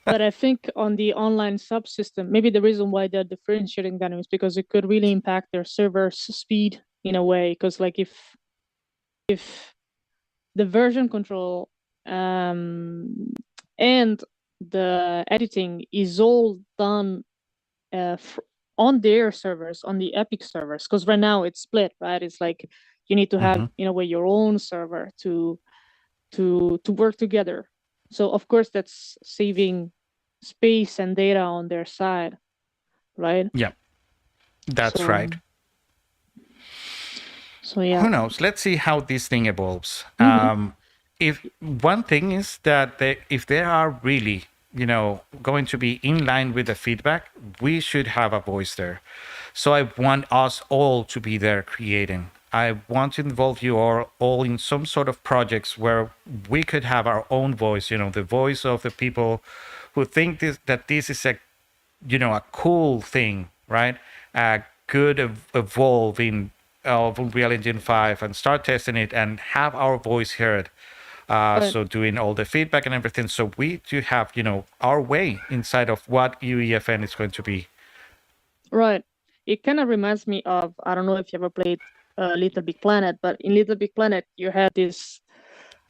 But I think on the online subsystem, maybe the reason why they're differentiating that is because it could really impact their server's speed in a way. Because like if the version control and the editing is all done on their servers, on the Epic servers, because right now it's split, right? It's like you need to have in a way your own server to work together. So of course that's saving space and data on their side, right? Yeah, that's So right. so yeah. Who knows? Let's see how this thing evolves. Mm-hmm. If one thing is that if they are really, going to be in line with the feedback, we should have a voice there. So I want us all to be there creating. I want to involve you all in some sort of projects where we could have our own voice, the voice of the people who think that this is a cool thing, right? Could evolve in of Unreal Engine 5 and start testing it and have our voice heard. Right. So doing all the feedback and everything. So we do have, our way inside of what UEFN is going to be. Right. It kind of reminds me of, I don't know if you ever played Little Big Planet, but in Little Big Planet, you had this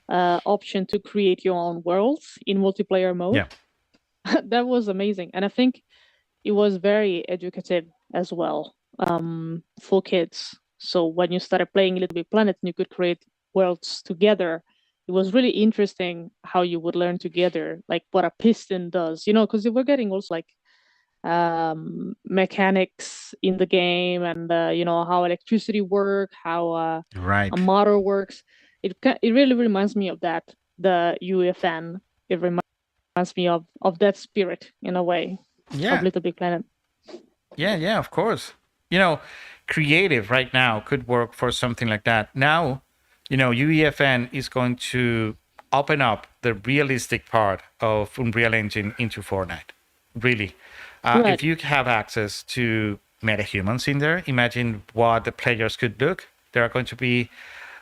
option to create your own worlds in multiplayer mode. Yeah. That was amazing. And I think it was very educative as well for kids. So when you started playing Little Big Planet and you could create worlds together, it was really interesting how you would learn together, like what a piston does, because we're getting also like mechanics in the game and how electricity work, how Right. a motor works. It really reminds me of that, the UEFN. It reminds me of that spirit in a way of Yeah. Little Big Planet. Yeah, of course. Creative right now could work for something like that. Now, UEFN is going to open up the realistic part of Unreal Engine into Fortnite. Really. Right. If you have access to metahumans in there, imagine what the players could look. There are going to be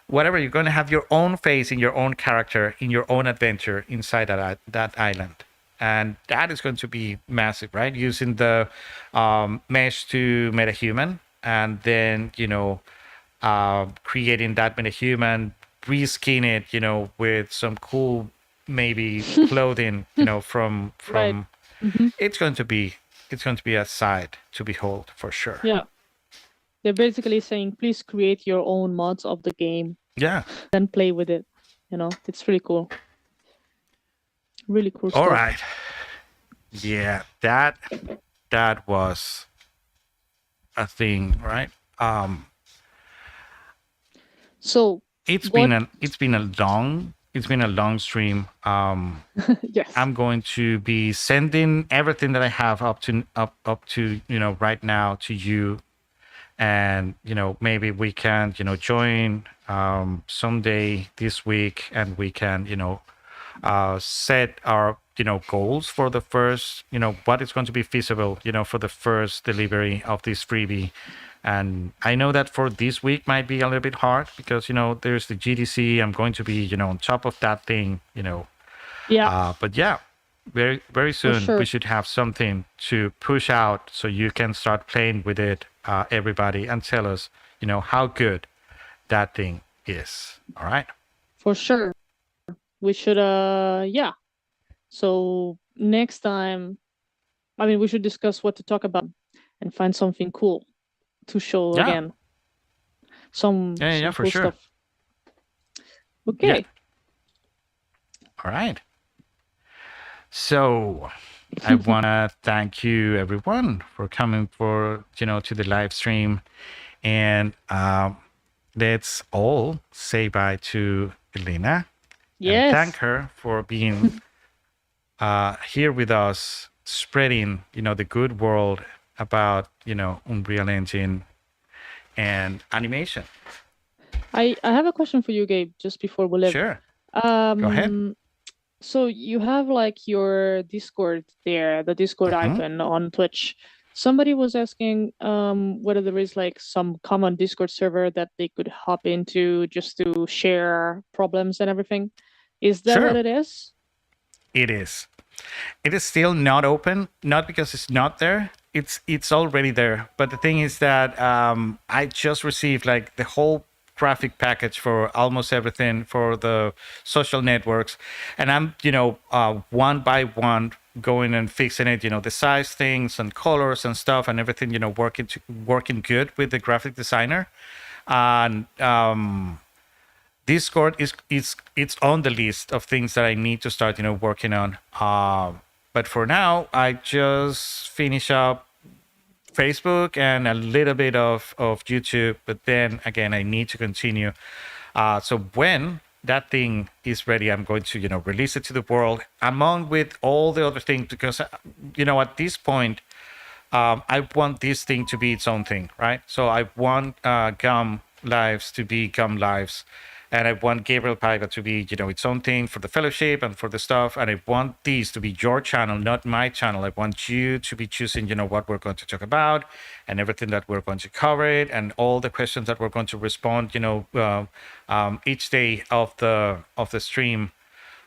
whatever, you're going to have your own face in your own character, in your own adventure inside that island. And that is going to be massive, right? Using the mesh to metahuman and then creating that metahuman, reskin it, with some cool maybe clothing, Right. from Hmm. it's going to be a sight to behold for sure. Yeah. They're basically saying, please create your own mods of the game, Yeah. then play with it. It's really cool. Really cool All stuff. right. Yeah, that was a thing, right? So, It's been what? a long stream. Yes. I'm going to be sending everything that I have up to right now to you, and maybe we can join someday this week, and we can set our goals for the first, what is going to be feasible for the first delivery of this freebie. And I know that for this week might be a little bit hard because there's the GDC. I'm going to be on top of that thing, Yeah, but yeah, very very for soon we sure. should have something to push out so you can start playing with it, everybody, and tell us how good that thing is. All right. For sure. We should, yeah. So, next time, I mean, we should discuss what to talk about and find something cool to show Yeah. again. Some Yeah, yeah, yeah, some for cool sure. stuff. Yeah. Okay. All right. So I want to thank you everyone for coming to the live stream, and let's all say bye to Elena and thank Yes. her for being here with us, spreading the good world about Unreal Engine and animation. I have a question for you, Gabe, just before we leave. Sure, go ahead. Um, so you have like your Discord there, the Discord Hmm. icon on Twitch. Somebody was asking whether there is like some common Discord server that they could hop into just to share problems and everything. Is that what Sure, it is? it is. It is still not open, not because it's not there. It's already there. But the thing is that I just received like the whole graphic package for almost everything for the social networks, and I'm one by one going and fixing it. The size things and colors and stuff and everything. Working good with the graphic designer, and Discord is it's on the list of things that I need to start working on. But for now, I just finish up Facebook and a little bit of YouTube. But then again, I need to continue. So when that thing is ready, I'm going to release it to the world among with all the other things because at this point I want this thing to be its own thing, right? So I want Gum Lives to be Gum Lives, and I want Gabriel Paiva to be, its own thing for the fellowship and for the stuff. And I want these to be your channel, not my channel. I want you to be choosing, what we're going to talk about, and everything that we're going to cover it, and all the questions that we're going to respond, each day of the stream.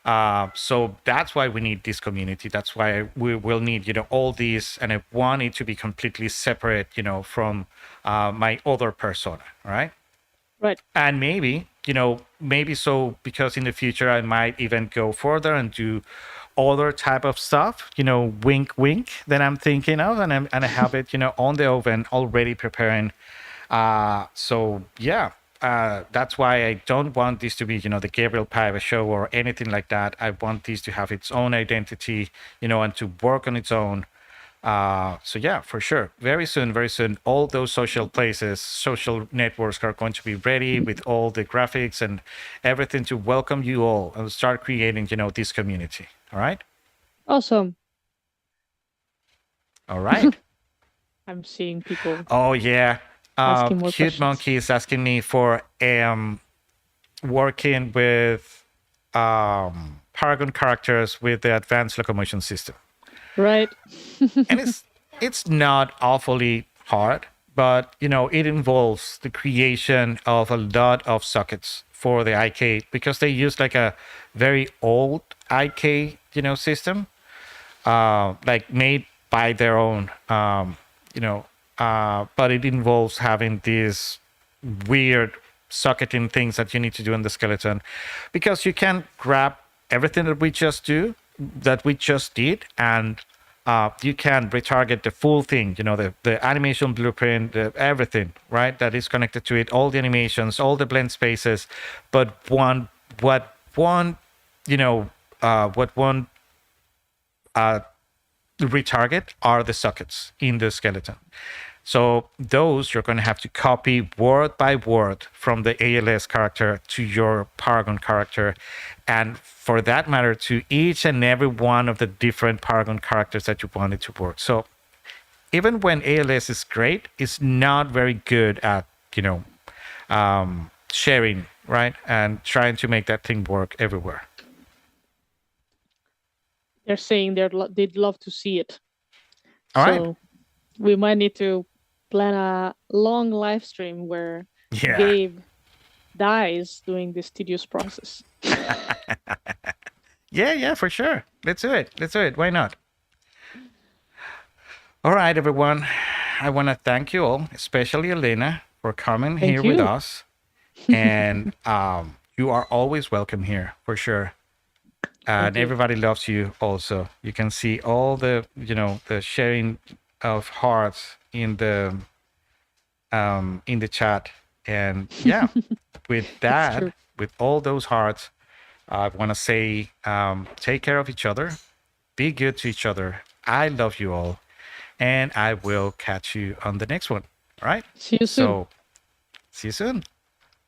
So that's why we need this community. That's why we will need, all these. And I want it to be completely separate, from my other persona. All right. Right. And maybe so because in the future I might even go further and do other type of stuff, wink, wink, that I'm thinking of, and I have it, on the oven already preparing. So yeah, that's why I don't want this to be, the Gabriel Paiva show or anything like that. I want this to have its own identity, and to work on its own. So yeah, for sure. Very soon, all those social places, social networks are going to be ready with all the graphics and everything to welcome you all and start creating, this community. All right. Awesome. All right. I'm seeing people Oh yeah. asking more Cute questions. Monkey is asking me for working with Paragon characters with the advanced locomotion system. Right. And it's not awfully hard, but it involves the creation of a lot of sockets for the IK because they use like a very old IK system, like made by their own but it involves having these weird socketing things that you need to do in the skeleton, because you can grab everything that we just did, and you can retarget the full thing, the animation blueprint, everything, right? That is connected to it, all the animations, all the blend spaces, but what one, what one retarget are the sockets in the skeleton. So those you're going to have to copy word by word from the ALS character to your Paragon character, and for that matter, to each and every one of the different Paragon characters that you wanted to work. So even when ALS is great, it's not very good at, sharing, right? And trying to make that thing work everywhere. They're saying they'd love to see it. All so right. we might need to plan a long live stream where Yeah. Gabe dies doing this tedious process. Yeah, for sure. Let's do it. Why not? All right, everyone. I want to thank you all, especially Elena, for coming Thank here with you. us. And you are always welcome here, for sure. And you. everybody loves you also. You can see all the, the sharing of hearts in the chat. And yeah, with that, with all those hearts, I want to say, take care of each other. Be good to each other. I love you all. And I will catch you on the next one. All right? See you soon. So, see you soon.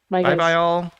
Bye, guys. Bye, all.